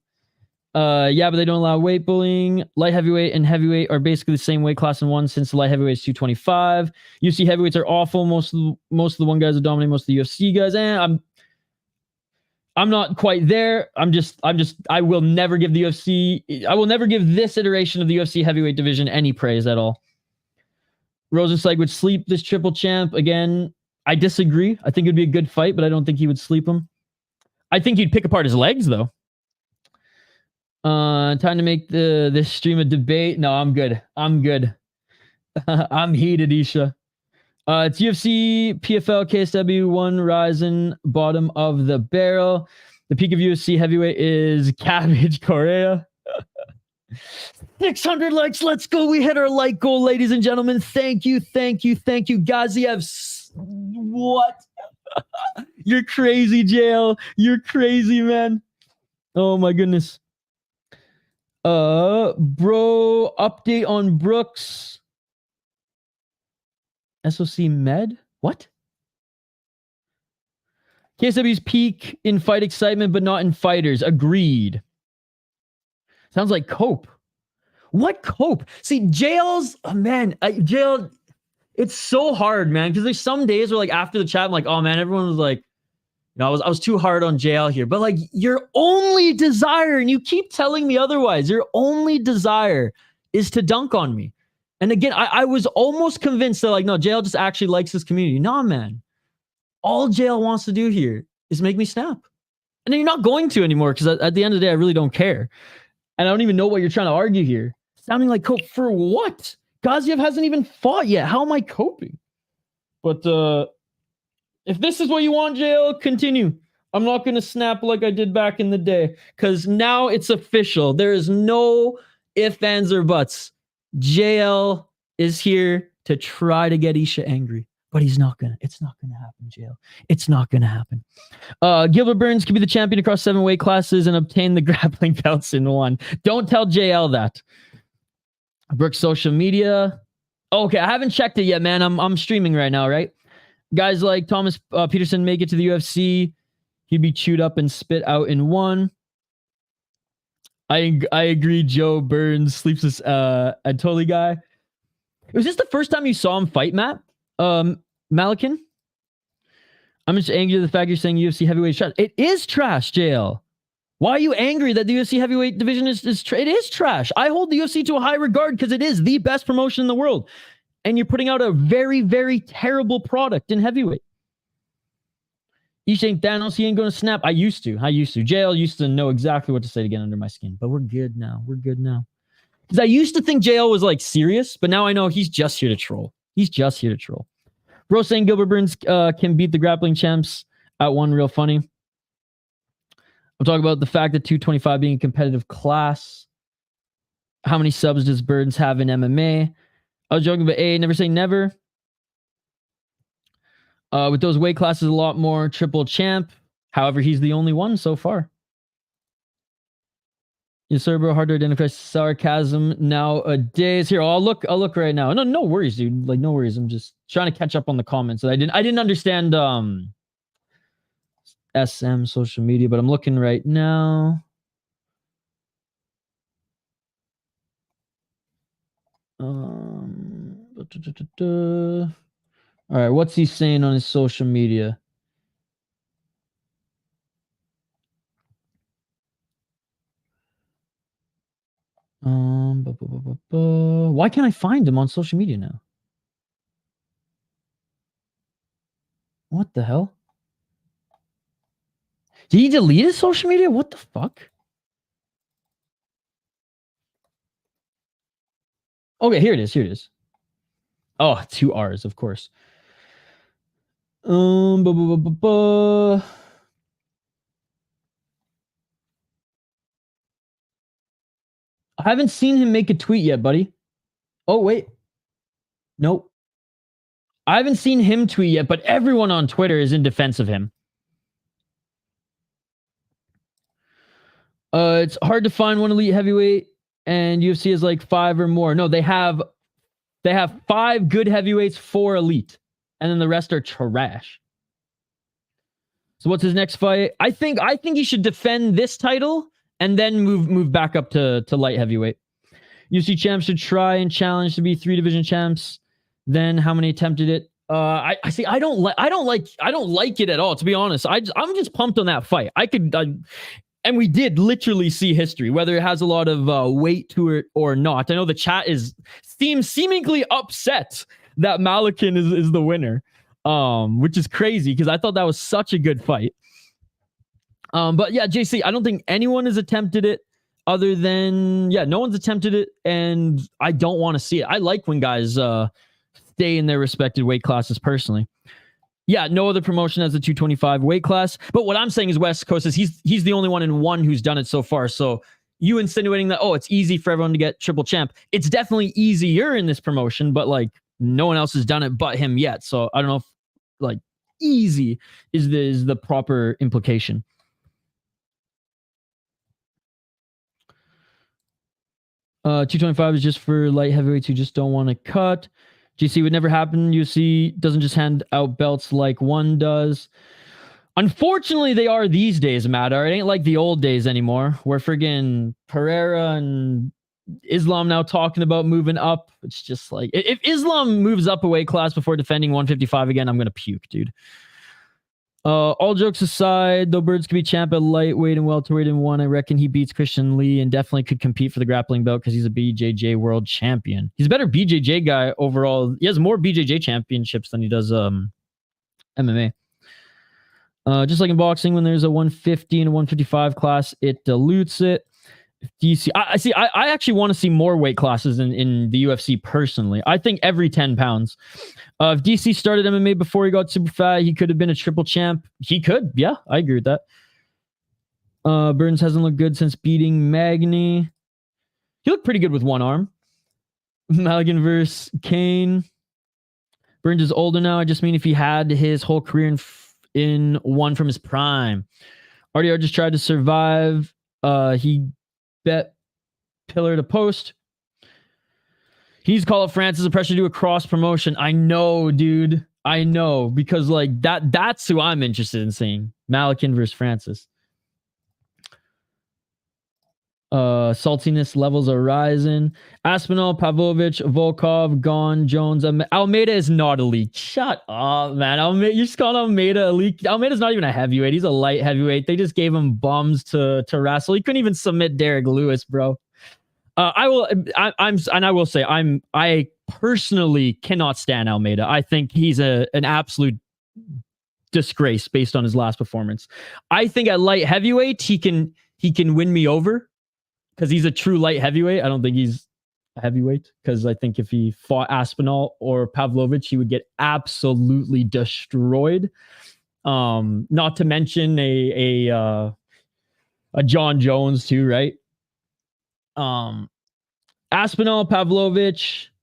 Yeah, but they don't allow weight bullying. Light heavyweight and heavyweight are basically the same weight class in one, since the light heavyweight is 225. UFC heavyweights are awful. Most of the one guys that dominate most of the UFC guys. And I'm not quite there. I will never give the UFC, I will never give this iteration of the UFC heavyweight division any praise at all. Rosenstein would sleep this triple champ. Again, I disagree. I think it'd be a good fight, but I don't think he would sleep him. I think he'd pick apart his legs, though. Time to make this stream a debate. No, I'm good. I'm heated, Isha. It's UFC, PFL, KSW, 1 Ryzen, bottom of the barrel. The peak of UFC heavyweight is Cabbage Korea. 600 likes. Let's go. We hit our like goal, ladies and gentlemen. Thank you. Gaziev, what? You're crazy, JL. You're crazy, man. Oh my goodness. Bro, update on Brooks. SOC Med? What? KSW's peak in fight excitement, but not in fighters. Agreed. Sounds like Cope. What Cope? See, JL's... Oh, man. JL... It's so hard, man, because there's some days where, like, after the chat, I'm like, oh, man, everyone was like, you know, I was too hard on JL here. But, like, your only desire, and you keep telling me otherwise, your only desire is to dunk on me. And again, I was almost convinced that, like, no, JL just actually likes this community. Nah, man. All JL wants to do here is make me snap. And then you're not going to anymore, because at the end of the day, I really don't care. And I don't even know what you're trying to argue here. Sounding like Cope for what? Gaziev hasn't even fought yet. How am I coping? But if this is what you want, JL, continue. I'm not going to snap like I did back in the day, because now it's official. There is no ifs, ands, or buts. JL is here to try to get Isha angry, but he's not going to. It's not going to happen, JL. It's not going to happen. Gilbert Burns could be the champion across 7 weight classes and obtain the grappling belts in one. Don't tell JL that. Brooks social media. Okay, I haven't checked it yet, man. I'm streaming right now, right? Guys like Thomas Peterson make it to the UFC. He'd be chewed up and spit out in one. I agree. Joe Burns sleeps this Anatoly guy. Was this the first time you saw him fight, Matt? Malykhin? I'm just angry at the fact you're saying UFC heavyweight is trash. It is trash, JL. Why are you angry that the UFC heavyweight division is it is trash? I hold the UFC to a high regard because it is the best promotion in the world. And you're putting out a very, very terrible product in heavyweight. Isha ain't Thanos, he ain't going to snap. I used to. JL used to know exactly what to say to get under my skin. But we're good now. Because I used to think JL was like serious, but now I know he's just here to troll. Bro saying Gilbert Burns can beat the grappling champs at one, real funny. I'm talking about the fact that 225 being a competitive class. How many subs does Burns have in MMA? I was joking, but never say never. With those weight classes, a lot more triple champ. However, he's the only one so far. Yes, sir, bro. Hard to identify sarcasm nowadays. Here, I'll look right now. No worries, dude. Like, no worries. I'm just trying to catch up on the comments. I didn't understand SM social media, but I'm looking right now. All right, what's he saying on his social media? Why can't I find him on social media now? What the hell? Did he delete his social media? What the fuck? Okay, here it is. Oh, 2 R's, of course. I haven't seen him make a tweet yet, buddy. Oh, wait. Nope. I haven't seen him tweet yet, but everyone on Twitter is in defense of him. It's hard to find one elite heavyweight, and UFC is like 5 or more. No, they have 5 good heavyweights, 4 elite, and then the rest are trash. So what's his next fight? I think he should defend this title and then move back up to light heavyweight. UFC champs should try and challenge to be 3 division champs. Then how many attempted it? I don't like it at all, to be honest. I'm just pumped on that fight. And we did literally see history, whether it has a lot of weight to it or not. I know the chat seems seemingly upset that Malykhin is the winner, which is crazy because I thought that was such a good fight. But yeah, JC, I don't think anyone has attempted it other than, no one's attempted it, and I don't want to see it. I like when guys stay in their respected weight classes personally. Yeah, no other promotion has a 225 weight class. But what I'm saying is West Coast is he's the only one in one who's done it so far. So you insinuating that, it's easy for everyone to get triple champ. It's definitely easier in this promotion, but like no one else has done it but him yet. So I don't know if like easy is the proper implication. Uh, 225 is just for light heavyweights who just don't want to cut. GC would never happen. UFC doesn't just hand out belts like one does. Unfortunately, they are these days, Matt. It ain't like the old days anymore. Where friggin' Pereira and Islam now talking about moving up. It's just like, if Islam moves up a weight class before defending 155 again, I'm going to puke, dude. All jokes aside, though Birds could be champ at lightweight and welterweight in one, I reckon he beats Christian Lee and definitely could compete for the grappling belt because he's a BJJ world champion. He's a better BJJ guy overall. He has more BJJ championships than he does MMA. Just like in boxing, when there's a 150 and a 155 class, it dilutes it. DC. I see. I actually want to see more weight classes in the UFC personally. I think every 10 pounds. If DC started MMA before he got super fat, he could have been a triple champ. He could. Yeah, I agree with that. Burns hasn't looked good since beating Magny. He looked pretty good with one arm. Malykhin versus Kane. Burns is older now. I just mean if he had his whole career in one from his prime. RDR just tried to survive. He bet pillar to post. He needs to call up Francis a pressure to do a cross promotion. I know, dude. I know. Because like that's who I'm interested in seeing. Malykhin versus Francis. Saltiness levels are rising. Aspinall, Pavlovich, Volkov, Gon, Jones. Almeida is not elite. Shut up, man. You just called Almeida elite. Almeida's not even a heavyweight. He's a light heavyweight. They just gave him bums to wrestle. He couldn't even submit Derek Lewis, bro. I will say I personally cannot stand Almeida. I think he's an absolute disgrace based on his last performance. I think at light heavyweight he can win me over. Because he's a true light heavyweight. I don't think he's a heavyweight. Because I think if he fought Aspinall or Pavlovich, he would get absolutely destroyed. Not to mention a John Jones too, right? Aspinall, Pavlovich,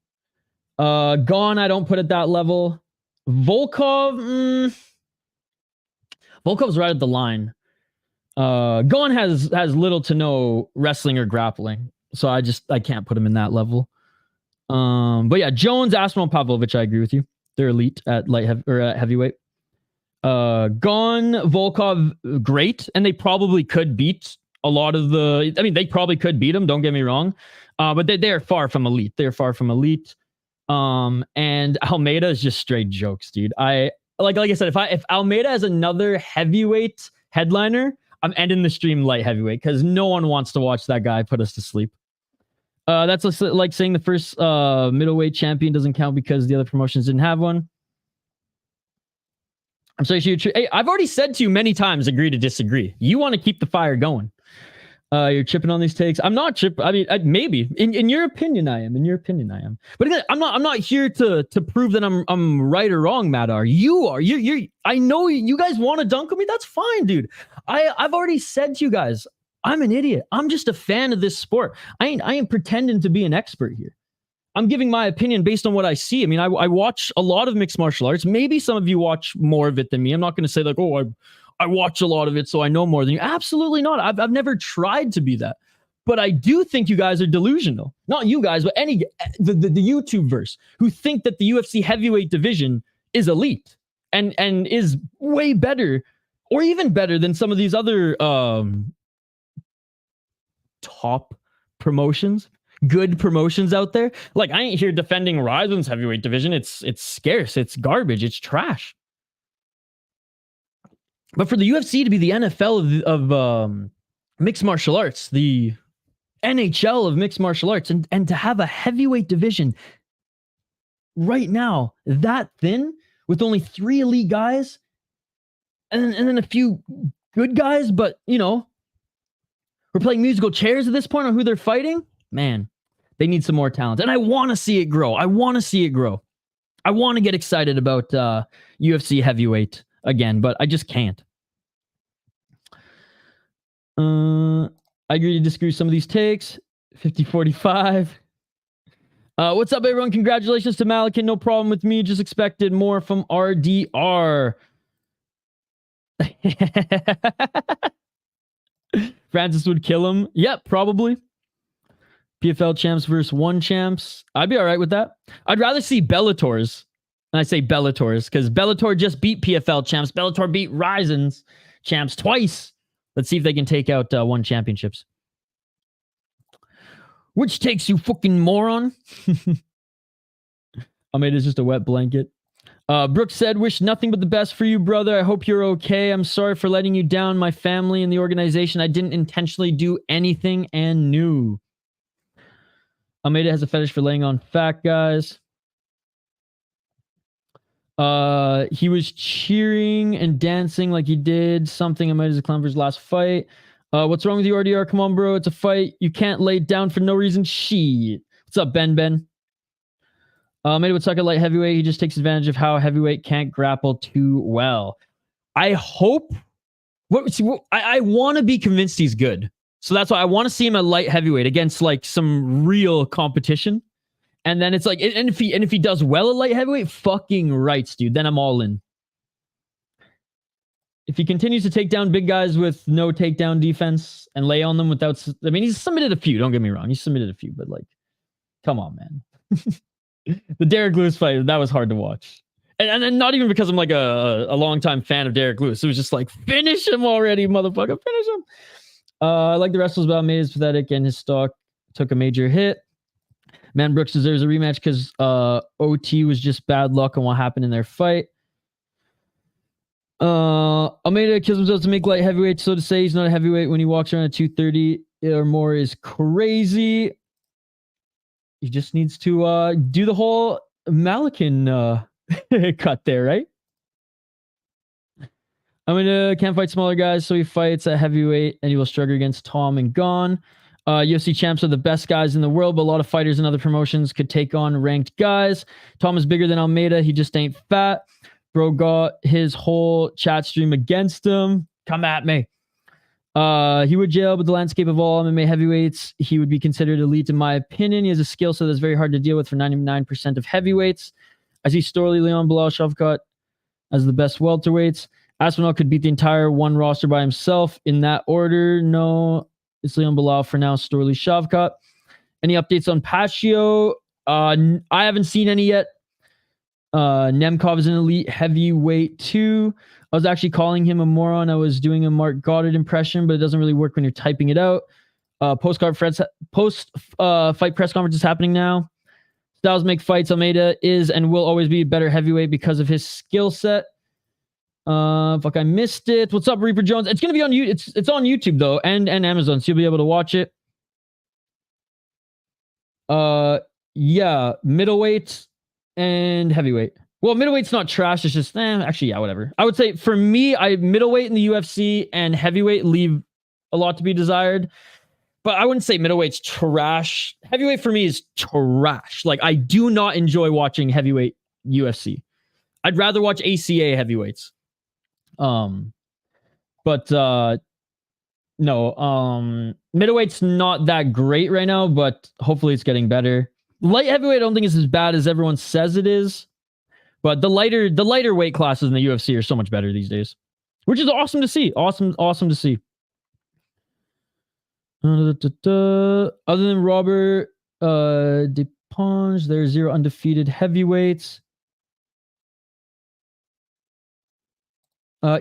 Gon. I don't put at that level. Volkov's right at the line. Gon has little to no wrestling or grappling, so I can't put him in that level. But yeah, Jones, Aspinall, Pavlovich, I agree with you. They're elite at heavyweight. Gon, Volkov, great, and they probably could beat a lot of the. I mean, they probably could beat them. Don't get me wrong, but they are far from elite. They're far from elite. And Almeida is just straight jokes, dude. Like I said, if Almeida has another heavyweight headliner, I'm ending the stream light heavyweight because no one wants to watch that guy put us to sleep. That's like saying the first middleweight champion doesn't count because the other promotions didn't have one. I'm sorry, hey, I've already said to you many times, agree to disagree. You want to keep the fire going. You're chipping on these takes. I'm not chipping. I mean, maybe in your opinion, I am. In your opinion, I am. But again, I'm not here to prove that I'm right or wrong, Madar. You are. You're. I know you guys want to dunk on me. That's fine, dude. I've already said to you guys, I'm an idiot. I'm just a fan of this sport. I ain't pretending to be an expert here. I'm giving my opinion based on what I see. I mean, I watch a lot of mixed martial arts. Maybe some of you watch more of it than me. I'm not going to say like, oh, I watch a lot of it, so I know more than you. Absolutely not. I've never tried to be that. But I do think you guys are delusional. Not you guys, but the YouTube verse who think that the UFC heavyweight division is elite and is way better or even better than some of these other top promotions, good promotions out there. Like, I ain't here defending Ryzen's heavyweight division. It's scarce. It's garbage. It's trash. But for the UFC to be the NFL of mixed martial arts, the NHL of mixed martial arts, and to have a heavyweight division right now that thin with only 3 elite guys and then a few good guys, but you know, we're playing musical chairs at this point on who they're fighting. Man, they need some more talent, and I want to see it grow. I want to get excited about UFC heavyweight again, but I just can't. I agree to disagree with some of these takes. 50-45. What's up, everyone? Congratulations to Malykhin. No problem with me. Just expected more from RDR. Francis would kill him. Yep, probably. PFL champs versus one champs. I'd be all right with that. I'd rather see Bellators. And I say Bellators because Bellator just beat PFL champs. Bellator beat Ryzen's champs twice. Let's see if they can take out one championships. Which takes you fucking moron. I mean, it's just a wet blanket. Brooks said, wish nothing but the best for you, brother. I hope you're okay. I'm sorry for letting you down, my family and the organization. I didn't intentionally do anything and knew. Almeida has a fetish for laying on fat guys. He was cheering and dancing like he did something. Almeida's a clown for his last fight. What's wrong with you, RDR? Come on, bro. It's a fight. You can't lay it down for no reason. Shit. What's up, Ben? Mehdi would suck at light heavyweight. He just takes advantage of how heavyweight can't grapple too well. I hope. I want to be convinced he's good. So that's why I want to see him at light heavyweight against like some real competition. And then it's like, and if he does well at light heavyweight, fucking rights, dude. Then I'm all in. If he continues to take down big guys with no takedown defense and lay on them without, I mean, he's submitted a few. Don't get me wrong, he's submitted a few, but like, come on, man. The Derek Lewis fight, that was hard to watch. And not even because I'm like a longtime fan of Derek Lewis. It was just like, finish him already, motherfucker, finish him. I like the wrestlers, but Mehdi is pathetic and his stock took a major hit. Man, Brooks deserves a rematch because OT was just bad luck on what happened in their fight. Almeida kills himself to make light heavyweight, so to say he's not a heavyweight when he walks around at 230 or more is crazy. He just needs to do the whole Malykhin cut there, right? Almeida can't fight smaller guys, so he fights at heavyweight and he will struggle against Tom and Gon. UFC champs are the best guys in the world, but a lot of fighters in other promotions could take on ranked guys. Tom is bigger than Almeida, he just ain't fat. Bro got his whole chat stream against him. Come at me. He would jail, but the landscape of all MMA heavyweights, he would be considered elite in my opinion. He has a skill set that's very hard to deal with for 99% of heavyweights. I see Storley, Leon, Bilal, Shavkat as the best welterweights. Aspinall could beat the entire one roster by himself in that order. No, it's Leon, Bilal for now. Storley, Shavkat. Any updates on Pacio? I haven't seen any yet. Nemkov is an elite heavyweight too. I was actually calling him a moron. I was doing a Mark Goddard impression, but it doesn't really work when you're typing it out. Post fight press conference is happening now. Styles make fights. Almeida is and will always be a better heavyweight because of his skill set. Fuck, I missed it. What's up, Reaper Jones? It's gonna be on YouTube. It's on YouTube though, and Amazon, so you'll be able to watch it. Yeah, middleweight and heavyweight. Well, middleweight's not trash. It's just, actually, yeah, whatever. I would say for me, middleweight in the UFC and heavyweight leave a lot to be desired. But I wouldn't say middleweight's trash. Heavyweight for me is trash. Like, I do not enjoy watching heavyweight UFC. I'd rather watch ACA heavyweights. No, middleweight's not that great right now, but hopefully it's getting better. Light heavyweight, I don't think it's as bad as everyone says it is, but the lighter weight classes in the UFC are so much better these days, which is awesome to see. Awesome to see. Other than Robert DePonge, there's 0 undefeated heavyweights.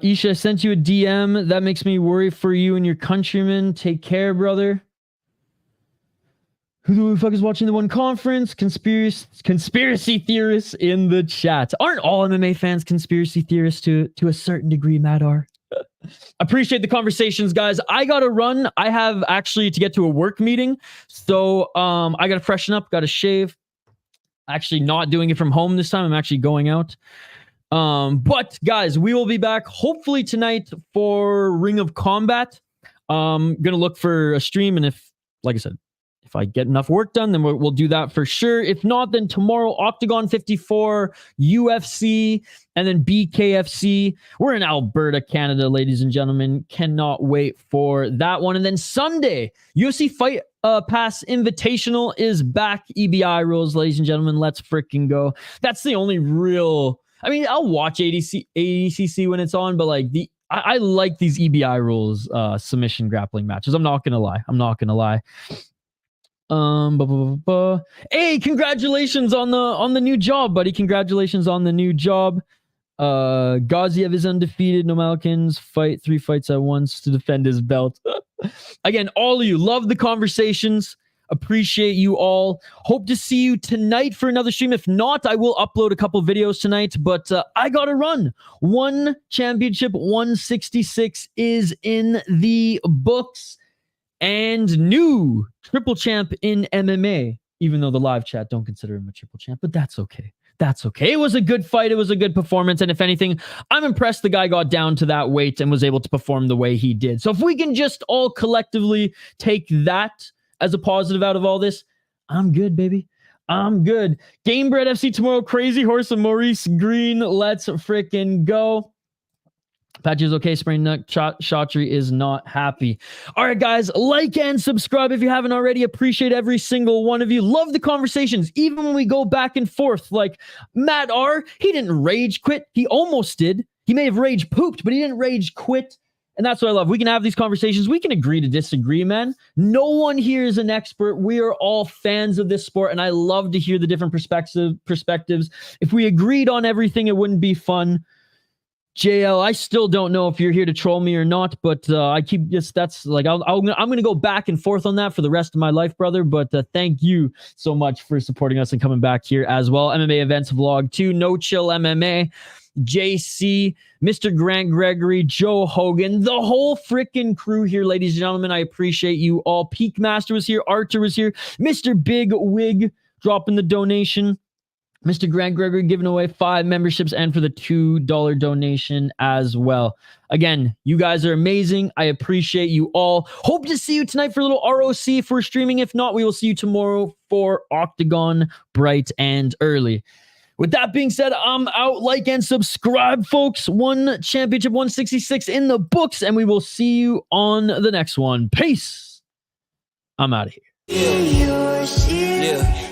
Isha, I sent you a DM. That makes me worry for you and your countrymen. Take care, brother. Who the fuck is watching the one conference? Conspiracy theorists in the chat. Aren't all MMA fans conspiracy theorists to a certain degree, Madar? Appreciate the conversations, guys. I gotta run. I have actually to get to a work meeting. So I gotta freshen up, gotta shave. Actually not doing it from home this time. I'm actually going out. But guys, we will be back hopefully tonight for Ring of Combat. Gonna look for a stream, and if, like I said, if I get enough work done, then we'll do that for sure. If not, then tomorrow, Octagon 54, UFC, and then BKFC. We're in Alberta, Canada, ladies and gentlemen. Cannot wait for that one. And then Sunday, UFC Fight Pass Invitational is back. EBI rules, ladies and gentlemen. Let's freaking go. That's the only real... I mean, I'll watch ADCC when it's on, but like I like these EBI rules submission grappling matches. I'm not gonna lie. Hey, congratulations on the new job, buddy. Congratulations on the new job. Gaziev is undefeated. No Malykhin's fight 3 fights at once to defend his belt. Again, all of you, love the conversations. Appreciate you all. Hope to see you tonight for another stream. If not, I will upload a couple videos tonight, but I gotta run. One championship 166 is in the books. And new triple champ in MMA, even though the live chat don't consider him a triple champ, but that's okay. That's okay. It was a good fight. It was a good performance. And if anything, I'm impressed the guy got down to that weight and was able to perform the way he did. So if we can just all collectively take that as a positive out of all this, I'm good, baby. I'm good. Gamebred FC tomorrow. Crazy Horse and Maurice Green. Let's freaking go. Patch is okay. Sprained neck. Shotry is not happy. All right, guys. Like and subscribe if you haven't already. Appreciate every single one of you. Love the conversations. Even when we go back and forth. Like Matt R. He didn't rage quit. He almost did. He may have rage pooped, but he didn't rage quit. And that's what I love. We can have these conversations. We can agree to disagree, man. No one here is an expert. We are all fans of this sport, and I love to hear the different perspectives. If we agreed on everything, it wouldn't be fun. JL, I still don't know if you're here to troll me or not, but I keep just, that's like, I'm going to go back and forth on that for the rest of my life, brother. But thank you so much for supporting us and coming back here as well. MMA Events Vlog 2, No Chill MMA, JC, Mr. Grant Gregory, Joe Hogan, the whole freaking crew here, ladies and gentlemen. I appreciate you all. Peak Master was here. Archer was here. Mr. Big Wig dropping the donation. Mr. Grant Gregory giving away 5 memberships and for the $2 donation as well. Again, you guys are amazing. I appreciate you all. Hope to see you tonight for a little ROC if we're streaming. If not, we will see you tomorrow for Octagon bright and early. With that being said, I'm out. Like and subscribe, folks. One championship 166 in the books, and we will see you on the next one. Peace. I'm out of here. Yeah.